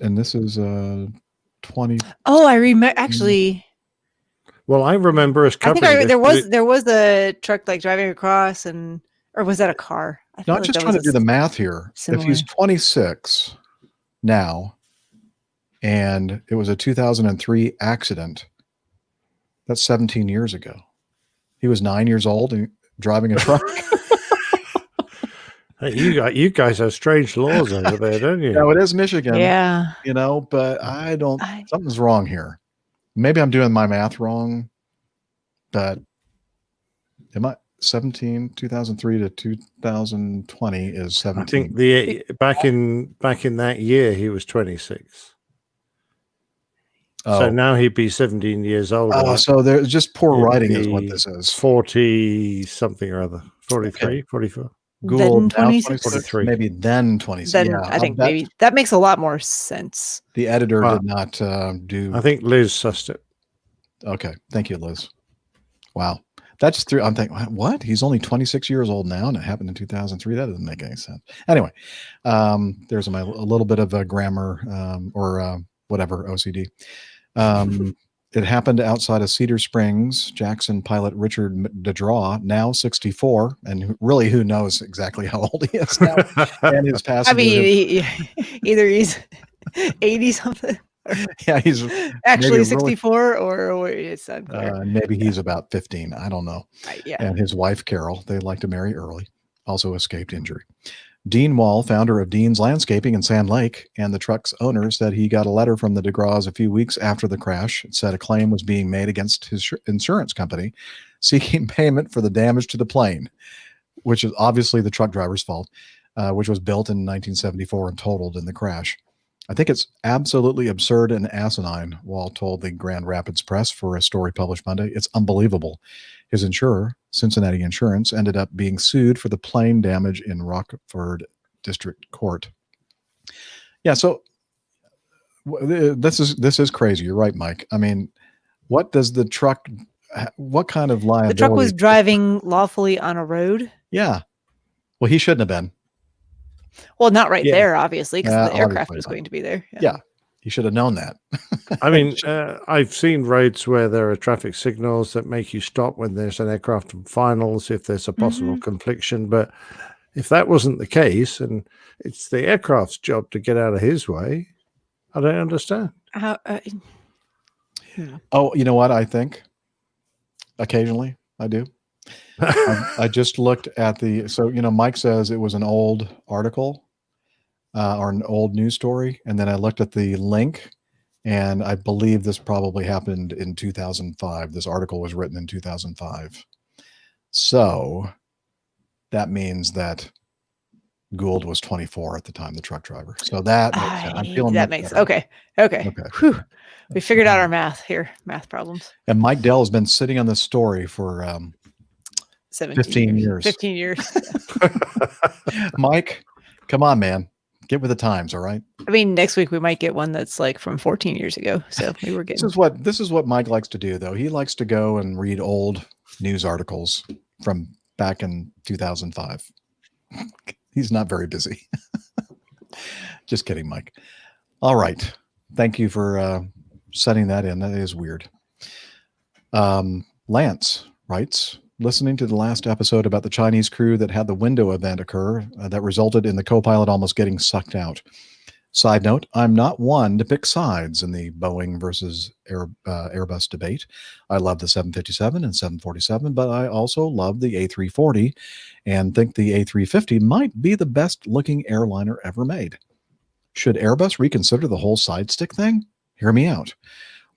And this is 20. Oh, I remember actually. Well, I remember us I covering think this, there was a truck like driving across, or was that a car? Not just trying to do the math here. Similar. If he's 26 now, and it was a 2003 accident, that's 17 years ago. He was 9 years old and driving a truck. You guys have strange laws over there, don't you? No, it is Michigan. Yeah. But something's wrong here. Maybe I'm doing my math wrong, but 2003 to 2020 is 17. I think back in that year he was 26. So now he'd be 17 years older. Oh, so there's just poor He'd writing is be what this is. 40 something or other. 43, Okay. 44. Gould Then now 26? 43. maybe then 26. Then Yeah, I think maybe that makes a lot more sense. the editor Well, did not do. I think Liz sussed it. Okay, thank you, Liz. Wow, that's through. I'm thinking, what? He's only 26 years old now, and it happened in 2003. That doesn't make any sense. Anyway, there's a little bit of a grammar or whatever OCD. It happened outside of Cedar Springs. Jackson pilot Richard DeDraw, now 64, and really, who knows exactly how old he is now, and his passenger. I mean, either he's 80 something. Yeah, he's actually maybe 64 or it's unclear. maybe he's about 15. I don't know. Yeah. And his wife, Carol, they like to marry early, also escaped injury. Dean Wall, founder of Dean's Landscaping in Sand Lake, and the truck's owner said he got a letter from the DeGraws a few weeks after the crash. It said a claim was being made against his insurance company seeking payment for the damage to the plane, which is obviously the truck driver's fault, which was built in 1974 and totaled in the crash. I think it's absolutely absurd and asinine, Wall told the Grand Rapids Press for a story published Monday. It's unbelievable. His insurer, Cincinnati Insurance, ended up being sued for the plane damage in Rockford District Court. Yeah, so this is crazy. You're right, Mike. I mean, what kind of liability? The truck was driving lawfully on a road. Yeah. Well, he shouldn't have been. Well, not right there, obviously, because the aircraft was not. going to be there. Yeah. He should have known that. I mean, I've seen roads where there are traffic signals that make you stop when there's an aircraft in finals, if there's a possible confliction. But if that wasn't the case, and it's the aircraft's job to get out of his way, I don't understand. How? Oh, you know what? I think occasionally I do. I just looked at Mike says it was an old article or an old news story. And then I looked at the link, and I believe this probably happened in 2005. This article was written in 2005. So that means that Gould was 24 at the time, the truck driver. So that makes sense. I'm feeling that makes better. Okay. Whew. We figured out our math problems. And Mike Dell has been sitting on this story for 15 years. 15 years. Mike, come on, man. Get with the times, all right? I mean, next week we might get one that's like from 14 years ago. So we were getting. This is what Mike likes to do, though. He likes to go and read old news articles from back in 2005. He's not very busy. Just kidding, Mike. All right. Thank you for setting that in. That is weird. Lance writes, listening to the last episode about the Chinese crew that had the window event occur that resulted in the co-pilot almost getting sucked out. Side note, I'm not one to pick sides in the Boeing versus Airbus debate. I love the 757 and 747, but I also love the A340 and think the A350 might be the best looking airliner ever made. Should Airbus reconsider the whole side stick thing? Hear me out.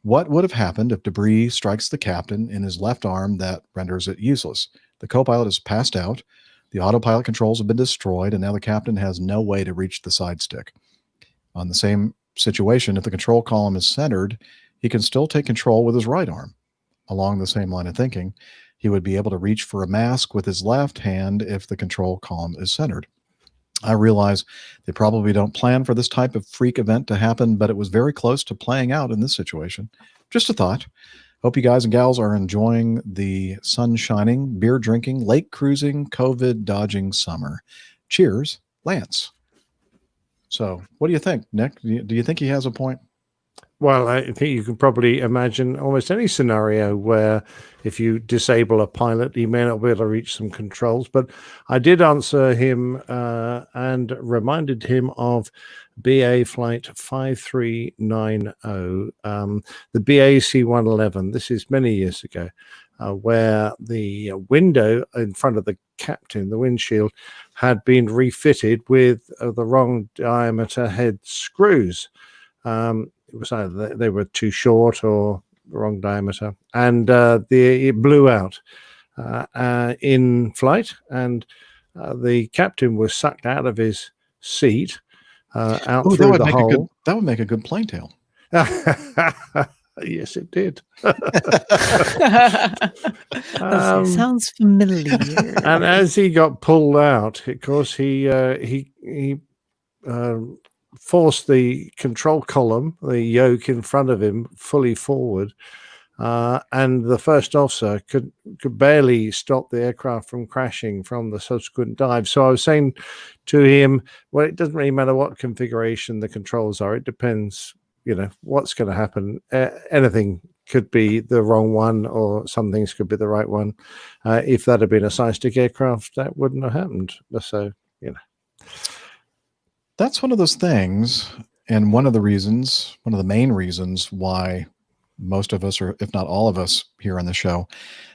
What would have happened if debris strikes the captain in his left arm that renders it useless? The co-pilot is passed out, the autopilot controls have been destroyed, and now the captain has no way to reach the side stick. On the same situation, if the control column is centered, he can still take control with his right arm. Along the same line of thinking, he would be able to reach for a mask with his left hand if the control column is centered. I realize they probably don't plan for this type of freak event to happen, but it was very close to playing out in this situation. Just a thought. Hope you guys and gals are enjoying the sun shining, beer drinking, lake cruising, COVID dodging summer. Cheers, Lance. So what do you think, Nick? Do you think he has a point? Well, I think you can probably imagine almost any scenario where if you disable a pilot, he may not be able to reach some controls. But I did answer him and reminded him of BA flight 5390, the BA C-111. This is many years ago, where the window in front of the captain, the windshield, had been refitted with the wrong diameter head screws. It was either they were too short or the wrong diameter, and it blew out in flight, and the captain was sucked out of his seat out through the hole. That would make a good plane tail. Yes, it did. Sounds familiar. And as he got pulled out, of course, he forced the control column, the yoke in front of him, fully forward, and the first officer could barely stop the aircraft from crashing from the subsequent dive. So I was saying to him, well, it doesn't really matter what configuration the controls are. It depends, what's going to happen. Anything could be the wrong one, or some things could be the right one. If that had been a side-stick aircraft, that wouldn't have happened. So, That's one of those things, and one of the main reasons why most of us, or if not all of us here on the show,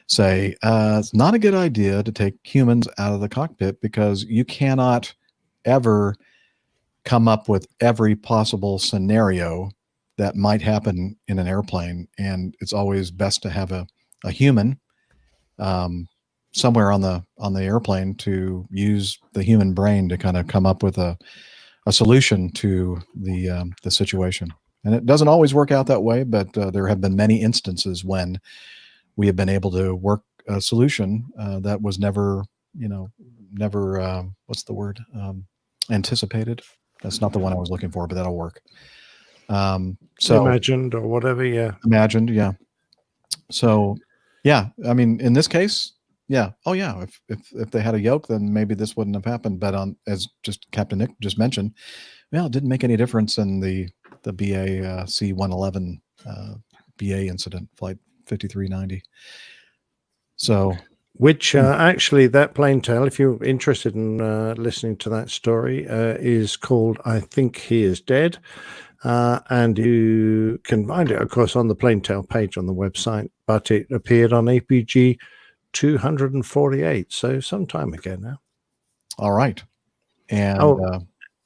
say it's not a good idea to take humans out of the cockpit, because you cannot ever come up with every possible scenario that might happen in an airplane, and it's always best to have a human somewhere on the airplane to use the human brain to kind of come up with a solution to the situation. And it doesn't always work out that way, but there have been many instances when we have been able to work a solution that was never what's the word? Anticipated. That's not the one I was looking for, but that'll work. So imagined or whatever. Yeah. Imagined. Yeah. So, yeah, I mean, in this case, yeah. Oh yeah. If they had a yoke, then maybe this wouldn't have happened. But as just Captain Nick just mentioned, well, it didn't make any difference in the BA C-111 BA incident, flight 5390. So, which actually, that plane tale, if you're interested in listening to that story, is called "I Think He Is Dead," and you can find it, of course, on the plane tale page on the website. But it appeared on APG 248, so some time ago now. All right, and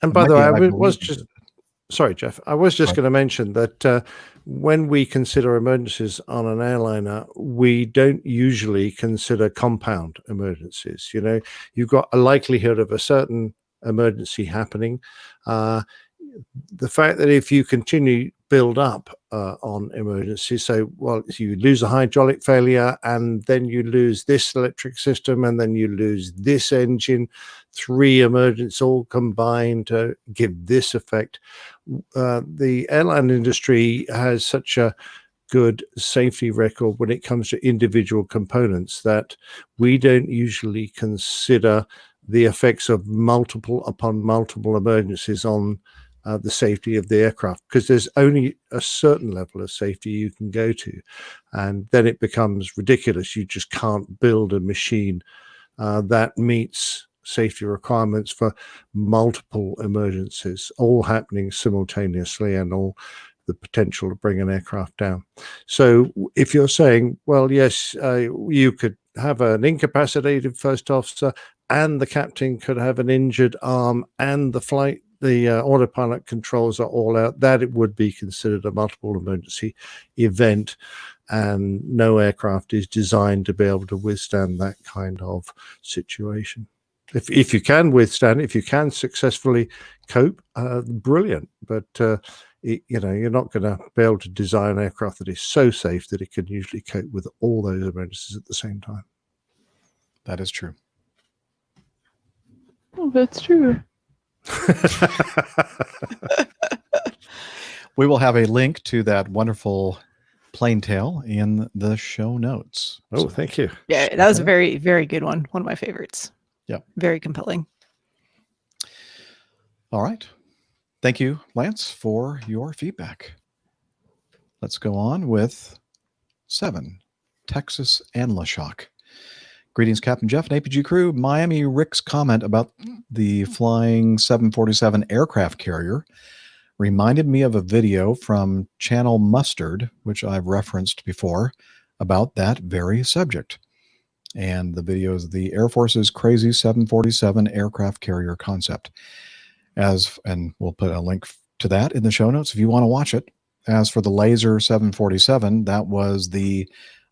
and by the way, sorry, Jeff. I was just going to mention that when we consider emergencies on an airliner, we don't usually consider compound emergencies. You've got a likelihood of a certain emergency happening. The fact that if you continue build up on emergencies, so you lose a hydraulic failure, and then you lose this electric system, and then you lose this engine, 3 emergencies all combined to give this effect. The airline industry has such a good safety record when it comes to individual components that we don't usually consider the effects of multiple upon multiple emergencies on the safety of the aircraft, because there's only a certain level of safety you can go to, and then it becomes ridiculous. You just can't build a machine that meets safety requirements for multiple emergencies, all happening simultaneously, and all the potential to bring an aircraft down. So if you're saying, well, yes, you could have an incapacitated first officer, and the captain could have an injured arm, and the autopilot controls are all out, that it would be considered a multiple emergency event, and no aircraft is designed to be able to withstand that kind of situation. If you can withstand it, if you can successfully cope, brilliant. But you're not going to be able to design an aircraft that is so safe that it can usually cope with all those emergencies at the same time. That is true. Oh, that's true. We will have a link to that wonderful plane tale in the show notes. Oh, thank you. Yeah, that was a very, very good one. One of my favorites. Yeah. Very compelling. All right. Thank you, Lance, for your feedback. Let's go on with 7, Texas and LaShock. Greetings, Captain Jeff and APG crew. Miami Rick's comment about the flying 747 aircraft carrier reminded me of a video from Channel Mustard, which I've referenced before, about that very subject. And the video is the Air Force's crazy 747 aircraft carrier concept. And we'll put a link to that in the show notes if you want to watch it. As for the Laser 747, that was the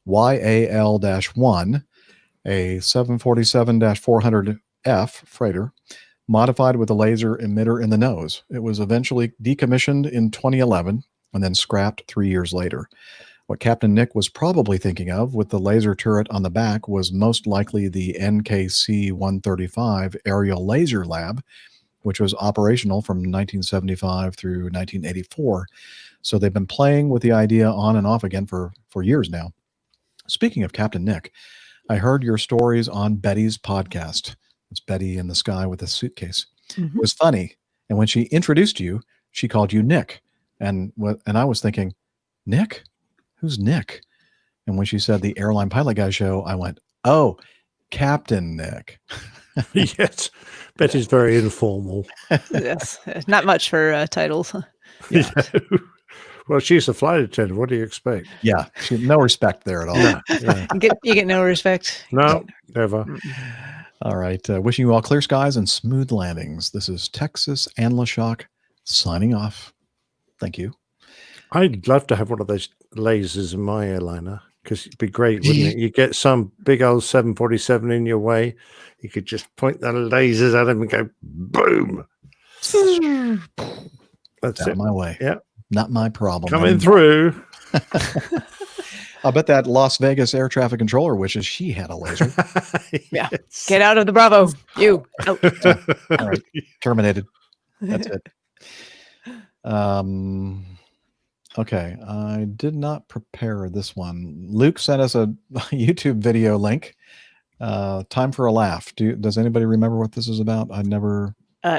YAL-1, a 747-400F freighter, modified with a laser emitter in the nose. It was eventually decommissioned in 2011 and then scrapped 3 years later. What Captain Nick was probably thinking of with the laser turret on the back was most likely the NKC-135 Aerial Laser Lab, which was operational from 1975 through 1984. So they've been playing with the idea on and off again for years now. Speaking of Captain Nick, I heard your stories on Betty's podcast. It's Betty in the sky with a suitcase. It was funny. And when she introduced you, she called you Nick. And I was thinking, Nick? Who's Nick? And when she said the Airline Pilot Guy show, I went, oh, Captain Nick. Yes. Betty's very informal. Yes, not much for titles. Yeah. Well, she's a flight attendant. What do you expect? Yeah, she had no respect there at all. No, yeah. You get no respect. No, never. All right. Wishing you all clear skies and smooth landings. This is Texas and LaShock signing off. Thank you. I'd love to have one of those lasers in my airliner because it'd be great, wouldn't it? You get some big old 747 in your way. You could just point the lasers at him and go, boom. That's Out it. of my way. Yeah. Not my problem. Coming through. I'll bet that Las Vegas air traffic controller wishes she had a laser. Yeah. Get out of the Bravo. You. Out. All right. Terminated. That's it. Okay. I did not prepare this one. Luke sent us a YouTube video link. Time for a laugh. Does anybody remember what this is about? I never.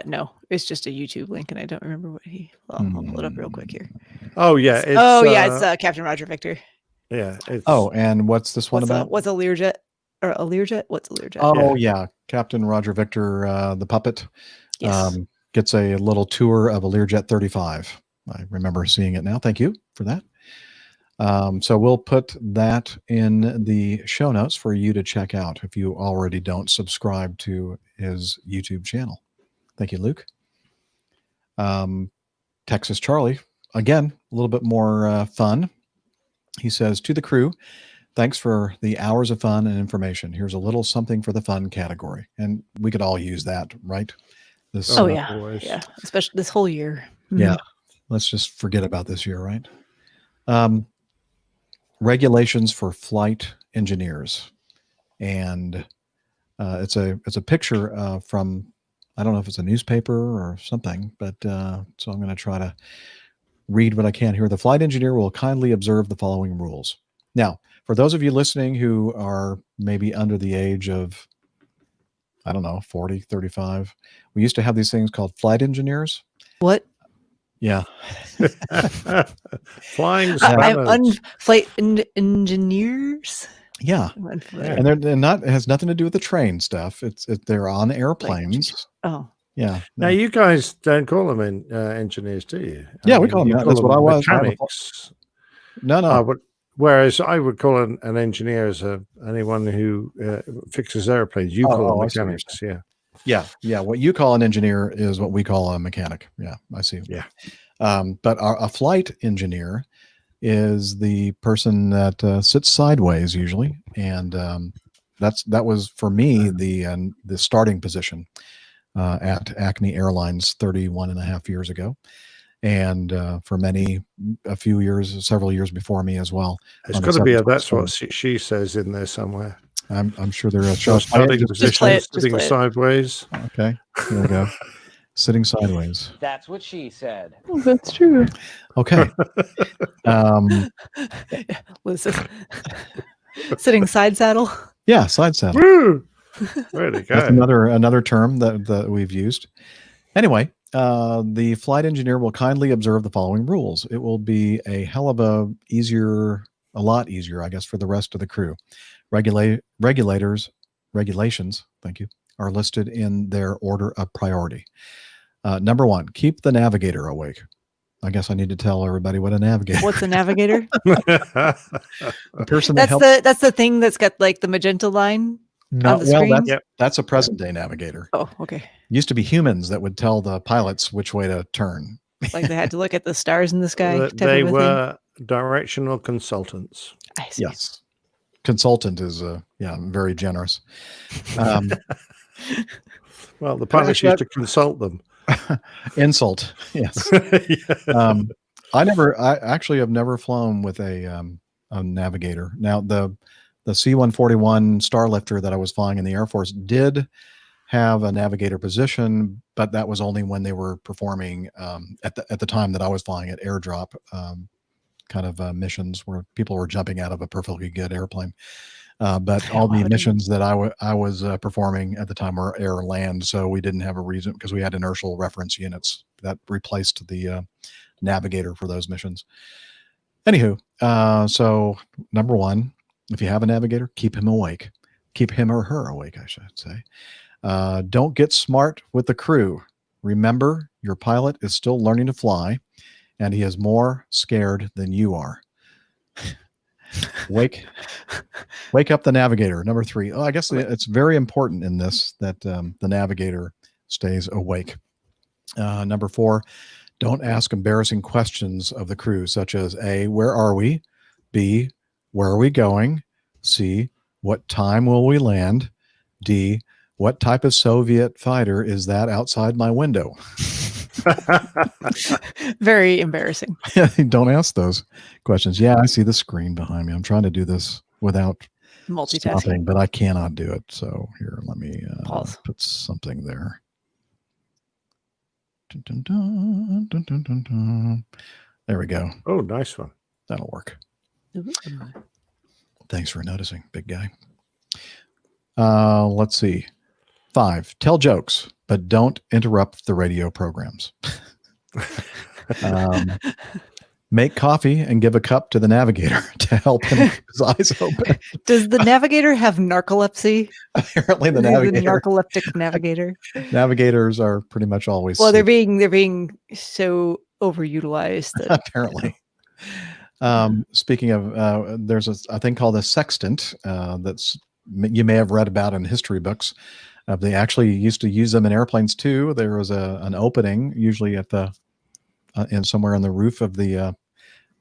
No, it's just a YouTube link, and I don't remember what I'll pull it up real quick here. Oh, yeah. It's Captain Roger Victor. Yeah. Oh, and what's this one about? What's a Learjet? Or a Learjet? What's a Learjet? Oh, yeah. Captain Roger Victor, the puppet, Yes. gets a little tour of a Learjet 35. I remember seeing it now. Thank you for that. So we'll put that in the show notes for you to check out if you already don't subscribe to his YouTube channel. Thank you, Luke. Texas Charlie, again, a little bit more fun. He says, to the crew, thanks for the hours of fun and information. Here's a little something for the fun category. And we could all use that, right? This, yeah. Especially this whole year. Yeah. Let's just forget about this year, right? Regulations for flight engineers. And it's a picture from, I don't know if it's a newspaper or something, but so I'm going to try to read what I can here. The flight engineer will kindly observe the following rules. Now, for those of you listening who are maybe under the age of, I don't know, 40, 35, we used to have these things called flight engineers. What? Yeah. Flying flight engineers. Yeah. And they're not, it has nothing to do with the train stuff. They're on airplanes. Oh. Yeah. Now, you guys don't call them engineers, do you? Yeah, we call them. That's what I was. Mechanics. No. Whereas I would call an engineer as anyone who fixes airplanes. You call them mechanics. Yeah. What you call an engineer is what we call a mechanic. Yeah, I see. Yeah. But a flight engineer is the person that sits sideways usually, and that was for me the starting position at Acme Airlines 31 and a half years ago, and for several years before me as well. It's got to be that's what she says in there somewhere. I'm sure there are starting position, sitting sideways. Okay, here we go. Sitting sideways. That's what she said. Oh, that's true. Okay. Listen. Sitting side saddle. Yeah, side saddle. Woo! There you go. That's another term that we've used. Anyway, the flight engineer will kindly observe the following rules. It will be a hell of a lot easier, I guess, for the rest of the crew. Regulations, thank you, are listed in their order of priority. Number 1, keep the navigator awake. I guess I need to tell everybody what a navigator. What's a navigator? The person that that's the thing that's got like the magenta line on the screen. That's a present day navigator. Oh, okay. Used to be humans that would tell the pilots which way to turn. Like they had to look at the stars in the sky. They were directional consultants. I see. Yes. Consultant is very generous. Well, the pilots used to consult them. Insult. Yes. I actually have never flown with a navigator. Now the C-141 Starlifter that I was flying in the Air Force did have a navigator position, but that was only when they were performing at the time that I was flying at airdrop kind of missions where people were jumping out of a perfectly good airplane. But all the missions that I was performing at the time were air land, so we didn't have a reason because we had inertial reference units that replaced the navigator for those missions. Anywho, so number one, if you have a navigator, keep him awake. Keep him or her awake, I should say. Don't get smart with the crew. Remember, your pilot is still learning to fly, and he is more scared than you are. Wake up the navigator. Number 3. Oh, I guess it's very important in this that the navigator stays awake. Number 4, don't ask embarrassing questions of the crew, such as A, where are we? B, where are we going? C, what time will we land? D, what type of Soviet fighter is that outside my window? Very embarrassing. Don't ask those questions. Yeah, I see the screen behind me. I'm trying to do this without Multitasking, stopping, but I cannot do it. So here, let me pause. Put something there. Dun, dun, dun, dun, dun, dun, dun. There we go. Oh, nice one. That'll work. Thanks for noticing, big guy. Let's see. 5, tell jokes, but don't interrupt the radio programs. Make coffee and give a cup to the navigator to help him keep his eyes open. Does the navigator have narcolepsy? Apparently the The navigator. narcoleptic navigator. Navigators are pretty much always Well, sick, they're being so overutilized that apparently. Speaking of, there's a thing called a sextant that's you may have read about in history books. They actually used to use them in airplanes too. There was an opening, usually at the in somewhere on the roof of the,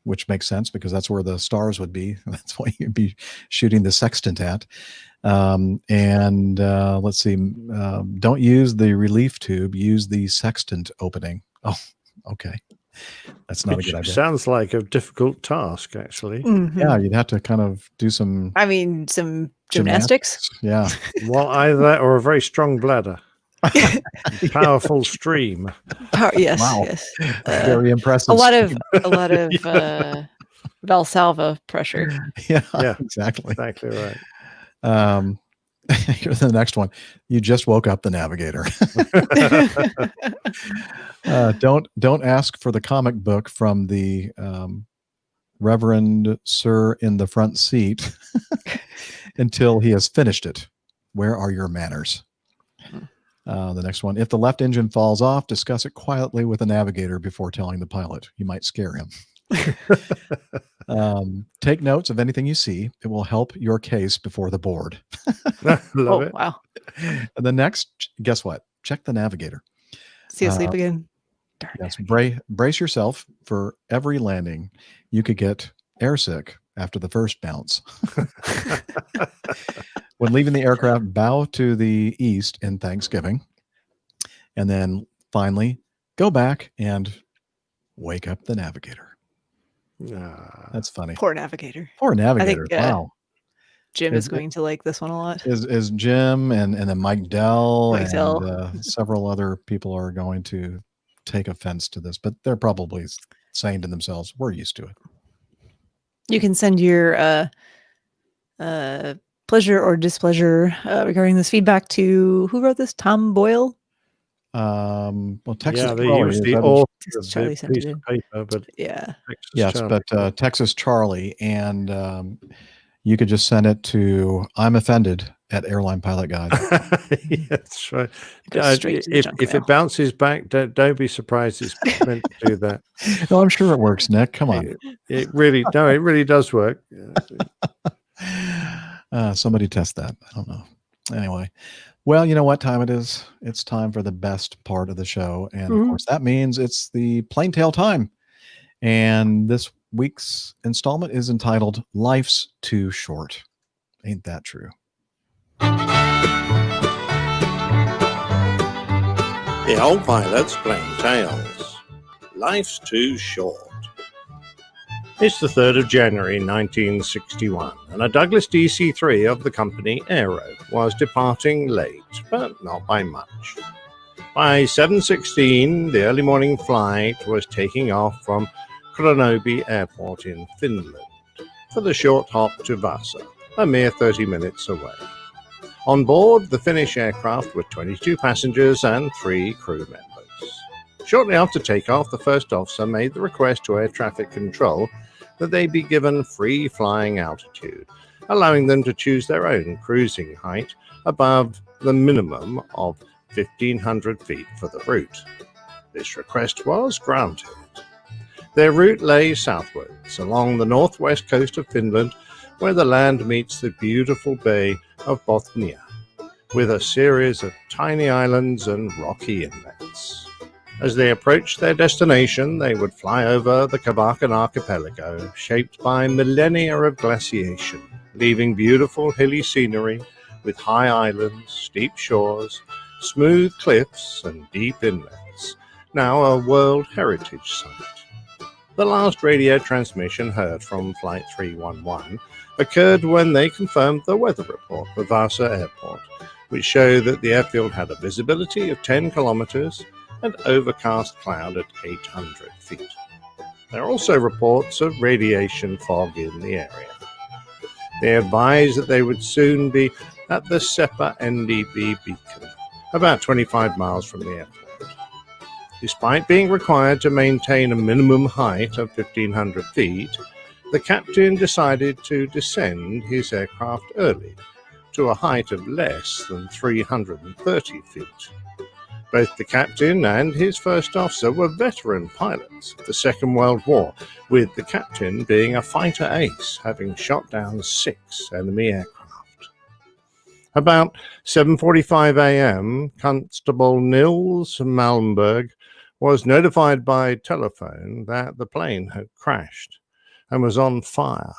which makes sense because that's where the stars would be. That's what you'd be shooting the sextant at. Let's see, don't use the relief tube. Use the sextant opening. Oh, okay. That's not Which a good idea. sounds like a difficult task, actually. Mhm. Yeah, you'd have to kind of do some I mean, some gymnastics. Yeah. Well, either that or a very strong bladder. Powerful stream. Yes, Wow. yes. Very impressive. A lot of Yeah. Valsalva pressure. Yeah, Yeah, exactly. exactly right. Here's the next one. You just woke up the navigator. Don't ask for the comic book from the Reverend Sir in the front seat until he has finished it. Where are your manners? The next one. If the left engine falls off, discuss it quietly with the navigator before telling the pilot. You might scare him. Take notes of anything you see. It will help your case before the board. Love it. Wow. And the next, guess what? Check the navigator. See you asleep again. Yes, brace yourself for every landing. You could get airsick after the first bounce. When leaving the aircraft, bow to the east in Thanksgiving. And then finally, go back and wake up the navigator. That's funny. Poor navigator. Poor navigator. think, Wow. Jim is going to like this one a lot. Is Jim and then Mike Dell Mike and Dell. several other people are going to take offense to this, but they're probably saying to themselves, we're used to it. You can send your pleasure or displeasure regarding this feedback to who wrote this? Tom Boyle? Well, Texas Yeah, they Charlie use is the that- author Texas of Charlie the sent piece it of in. paper, but Yeah. Texas Yes, Charlie. but Texas Charlie, and you could just send it to I'm offended at Airline Pilot Guide. Yeah, that's right. Goes straight to the junk If mail. it bounces back, don't be surprised it's meant to do that. No, I'm sure it works, Nick. Come on. It really does work. Somebody test that. I don't know. Anyway, well, you know what time it is? It's time for the best part of the show. And of course, that means it's the plain tale time. And this week's installment is entitled Life's Too Short. Ain't that true? The Old Pilot's Plain Tales. Life's Too Short. It's the 3rd of January 1961, and a Douglas DC-3 of the company Aero was departing late, but not by much. By 7:16, the early morning flight was taking off from Kronoby Airport in Finland for the short hop to Vasa, a mere 30 minutes away. On board, the Finnish aircraft were 22 passengers and 3 crew members. Shortly after takeoff, the first officer made the request to air traffic control that they be given free flying altitude, allowing them to choose their own cruising height above the minimum of 1,500 feet for the route. This request was granted. Their route lay southwards along the northwest coast of Finland, where the land meets the beautiful bay of Bothnia, with a series of tiny islands and rocky inlets. As they approached their destination, they would fly over the Kavakan archipelago, shaped by millennia of glaciation, leaving beautiful hilly scenery with high islands, steep shores, smooth cliffs, and deep inlets, now a World Heritage Site. The last radio transmission heard from Flight 311 occurred when they confirmed the weather report for Vasa Airport, which showed that the airfield had a visibility of 10 kilometers and overcast cloud at 800 feet. There are also reports of radiation fog in the area. They advised that they would soon be at the SEPA NDB beacon, about 25 miles from the airport. Despite being required to maintain a minimum height of 1,500 feet, the captain decided to descend his aircraft early, to a height of less than 330 feet. Both the captain and his first officer were veteran pilots of the Second World War, with the captain being a fighter ace, having shot down 6 enemy aircraft. About 7:45 a.m., Constable Nils Malmberg was notified by telephone that the plane had crashed and was on fire.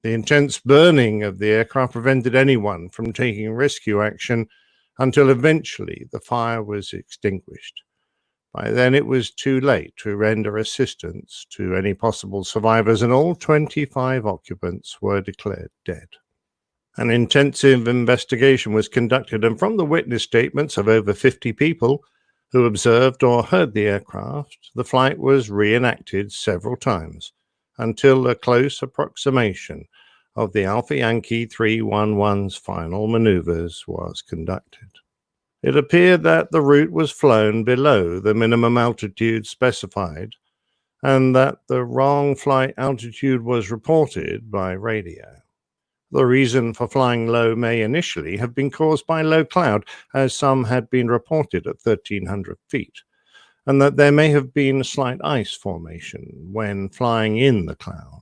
The intense burning of the aircraft prevented anyone from taking rescue action until eventually the fire was extinguished. By then it was too late to render assistance to any possible survivors, and all 25 occupants were declared dead. An intensive investigation was conducted, and from the witness statements of over 50 people who observed or heard the aircraft, the flight was reenacted several times until a close approximation of the Alpha Yankee 311's final maneuvers was conducted. It appeared that the route was flown below the minimum altitude specified, and that the wrong flight altitude was reported by radio. The reason for flying low may initially have been caused by low cloud, as some had been reported at 1,300 feet, and that there may have been a slight ice formation when flying in the cloud.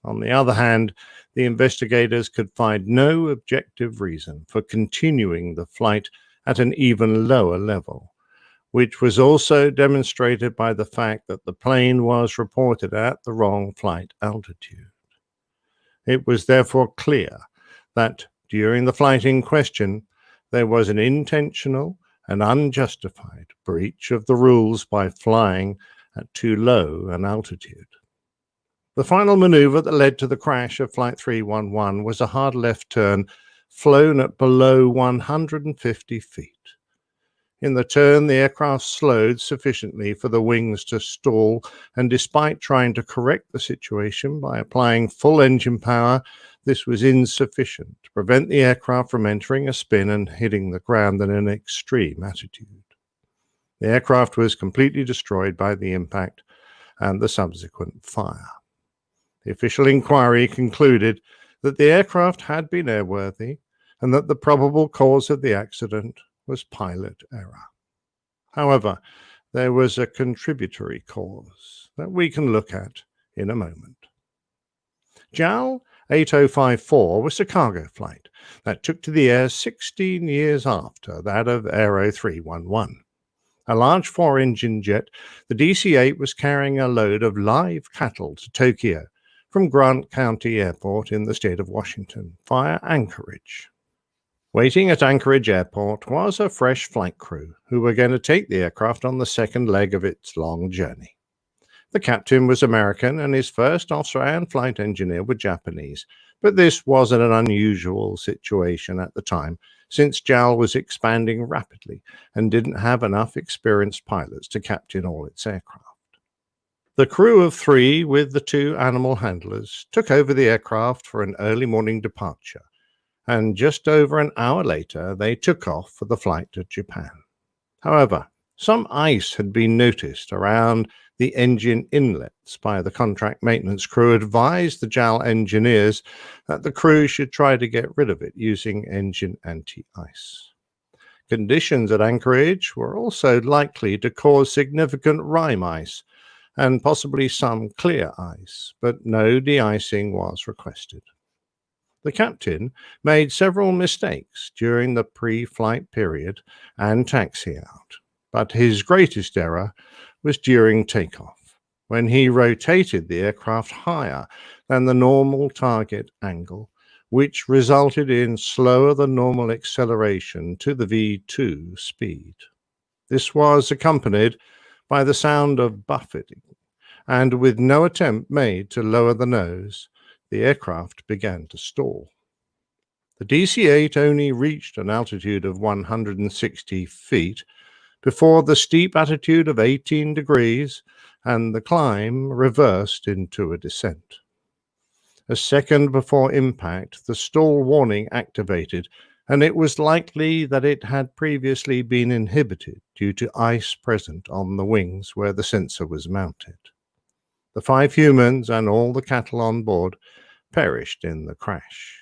On the other hand, the investigators could find no objective reason for continuing the flight at an even lower level, which was also demonstrated by the fact that the plane was reported at the wrong flight altitude. It was therefore clear that during the flight in question, there was an intentional and unjustified breach of the rules by flying at too low an altitude. The final maneuver that led to the crash of Flight 311 was a hard left turn flown at below 150 feet. In the turn, the aircraft slowed sufficiently for the wings to stall, and despite trying to correct the situation by applying full engine power, this was insufficient to prevent the aircraft from entering a spin and hitting the ground in an extreme attitude. The aircraft was completely destroyed by the impact and the subsequent fire. The official inquiry concluded that the aircraft had been airworthy and that the probable cause of the accident was pilot error. However, there was a contributory cause that we can look at in a moment. JAL 8054 was a cargo flight that took to the air 16 years after that of Aero 311. A large 4-engine jet, the DC-8 was carrying a load of live cattle to Tokyo from Grant County Airport in the state of Washington via Anchorage. Waiting at Anchorage Airport was a fresh flight crew who were going to take the aircraft on the second leg of its long journey. The captain was American and his first officer and flight engineer were Japanese, but this wasn't an unusual situation at the time, since JAL was expanding rapidly and didn't have enough experienced pilots to captain all its aircraft. The crew of 3 with the 2 animal handlers took over the aircraft for an early morning departure, and just over an hour later they took off for the flight to Japan. However, some ice had been noticed around the engine inlets by the contract maintenance crew, advised the JAL engineers that the crew should try to get rid of it using engine anti-ice. Conditions at Anchorage were also likely to cause significant rime ice and possibly some clear ice, but no de-icing was requested. The captain made several mistakes during the pre-flight period and taxi out, but his greatest error was during takeoff, when he rotated the aircraft higher than the normal target angle, which resulted in slower than normal acceleration to the V2 speed. This was accompanied by the sound of buffeting, and with no attempt made to lower the nose, the aircraft began to stall. The DC-8 only reached an altitude of 160 feet before the steep attitude of 18 degrees and the climb reversed into a descent. A second before impact, the stall warning activated, and it was likely that it had previously been inhibited due to ice present on the wings where the sensor was mounted. The 5 humans and all the cattle on board perished in the crash.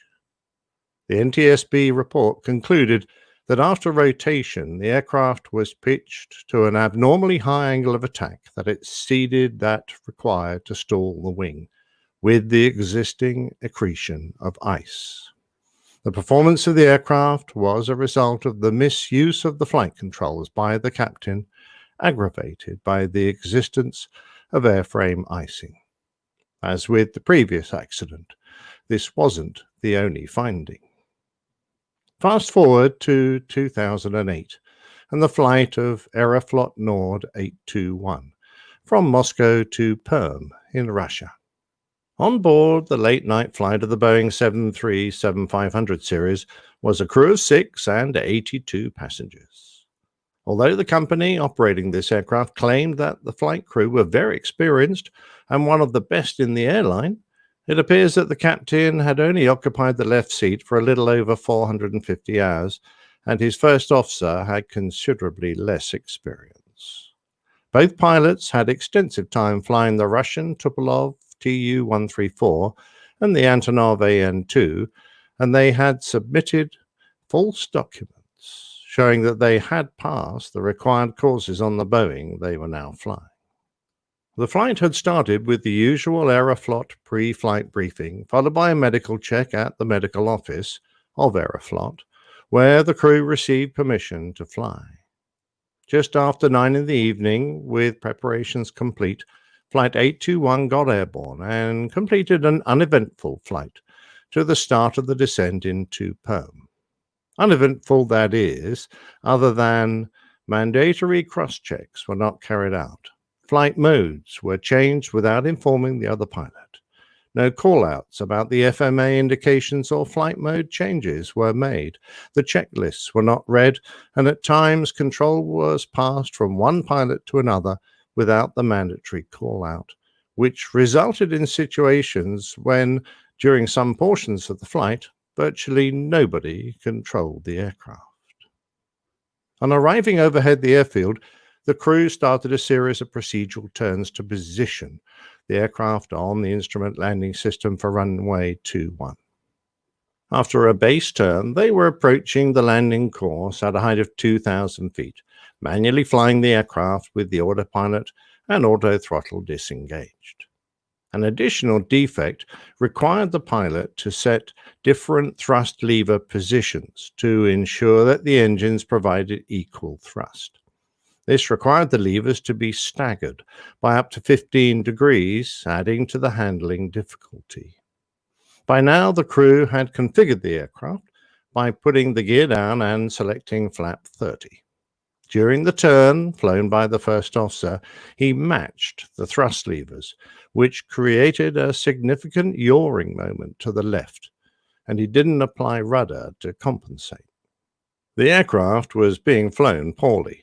The NTSB report concluded that after rotation, the aircraft was pitched to an abnormally high angle of attack that exceeded that required to stall the wing, with the existing accretion of ice. The performance of the aircraft was a result of the misuse of the flight controls by the captain, aggravated by the existence of airframe icing. As with the previous accident, this wasn't the only finding. Fast forward to 2008 and the flight of Aeroflot Nord 821 from Moscow to Perm in Russia. On board the late-night flight of the Boeing 737-500 series was a crew of 6 and 82 passengers. Although the company operating this aircraft claimed that the flight crew were very experienced and one of the best in the airline, it appears that the captain had only occupied the left seat for a little over 450 hours, and his first officer had considerably less experience. Both pilots had extensive time flying the Russian Tupolev Tu-134 and the Antonov AN-2, and they had submitted false documents showing that they had passed the required courses on the Boeing they were now flying. The flight had started with the usual Aeroflot pre-flight briefing, followed by a medical check at the medical office of Aeroflot, where the crew received permission to fly. Just after 9 in the evening, with preparations complete, Flight 821 got airborne and completed an uneventful flight to the start of the descent into Perm. Uneventful, that is, other than mandatory cross-checks were not carried out. Flight modes were changed without informing the other pilot. No call-outs about the FMA indications or flight mode changes were made. The checklists were not read, and at times control was passed from one pilot to another without the mandatory call-out, which resulted in situations when, during some portions of the flight, virtually nobody controlled the aircraft. On arriving overhead the airfield, the crew started a series of procedural turns to position the aircraft on the instrument landing system for runway 21. After a base turn, they were approaching the landing course at a height of 2,000 feet, manually flying the aircraft with the autopilot and auto throttle disengaged. An additional defect required the pilot to set different thrust lever positions to ensure that the engines provided equal thrust. This required the levers to be staggered by up to 15 degrees, adding to the handling difficulty. By now, the crew had configured the aircraft by putting the gear down and selecting flap 30. During the turn flown by the first officer, he matched the thrust levers, which created a significant yawing moment to the left, and he didn't apply rudder to compensate. The aircraft was being flown poorly,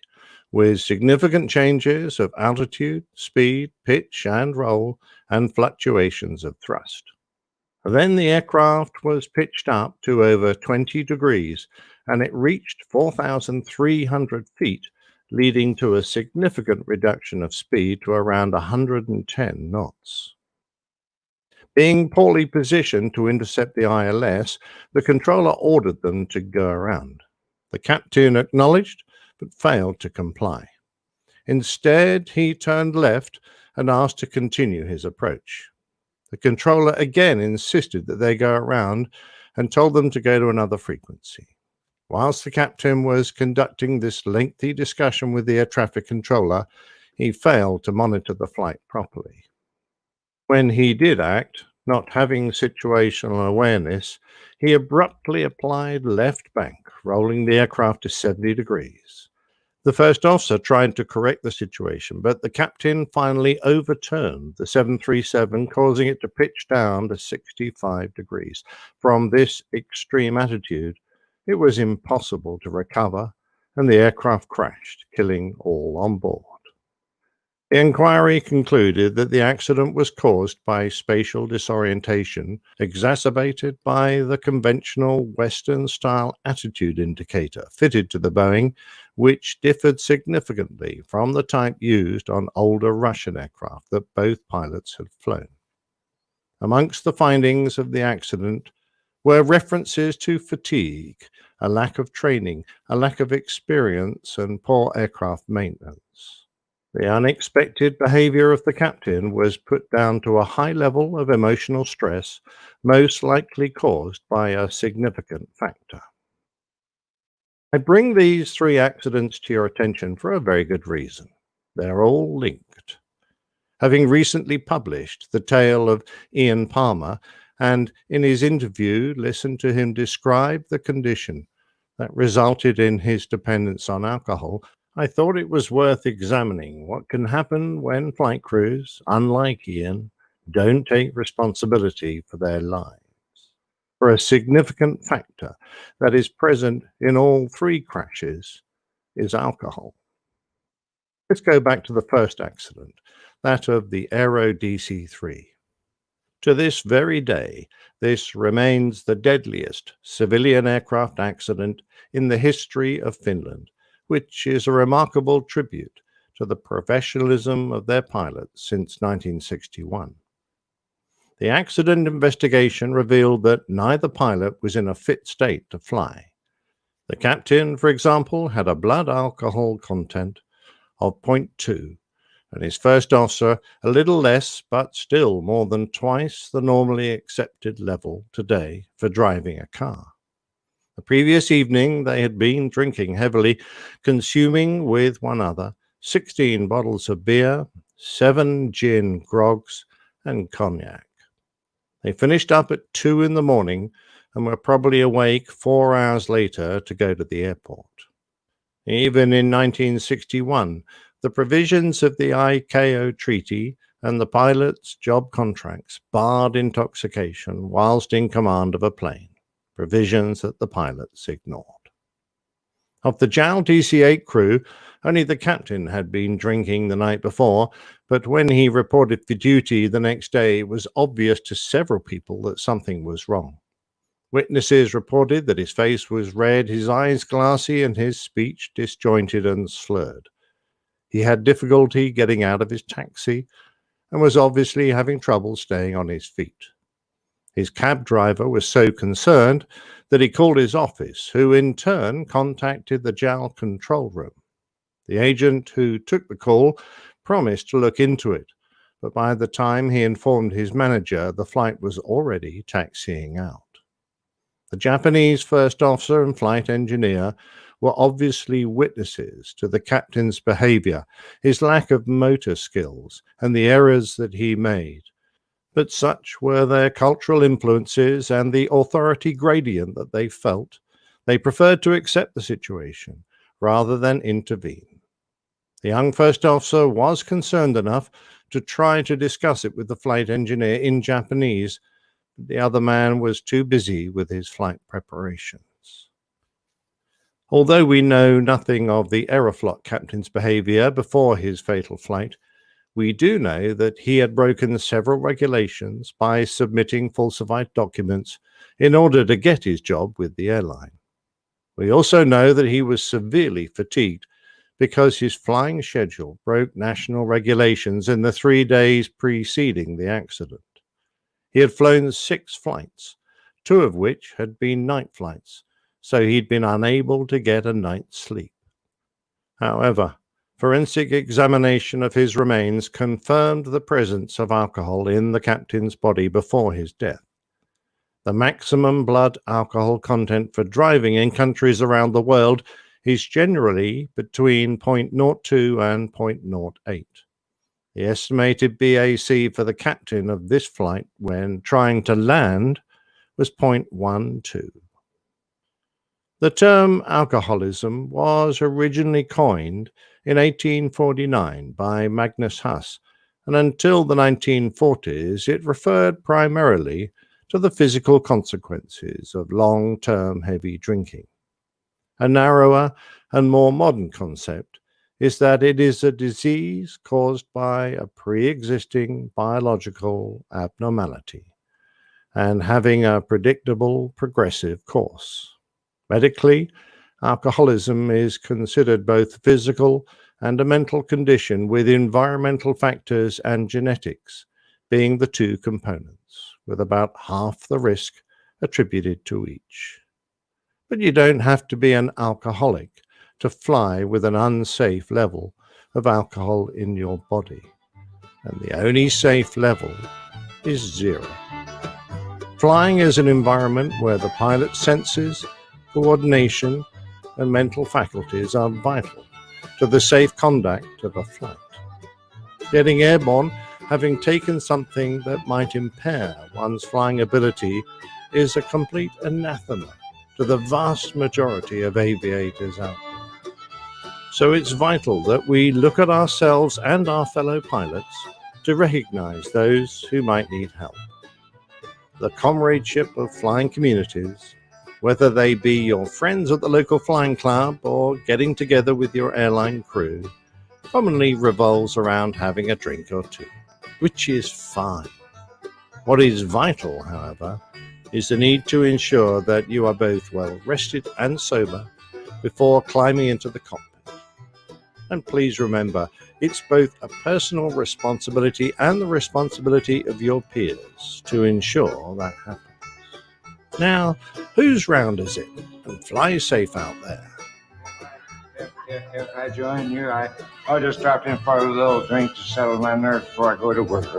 with significant changes of altitude, speed, pitch, and roll, and fluctuations of thrust. Then the aircraft was pitched up to over 20 degrees, and it reached 4,300 feet, leading to a significant reduction of speed to around 110 knots. Being poorly positioned to intercept the ILS, the controller ordered them to go around. The captain acknowledged, but failed to comply. Instead, he turned left and asked to continue his approach. The controller again insisted that they go around and told them to go to another frequency. Whilst the captain was conducting this lengthy discussion with the air traffic controller, he failed to monitor the flight properly. When he did act, not having situational awareness, he abruptly applied left bank, rolling the aircraft to 70 degrees. The first officer tried to correct the situation, but the captain finally overturned the 737, causing it to pitch down to 65 degrees. From this extreme attitude, it was impossible to recover, and the aircraft crashed, killing all on board. The inquiry concluded that the accident was caused by spatial disorientation, exacerbated by the conventional Western-style attitude indicator fitted to the Boeing, which differed significantly from the type used on older Russian aircraft that both pilots had flown. Amongst the findings of the accident were references to fatigue, a lack of training, a lack of experience, and poor aircraft maintenance. The unexpected behavior of the captain was put down to a high level of emotional stress, most likely caused by a significant factor. I bring these three accidents to your attention for a very good reason. They're all linked. Having recently published The Tale of Ian Palmer, and in his interview listened to him describe the condition that resulted in his dependence on alcohol, I thought it was worth examining what can happen when flight crews, unlike Ian, don't take responsibility for their lives. For a significant factor that is present in all three crashes is alcohol. Let's go back to the first accident, that of the Aero DC-3. To this very day, this remains the deadliest civilian aircraft accident in the history of Finland, which is a remarkable tribute to the professionalism of their pilots since 1961. The accident investigation revealed that neither pilot was in a fit state to fly. The captain, for example, had a blood alcohol content of 0.2, and his first officer a little less, but still more than twice the normally accepted level today for driving a car. The previous evening they had been drinking heavily, consuming with one another 16 bottles of beer, 7 gin grogs, and cognac. They finished up at 2 in the morning and were probably awake 4 hours later to go to the airport. Even in 1961, the provisions of the ICAO treaty and the pilot's job contracts barred intoxication whilst in command of a plane, provisions that the pilots ignored. Of the JAL DC-8 crew, only the captain had been drinking the night before, but when he reported for duty the next day, it was obvious to several people that something was wrong. Witnesses reported that his face was red, his eyes glassy, and his speech disjointed and slurred. He had difficulty getting out of his taxi and was obviously having trouble staying on his feet. His cab driver was so concerned that he called his office, who in turn contacted the JAL control room. The agent who took the call promised to look into it, but by the time he informed his manager, the flight was already taxiing out. The Japanese first officer and flight engineer were obviously witnesses to the captain's behavior, his lack of motor skills, and the errors that he made. But such were their cultural influences and the authority gradient that they felt. They preferred to accept the situation rather than intervene. The young first officer was concerned enough to try to discuss it with the flight engineer in Japanese, but the other man was too busy with his flight preparations. Although we know nothing of the Aeroflot captain's behavior before his fatal flight, we do know that he had broken several regulations by submitting falsified documents in order to get his job with the airline. We also know that he was severely fatigued because his flying schedule broke national regulations in the 3 days preceding the accident. He had flown 6 flights, 2 of which had been night flights, so he'd been unable to get a night's sleep. However, forensic examination of his remains confirmed the presence of alcohol in the captain's body before his death. The maximum blood alcohol content for driving in countries around the world is generally between 0.02 and 0.08. The estimated BAC for the captain of this flight when trying to land was 0.12. The term alcoholism was originally coined in 1849 by Magnus Huss, and until the 1940s it referred primarily to the physical consequences of long-term heavy drinking. A narrower and more modern concept is that it is a disease caused by a pre-existing biological abnormality and having a predictable progressive course. Medically, alcoholism is considered both physical and a mental condition, with environmental factors and genetics being the 2 components, with about half the risk attributed to each. But you don't have to be an alcoholic to fly with an unsafe level of alcohol in your body, and the only safe level is 0. Flying is an environment where the pilot's senses, coordination, and mental faculties are vital to the safe conduct of a flight. Getting airborne, having taken something that might impair one's flying ability, is a complete anathema to the vast majority of aviators out there. So it's vital that we look at ourselves and our fellow pilots to recognize those who might need help. The comradeship of flying communities, whether they be your friends at the local flying club or getting together with your airline crew, commonly revolves around having a drink or 2, which is fine. What is vital, however, is the need to ensure that you are both well rested and sober before climbing into the cockpit. And please remember, it's both a personal responsibility and the responsibility of your peers to ensure that happens. Now, whose round is it? And fly safe out there. If I join you, I'll just drop in for a little drink to settle my nerves before I go to work.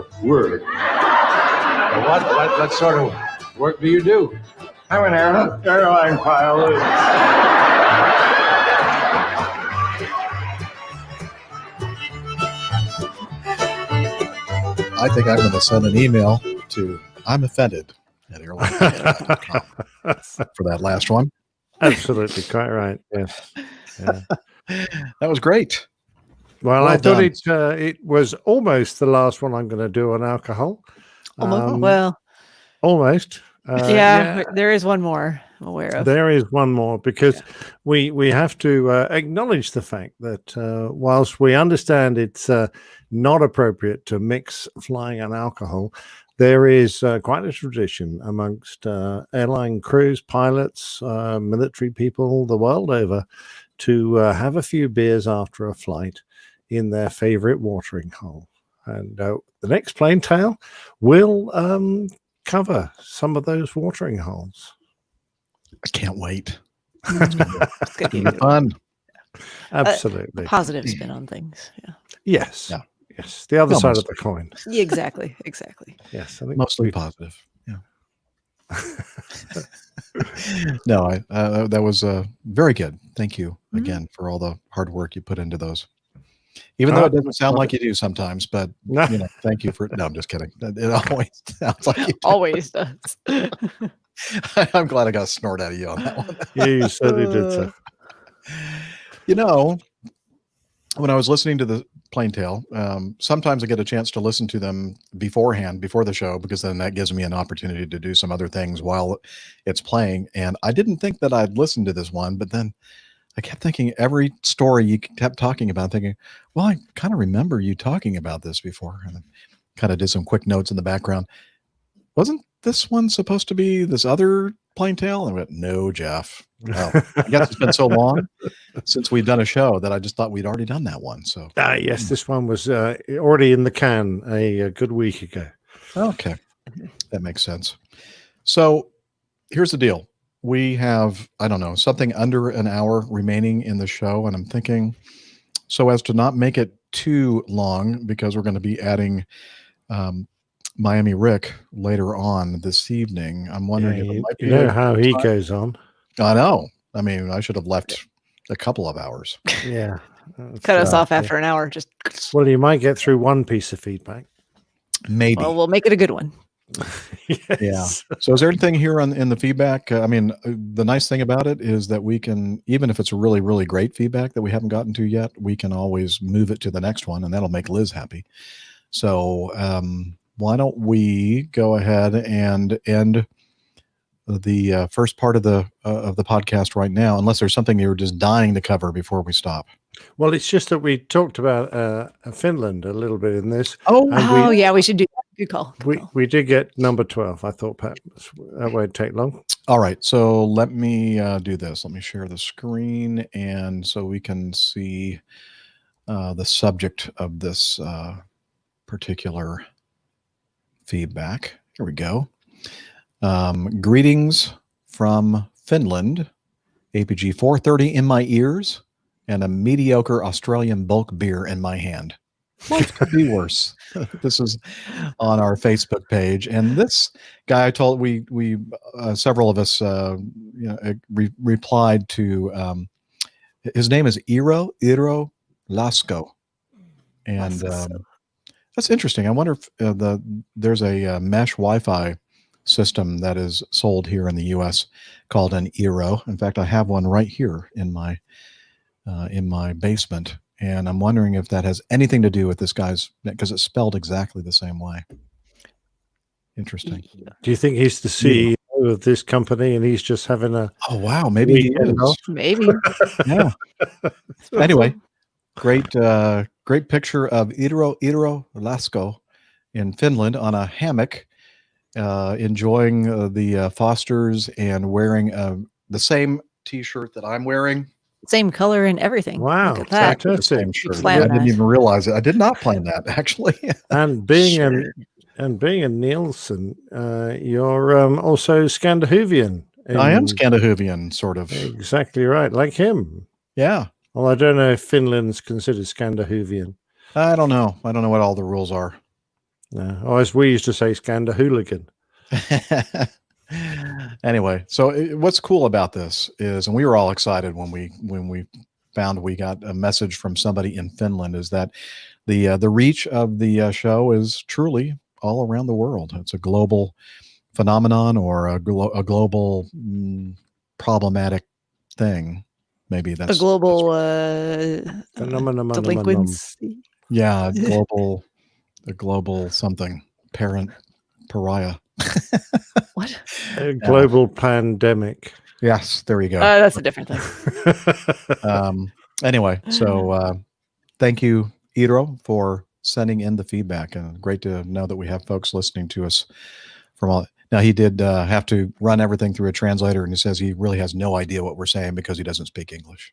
What sort of work do you do? I'm an airline pilot. I think I'm going to send an email to I'm offended at airline.com for that last one. Absolutely, quite right. Yes. Yeah. That was great. Well, Well I thought done. it was almost the last one I'm going to do on alcohol. Well, Almost. yeah, there is one more I'm aware of. There is one more because we have to acknowledge the fact that whilst we understand it's not appropriate to mix flying and alcohol, there is quite a tradition amongst airline crews, pilots, military people the world over to have a few beers after a flight in their favorite watering hole. And the next plain tale will cover some of those watering holes. I can't wait. It's gonna be fun. Absolutely. A positive spin on things. Yeah. Yes. Yeah. Yes. The other Well, side of mostly. the coin. Yeah, exactly. Yes. I think Mostly positive. Yeah. No, that was very good. Thank you again for all the hard work you put into those. Even though it doesn't sound like you do sometimes, but thank you for. No, I'm just kidding. It always sounds like you do. Always does. I'm glad I got a snort out of you on that one. Yeah, you certainly did, sir. You know, when I was listening to the Plain Tale, sometimes I get a chance to listen to them beforehand, before the show, because then that gives me an opportunity to do some other things while it's playing. And I didn't think that I'd listen to this one, but then I kept thinking every story you kept talking about, thinking, well, I kind of remember you talking about this before. And kind of did some quick notes in the background. Wasn't this one supposed to be this other Plain Tale? And I went, no, Jeff. Well, I guess it's been so long since we've done a show that I just thought we'd already done that one. So yes, this one was already in the can a good week ago. Okay, that makes sense. So here's the deal. We have, I don't know, something under an hour remaining in the show. And I'm thinking, so as to not make it too long, because we're going to be adding Miami Rick later on this evening. I'm wondering if it might be you know how he goes on. I know. I mean, I should have left a couple of hours. Yeah. Cut us off after an hour. Just well, you might get through one piece of feedback. Maybe. Well, we'll make it a good one. Yes. Yeah. So is there anything here in the feedback? I mean, the nice thing about it is that we can, even if it's a really, really great feedback that we haven't gotten to yet, we can always move it to the next one, and that'll make Liz happy. So why don't we go ahead and end the first part of the podcast right now, unless there's something you were just dying to cover before we stop. Well, it's just that we talked about Finland a little bit in this. Yeah, we should do that. Good call. We did get number 12. I thought perhaps that won't take long. All right, so let me do this. Let me share the screen, and so we can see the subject of this particular feedback. Here we go. Greetings from Finland. APG 430 in my ears and a mediocre Australian bulk beer in my hand. What could be worse? This is on our Facebook page, and this guy, I told we several of us replied to. His name is Iro Lasco, and that's interesting. I wonder if there's a mesh Wi-Fi system that is sold here in the U.S. called an Eero. In fact, I have one right here in my basement, and I'm wondering if that has anything to do with this guy's, because it's spelled exactly the same way. Interesting. Do you think he's the CEO of this company and he's just having a maybe he is. off? Maybe. Yeah. Anyway, great picture of Iro Lasco in Finland on a hammock, enjoying the Fosters and wearing the same T-shirt that I'm wearing. Same color and everything. Wow, look at that. fantastic! I didn't even realize it. I did not plan that, actually. And being a Nielsen, you're also Scandinavian. I am Scandinavian, sort of. Exactly right, like him. Yeah. Well, I don't know if Finland's considered Scandinavian. I don't know. I don't know what all the rules are. No, or as we used to say, Scandahooligan. Anyway, so what's cool about this is, and we were all excited when we found we got a message from somebody in Finland, is that the reach of the show is truly all around the world. It's a global phenomenon, or a global problematic thing. Maybe that's a global phenomenon. Delinquency. Yeah, a global something. Pariah. What? A global pandemic. Yes, there you go. That's a different thing. Anyway, so thank you, Iro, for sending in the feedback, and great to know that we have folks listening to us from all. Now, he did have to run everything through a translator, and he says he really has no idea what we're saying because he doesn't speak English.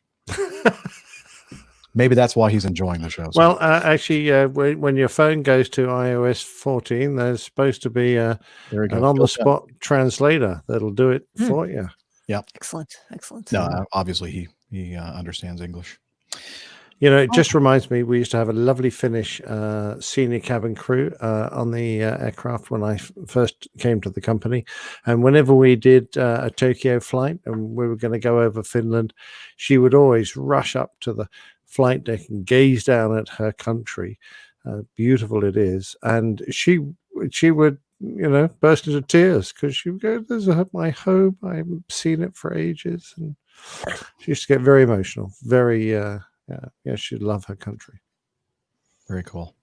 Maybe that's why he's enjoying the show. Well, actually, when your phone goes to iOS 14, there's supposed to be an on-the-spot translator that'll do it for you. Yeah. Excellent. No, obviously he understands English. You know, it just reminds me, we used to have a lovely Finnish senior cabin crew on the aircraft when I first came to the company. And whenever we did a Tokyo flight and we were going to go over Finland, she would always rush up to the flight deck and gaze down at her country. Beautiful it is. And she would, burst into tears because she would go, "This is my home. I haven't seen it for ages." And She used to get very emotional. Very, she'd love her country. Very cool.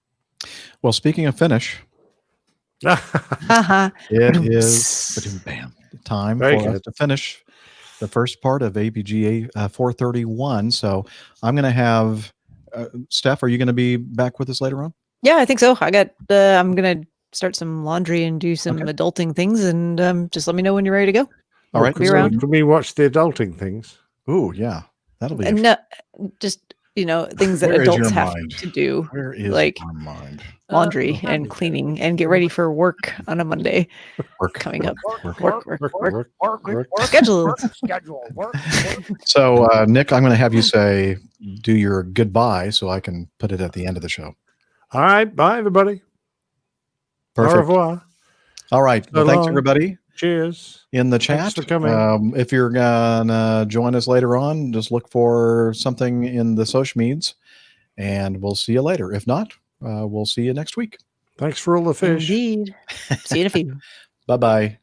Well, speaking of finish, Haha. it is time Very for us good. to finish the first part of APGA 431. So I'm going to have Steph. Are you going to be back with us later on? Yeah, I think so. I got. I'm gonna start some laundry and do some adulting things, and just let me know when you're ready to go. All right. Be around. Can we watch the adulting things? Ooh, yeah, that'll be. No, just things that Where is adults your have mind? to do, Where is like your mind? laundry and cleaning, and get ready for work on a Monday. Work coming up. Work. Schedule. So, Nick, I'm going to have you say, do your goodbye so I can put it at the end of the show. All right. Bye, everybody. Perfect. Au revoir. All right. Well, So thanks, long. everybody. Cheers. In the Thanks chat. for coming. If you're going to join us later on, just look for something in the social meds, and we'll see you later. If not, we'll see you next week. Thanks for all the fish. Indeed. See you in a few. Bye-bye.